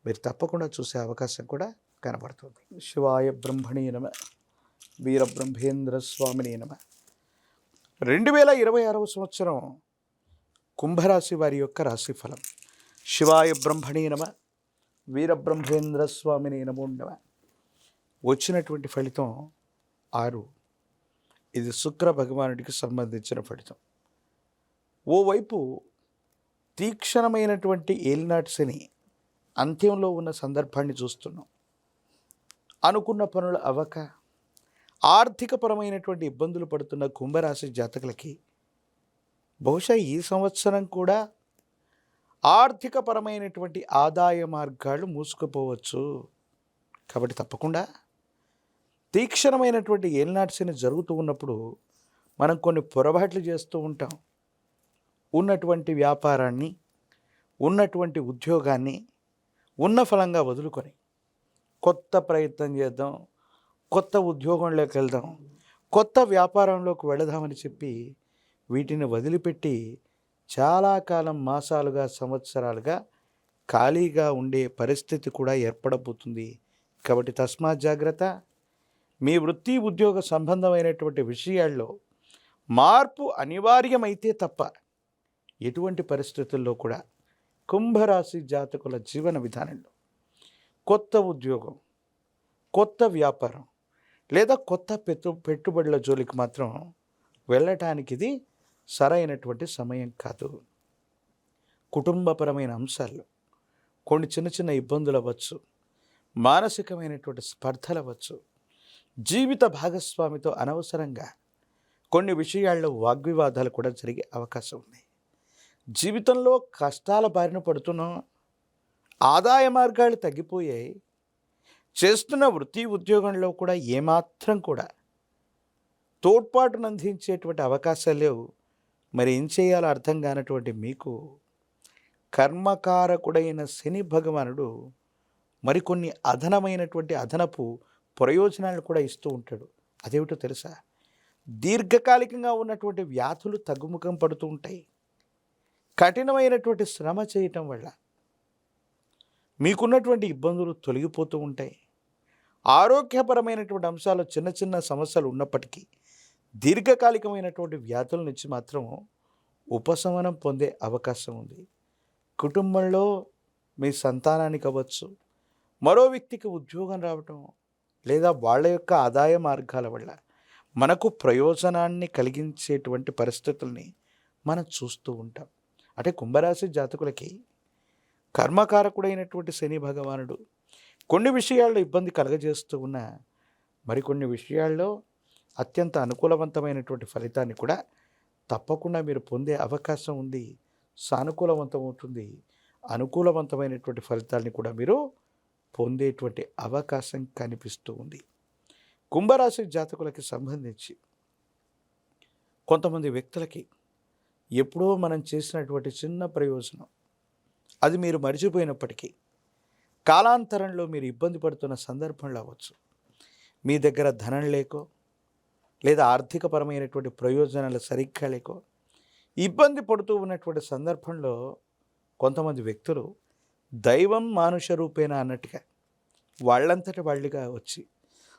మీరు తప్పకుండా చూసే అవకాశం కూడా కనబడుతుంది. శివాయ బ్రహ్మణే నమః, వీరబ్రహ్మేంద్ర స్వామినే నమః. 2026వ సంవత్సరం కుంభరాశి వారి యొక్క రాశిఫలం. శివాయ బ్రహ్మణే నమః, వీరబ్రహ్మేంద్ర స్వామినే నమో నమః. వచ్చినటువంటి ఫలితం 6. ఇది శుక్ర భగవానుడికి సంబంధించిన ఫలితం. ఓవైపు తీక్షణమైనటువంటి ఏలినాటి శని అంత్యంలో ఉన్న సందర్భాన్ని చూస్తున్నాం. అనుకున్న పనులు అవ్వక ఆర్థికపరమైనటువంటి ఇబ్బందులు పడుతున్న కుంభరాశి జాతకులకి బహుశా ఈ సంవత్సరం కూడా ఆర్థికపరమైనటువంటి ఆదాయ మార్గాలు మూసుకుపోవచ్చు. కాబట్టి తప్పకుండా తీక్షణమైనటువంటి ఏలినాటి శని జరుగుతూ ఉన్నప్పుడు మనం కొన్ని పొరపాట్లు చేస్తూ ఉంటాం. ఉన్నటువంటి వ్యాపారాన్ని, ఉన్నటువంటి ఉద్యోగాన్ని ఉన్న ఫలంగా వదులుకొని కొత్త ప్రయత్నం చేద్దాం, కొత్త ఉద్యోగంలోకి వెళ్దాం, కొత్త వ్యాపారంలోకి వెళదామని చెప్పి వీటిని వదిలిపెట్టి చాలా కాలం, మాసాలుగా, సంవత్సరాలుగా ఖాళీగా ఉండే పరిస్థితి కూడా ఏర్పడబోతుంది. కాబట్టి తస్మాత్ జాగ్రత్త. మీ వృత్తి ఉద్యోగ సంబంధమైనటువంటి విషయాల్లో మార్పు అనివార్యమైతే తప్ప ఎటువంటి పరిస్థితుల్లో కూడా కుంభరాశి జాతకుల జీవన విధానంలో కొత్త ఉద్యోగం, కొత్త వ్యాపారం లేదా కొత్త పెట్టుబడుల జోలికి మాత్రం వెళ్ళటానికి ఇది సరైనటువంటి సమయం కాదు. కుటుంబపరమైన అంశాల్లో కొన్ని చిన్న చిన్న ఇబ్బందులు అవ్వచ్చు, మానసికమైనటువంటి స్పర్ధలు అవ్వచ్చు, జీవిత భాగస్వామితో అనవసరంగా కొన్ని విషయాల్లో వాగ్వివాదాలు కూడా జరిగే అవకాశం ఉంది. జీవితంలో కష్టాల బారిన పడుతున్నాం, ఆదాయ మార్గాలు తగ్గిపోయాయి, చేస్తున్న వృత్తి ఉద్యోగంలో కూడా ఏమాత్రం కూడా తోడ్పాటును అందించేటువంటి అవకాశాలు లేవు. మరి ఏం చేయాలో అర్థం కానటువంటి మీకు కర్మకారకుడైన శని భగవానుడు మరికొన్ని అదనపు ప్రయోజనాలను కూడా ఇస్తూ ఉంటాడు. అదేమిటో తెలుసా? దీర్ఘకాలికంగా ఉన్నటువంటి వ్యాధులు తగ్గుముఖం పడుతూ ఉంటాయి. కఠినమైనటువంటి శ్రమ చేయటం వల్ల మీకున్నటువంటి ఇబ్బందులు తొలగిపోతూ ఉంటాయి. ఆరోగ్యపరమైనటువంటి అంశాలు చిన్న చిన్న సమస్యలు ఉన్నప్పటికీ దీర్ఘకాలికమైనటువంటి వ్యాధుల నుంచి మాత్రం ఉపశమనం పొందే అవకాశం ఉంది. కుటుంబంలో మీ సంతానానికి అవ్వచ్చు, మరో వ్యక్తికి ఉద్యోగం రావటం, లేదా వాళ్ళ యొక్క ఆదాయ మార్గాల వల్ల మనకు ప్రయోజనాన్ని కలిగించేటువంటి పరిస్థితుల్ని మనం చూస్తూ ఉంటాం. అంటే కుంభరాశి జాతకులకి కర్మకారకుడైనటువంటి శని భగవానుడు కొన్ని విషయాల్లో ఇబ్బంది కలగజేస్తూ ఉన్న మరికొన్ని విషయాల్లో అత్యంత అనుకూలవంతమైనటువంటి ఫలితాన్ని కూడా తప్పకుండా మీరు పొందే అవకాశం ఉంది. సానుకూలవంతం అవుతుంది. అనుకూలవంతమైనటువంటి ఫలితాన్ని కూడా మీరు పొందేటువంటి అవకాశం కనిపిస్తూ ఉంది. కుంభరాశి జాతకులకి సంబంధించి కొంతమంది వ్యక్తులకి ఎప్పుడో మనం చేసినటువంటి చిన్న ప్రయోజనం అది మీరు మర్చిపోయినప్పటికీ కాలాంతరంలో మీరు ఇబ్బంది పడుతున్న సందర్భంలో అవ్వచ్చు, మీ దగ్గర ధనం లేకో లేదా ఆర్థికపరమైనటువంటి ప్రయోజనాలు సరిగ్గా లేకో ఇబ్బంది పడుతూ ఉన్నటువంటి సందర్భంలో కొంతమంది వ్యక్తులు దైవం మానుష రూపేణ అన్నట్టుగా వాళ్ళంతటి వాళ్ళుగా వచ్చి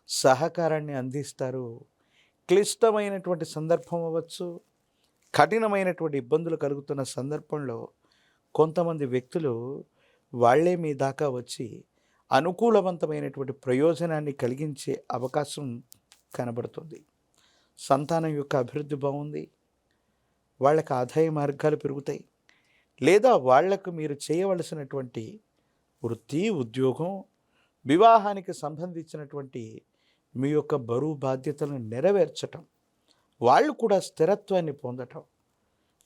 సహకారాన్ని అందిస్తారు. క్లిష్టమైనటువంటి సందర్భం అవ్వచ్చు, కఠినమైనటువంటి ఇబ్బందులు కలుగుతున్న సందర్భంలో కొంతమంది వ్యక్తులు వాళ్ళే మీ దాకా వచ్చి అనుకూలవంతమైనటువంటి ప్రయోజనాన్ని కలిగించే అవకాశం కనబడుతుంది. సంతానం యొక్క అభివృద్ధి బాగుంది, వాళ్ళకి ఆదాయ మార్గాలు పెరుగుతాయి, లేదా వాళ్లకు మీరు చేయవలసినటువంటి వృత్తి ఉద్యోగం వివాహానికి సంబంధించినటువంటి మీ యొక్క బరువు బాధ్యతలను నెరవేర్చటం, వాళ్ళు కూడా స్థిరత్వాన్ని పొందటం,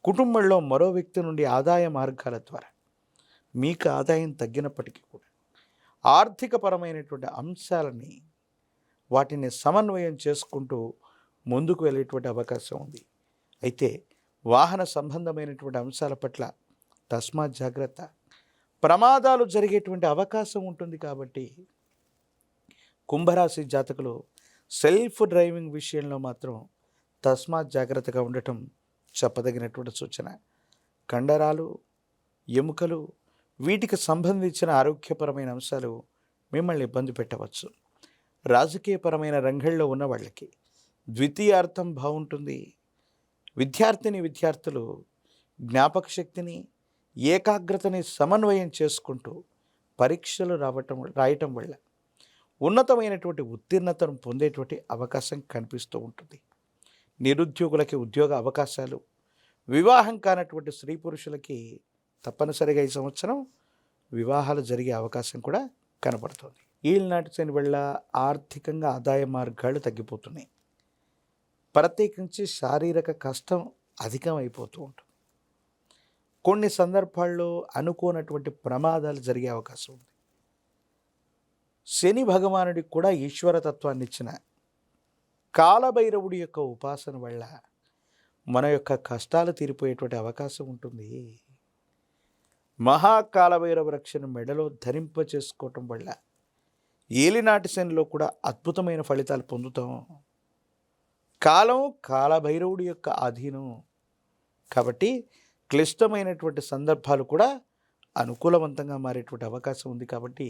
కుటుంబంలో మరో వ్యక్తి నుండి ఆదాయ మార్గాల ద్వారా మీకు ఆదాయం తగ్గినప్పటికీ కూడా ఆర్థికపరమైనటువంటి అంశాలని వాటిని సమన్వయం చేసుకుంటూ ముందుకు వెళ్ళేటువంటి అవకాశం ఉంది. అయితే వాహన సంబంధమైనటువంటి అంశాల పట్ల తస్మాత్ జాగ్రత్త, ప్రమాదాలు జరిగేటువంటి అవకాశం ఉంటుంది. కాబట్టి కుంభరాశి జాతకులు సెల్ఫ్ డ్రైవింగ్ విషయంలో మాత్రం తస్మాత్ జాగ్రత్తగా ఉండటం చెప్పదగినటువంటి సూచన. కండరాలు, ఎముకలు వీటికి సంబంధించిన ఆరోగ్యపరమైన అంశాలు మిమ్మల్ని ఇబ్బంది పెట్టవచ్చు. రాజకీయపరమైన రంగంలో ఉన్న వాళ్ళకి ద్వితీయార్థం బాగుంటుంది. విద్యార్థులు జ్ఞాపక శక్తిని, ఏకాగ్రతని సమన్వయం చేసుకుంటూ పరీక్షలు రాయటం వల్ల ఉన్నతమైనటువంటి ఉత్తీర్ణతను పొందేటువంటి అవకాశం కనిపిస్తూ ఉంటుంది. నిరుద్యోగులకి ఉద్యోగ అవకాశాలు, వివాహం కానటువంటి స్త్రీ పురుషులకి తప్పనిసరిగా ఈ సంవత్సరం వివాహాలు జరిగే అవకాశం కూడా కనపడుతుంది. ఈనాటి శని వల్ల ఆర్థికంగా ఆదాయ మార్గాలు తగ్గిపోతున్నాయి. ప్రత్యేకించి శారీరక కష్టం అధికమైపోతూ ఉంటుంది. కొన్ని సందర్భాల్లో అనుకోనటువంటి ప్రమాదాలు జరిగే అవకాశం ఉంది. శని భగవానుడికి కూడా ఈశ్వరతత్వాన్ని ఇచ్చిన కాలభైరవుడి యొక్క ఉపాసన వల్ల మన యొక్క కష్టాలు తీరిపోయేటువంటి అవకాశం ఉంటుంది. మహాకాలభైరవ రక్షణ మెడలో ధరింప చేసుకోవటం వల్ల ఏలినాటి శనిలో కూడా అద్భుతమైన ఫలితాలు పొందుతాం. కాలం కాలభైరవుడి యొక్క ఆధీనం కాబట్టి క్లిష్టమైనటువంటి సందర్భాలు కూడా అనుకూలవంతంగా మారేటువంటి అవకాశం ఉంది. కాబట్టి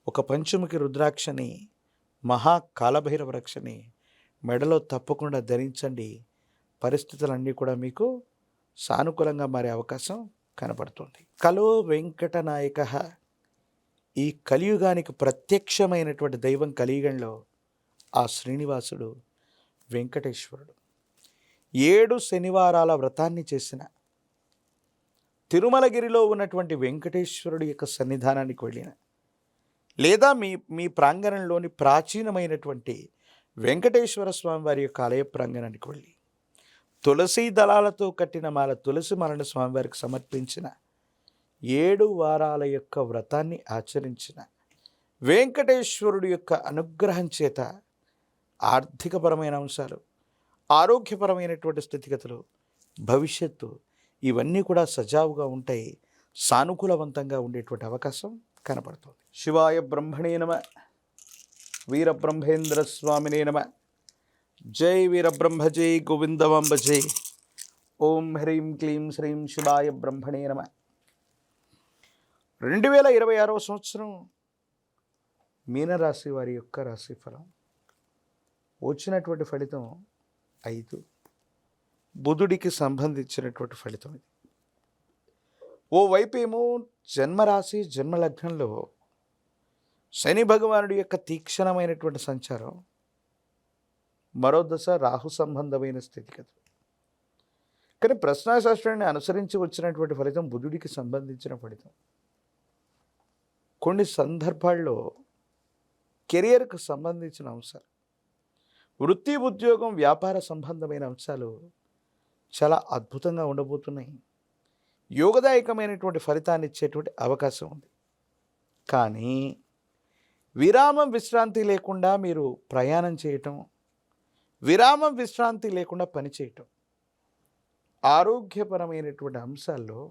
ఒక పంచముఖి రుద్రాక్షని, మహాకాలభైరవ రక్షని మెడలో తప్పకుండా ధరించండి. పరిస్థితులన్నీ కూడా మీకు సానుకూలంగా మారే అవకాశం కనపడుతుంది. కలో వెంకటనాయక, ఈ కలియుగానికి ప్రత్యక్షమైనటువంటి దైవం కలియుగంలో ఆ శ్రీనివాసుడు వెంకటేశ్వరుడు. 7 శనివారాల వ్రతాన్ని చేసిన తిరుమలగిరిలో ఉన్నటువంటి వెంకటేశ్వరుడి యొక్క సన్నిధానానికి వెళ్ళిన, లేదా మీ ప్రాంగణంలోని ప్రాచీనమైనటువంటి వెంకటేశ్వర స్వామి వారి యొక్క ఆలయ ప్రాంగణానికి వెళ్ళి తులసి దళాలతో కట్టిన మాల తులసి మాలను స్వామివారికి సమర్పించిన, 7 వారాల యొక్క వ్రతాన్ని ఆచరించిన వెంకటేశ్వరుడి యొక్క అనుగ్రహం చేత ఆర్థికపరమైన అంశాలు, ఆరోగ్యపరమైనటువంటి స్థితిగతులు, భవిష్యత్తు ఇవన్నీ కూడా సజావుగా ఉంటాయి, సానుకూలవంతంగా ఉండేటువంటి అవకాశం కనపడుతుంది. శివాయ బ్రహ్మణే నమ, వీరబ్రహ్మేంద్ర స్వామినే నమ. జై వీరబ్రహ్మ జై గోవిందమాంబ జై. ఓం హ్రీం క్లీం శ్రీం శివాయ బ్రహ్మణే నమ. 2026వ సంవత్సరం మీనరాశి వారి యొక్క రాశిఫలం. వచ్చినటువంటి ఫలితం 5, బుధుడికి సంబంధించినటువంటి ఫలితం ఇది. ఓవైపు ఏమో జన్మరాశి జన్మలగ్నంలో శని భగవానుడి యొక్క తీక్షణమైనటువంటి సంచారం, మరో దశ రాహు సంబంధమైన స్థితిగతులు. కానీ ప్రశ్నాశాస్త్రాన్ని అనుసరించి వచ్చినటువంటి ఫలితం బుధుడికి సంబంధించిన ఫలితం. కొన్ని సందర్భాల్లో కెరియర్కు సంబంధించిన అంశాలు, వృత్తి ఉద్యోగం వ్యాపార సంబంధమైన అంశాలు చాలా అద్భుతంగా ఉండబోతున్నాయి. యోగదాయకమైనటువంటి ఫలితాన్ని ఇచ్చేటువంటి అవకాశం ఉంది. కానీ విరామం విశ్రాంతి లేకుండా మీరు ప్రయాణం చేయటం, విరామం విశ్రాంతి లేకుండా పనిచేయటం, ఆరోగ్యపరమైనటువంటి అంశాల్లో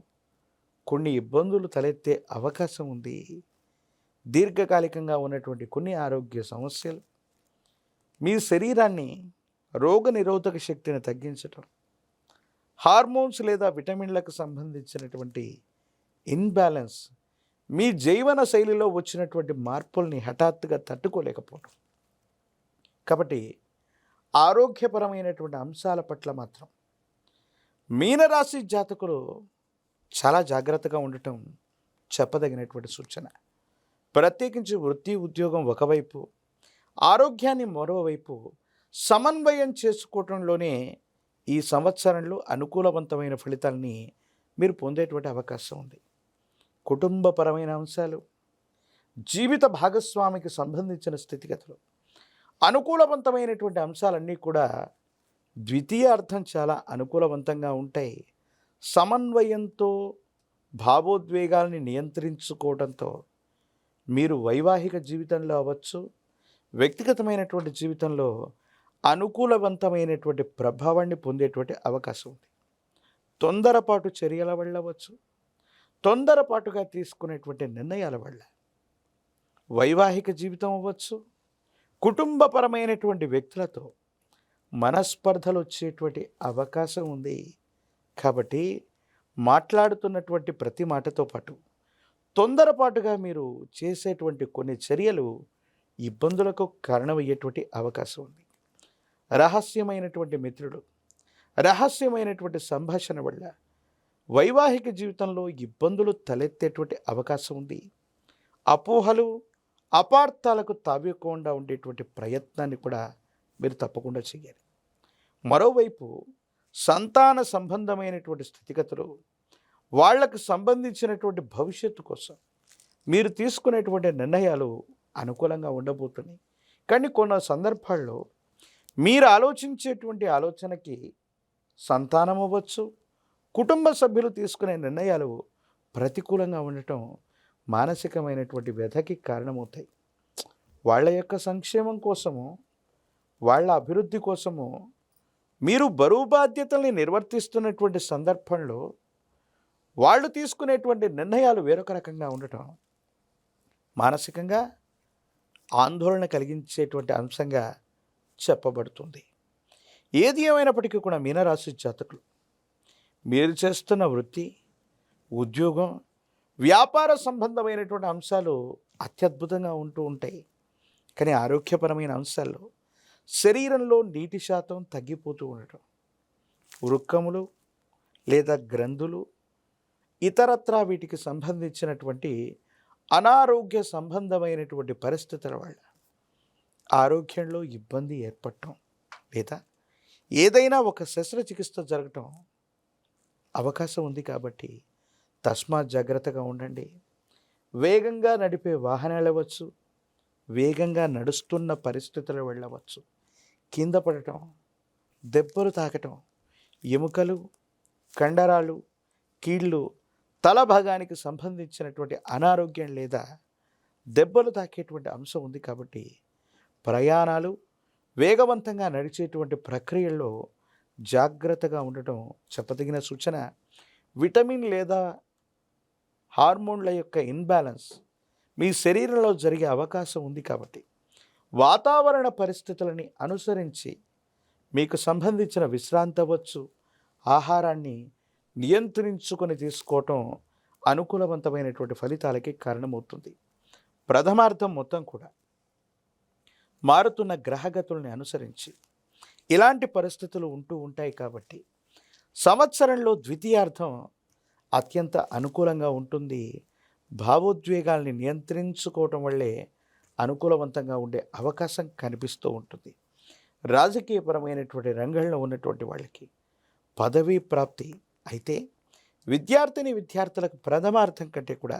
కొన్ని ఇబ్బందులు తలెత్తే అవకాశం ఉంది. దీర్ఘకాలికంగా ఉన్నటువంటి కొన్ని ఆరోగ్య సమస్యలు, మీ శరీరాన్ని రోగనిరోధక శక్తిని తగ్గించటం, హార్మోన్స్ లేదా విటమిన్లకు సంబంధించినటువంటి ఇన్బ్యాలెన్స్, మీ జీవన శైలిలో వచ్చినటువంటి మార్పుల్ని హఠాత్తుగా తట్టుకోలేకపోవడం. కాబట్టి ఆరోగ్యపరమైనటువంటి అంశాల పట్ల మాత్రం మీనరాశి జాతకులు చాలా జాగ్రత్తగా ఉండటం చెప్పదగినటువంటి సూచన. ప్రత్యేకించి వృత్తి ఉద్యోగం ఒకవైపు, ఆరోగ్యాన్ని మరోవైపు సమన్వయం చేసుకోవటంలోనే ఈ సంవత్సరంలో అనుకూలవంతమైన ఫలితాలని మీరు పొందేటువంటి అవకాశం ఉంది. కుటుంబపరమైన అంశాలు, జీవిత భాగస్వామికి సంబంధించిన స్థితిగతులు, అనుకూలవంతమైనటువంటి అంశాలన్నీ కూడా ద్వితీయ అర్థం చాలా అనుకూలవంతంగా ఉంటాయి. సమన్వయంతో భావోద్వేగాల్ని నియంత్రించుకోవడంతో మీరు వైవాహిక జీవితంలో అవ్వచ్చు, వ్యక్తిగతమైనటువంటి జీవితంలో అనుకూలవంతమైనటువంటి ప్రభావాన్ని పొందేటువంటి అవకాశం ఉంది. తొందరపాటు చర్యల వల్ల అవ్వచ్చు, తొందరపాటుగా తీసుకునేటువంటి నిర్ణయాల వల్ల వైవాహిక జీవితం అవ్వచ్చు, కుటుంబపరమైనటువంటి వ్యక్తులతో మనస్పర్ధలు వచ్చేటువంటి అవకాశం ఉంది. కాబట్టి మాట్లాడుతున్నటువంటి ప్రతి మాటతో పాటు తొందరపాటుగా మీరు చేసేటువంటి కొన్ని చర్యలు ఇబ్బందులకు కారణమయ్యేటువంటి అవకాశం ఉంది. రహస్యమైనటువంటి మిత్రులు, రహస్యమైనటువంటి సంభాషణ వల్ల వైవాహిక జీవితంలో ఇబ్బందులు తలెత్తేటువంటి అవకాశం ఉంది. అపోహలు, అపార్థాలకు తావివ్వకుండా ఉండేటువంటి ప్రయత్నాన్ని కూడా మీరు తప్పకుండా చేయాలి. మరోవైపు సంతాన సంబంధమైనటువంటి స్థితిగతులు, వాళ్లకు సంబంధించినటువంటి భవిష్యత్తు కోసం మీరు తీసుకునేటువంటి నిర్ణయాలు అనుకూలంగా ఉండబోతున్నాయి. కానీ కొన్ని సందర్భాల్లో మీరు ఆలోచించేటువంటి ఆలోచనకి సంతానం అవ్వచ్చు, కుటుంబ సభ్యులు తీసుకునే నిర్ణయాలు ప్రతికూలంగా ఉండటం మానసికమైనటువంటి వ్యధకి కారణమవుతాయి. వాళ్ళ యొక్క సంక్షేమం కోసము, వాళ్ళ అభివృద్ధి కోసము మీరు బరువు బాధ్యతల్ని నిర్వర్తిస్తున్నటువంటి సందర్భంలో వాళ్ళు తీసుకునేటువంటి నిర్ణయాలు వేరొక రకంగా ఉండటం మానసికంగా ఆందోళన కలిగించేటువంటి అంశంగా చెప్పబడుతుంది. ఏది ఏమైనప్పటికీ కూడా మీనరాశి జాతకులు మీరు చేస్తున్న వృత్తి, ఉద్యోగం, వ్యాపార సంబంధమైనటువంటి అంశాలు అత్యద్భుతంగా ఉంటూ ఉంటాయి. కానీ ఆరోగ్యపరమైన అంశాల్లో శరీరంలో నీటి శాతం తగ్గిపోతూ ఉండటం, వృక్కములు లేదా గ్రంథులు, ఇతరత్రా వీటికి సంబంధించినటువంటి అనారోగ్య సంబంధమైనటువంటి పరిస్థితుల వల్ల ఆరోగ్యంలో ఇబ్బంది ఏర్పడటం, లేదా ఏదైనా ఒక శస్త్రచికిత్స జరగటం అవకాశం ఉంది. కాబట్టి తస్మాత్ జాగ్రత్తగా ఉండండి. వేగంగా నడిపే వాహనాలు అవ్వచ్చు, వేగంగా నడుస్తున్న పరిస్థితులు వెళ్ళవచ్చు. కింద పడటం, దెబ్బలు తాకటం, ఎముకలు, కండరాలు, కీళ్ళు, తల భాగానికి సంబంధించినటువంటి అనారోగ్యం లేదా దెబ్బలు తాకేటువంటి అంశం ఉంది. కాబట్టి ప్రయాణాలు, వేగవంతంగా నడిచేటువంటి ప్రక్రియల్లో జాగ్రత్తగా ఉండటం చెప్పదగిన సూచన. విటమిన్ లేదా హార్మోన్ల యొక్క ఇన్బ్యాలెన్స్ మీ శరీరంలో జరిగే అవకాశం ఉంది. కాబట్టి వాతావరణ పరిస్థితులని అనుసరించి మీకు సంబంధించిన విశ్రాంతి అవ్వచ్చు, ఆహారాన్ని నియంత్రించుకొని తీసుకోవటం అనుకూలవంతమైనటువంటి ఫలితాలకి కారణమవుతుంది. ప్రథమార్థం మొత్తం కూడా మారుతున్న గ్రహగతుల్ని అనుసరించి ఇలాంటి పరిస్థితులు ఉంటూ ఉంటాయి. కాబట్టి సంవత్సరంలో ద్వితీయార్థం అత్యంత అనుకూలంగా ఉంటుంది. భావోద్వేగాల్ని నియంత్రించుకోవటం వల్లే అనుకూలవంతంగా ఉండే అవకాశం కనిపిస్తూ ఉంటుంది. రాజకీయపరమైనటువంటి రంగంలో ఉన్నటువంటి వాళ్ళకి పదవీ ప్రాప్తి అయితే, విద్యార్థులకు ప్రథమార్థం కంటే కూడా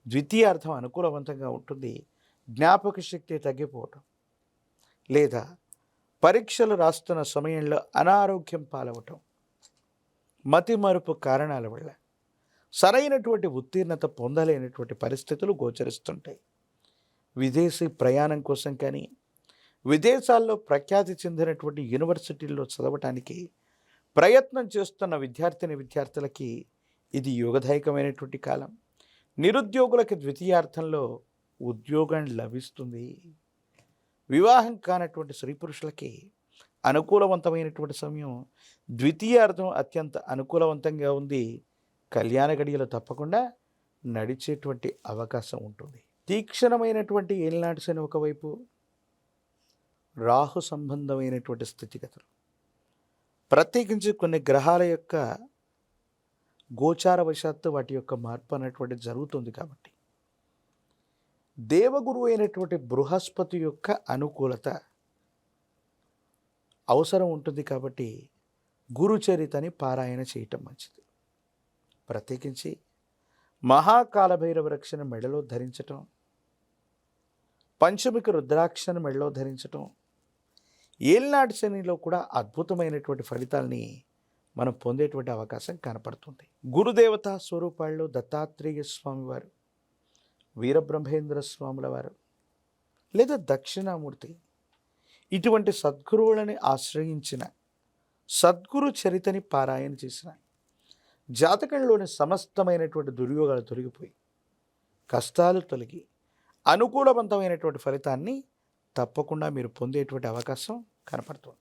ద్వితీయార్థం అనుకూలవంతంగా ఉంటుంది. జ్ఞాపక శక్తి తగ్గిపోవటం లేదా పరీక్షలు రాస్తున్న సమయంలో అనారోగ్యం పాలవటం, మతిమరుపు కారణాల వల్ల సరైనటువంటి ఉత్తీర్ణత పొందలేనటువంటి పరిస్థితులు గోచరిస్తుంటాయి. విదేశీ ప్రయాణం కోసం కానీ, విదేశాల్లో ప్రఖ్యాతి చెందినటువంటి యూనివర్సిటీల్లో చదవటానికి ప్రయత్నం చేస్తున్న విద్యార్థులకి ఇది యోగదాయకమైనటువంటి కాలం. నిరుద్యోగులకి ద్వితీయార్థంలో ఉద్యోగం లభిస్తుంది. వివాహం కానటువంటి స్త్రీ పురుషులకి అనుకూలవంతమైనటువంటి సమయం. ద్వితీయార్థం అత్యంత అనుకూలవంతంగా ఉంది. కళ్యాణ గడియలు తప్పకుండా నడిచేటువంటి అవకాశం ఉంటుంది. తీక్షణమైనటువంటి ఏలినాటి శని ఒకవైపు, రాహు సంబంధమైనటువంటి స్థితిగతులు, ప్రత్యేకించి కొన్ని గ్రహాల యొక్క గోచార వశాత్తు వాటి యొక్క మార్పు అనేటువంటి జరుగుతుంది. కాబట్టి దేవగురు అయినటువంటి బృహస్పతి యొక్క అనుకూలత అవసరం ఉంటుంది. కాబట్టి గురుచరితని పారాయణ చేయటం మంచిది. ప్రత్యేకించి మహాకాలభైరవ రక్షణ మెడలో ధరించటం, పంచమిక రుద్రాక్షను మెడలో ధరించటం, ఏలినాటి శనిలో కూడా అద్భుతమైనటువంటి ఫలితాల్ని మనం పొందేటువంటి అవకాశం కనపడుతుంది. గురుదేవతా స్వరూపాల్లో దత్తాత్రేయ స్వామివారు, వీరబ్రహ్మేంద్ర స్వాముల వారు లేదా దక్షిణామూర్తి ఇటువంటి సద్గురువులని ఆశ్రయించిన, సద్గురు చరితని పారాయణ చేసిన జాతకంలోని సమస్తమైనటువంటి దుర్యోగాలు తొలగిపోయి, కష్టాలు తొలగి అనుకూలవంతమైనటువంటి ఫలితాన్ని తప్పకుండా మీరు పొందేటువంటి అవకాశం కనపడుతుంది.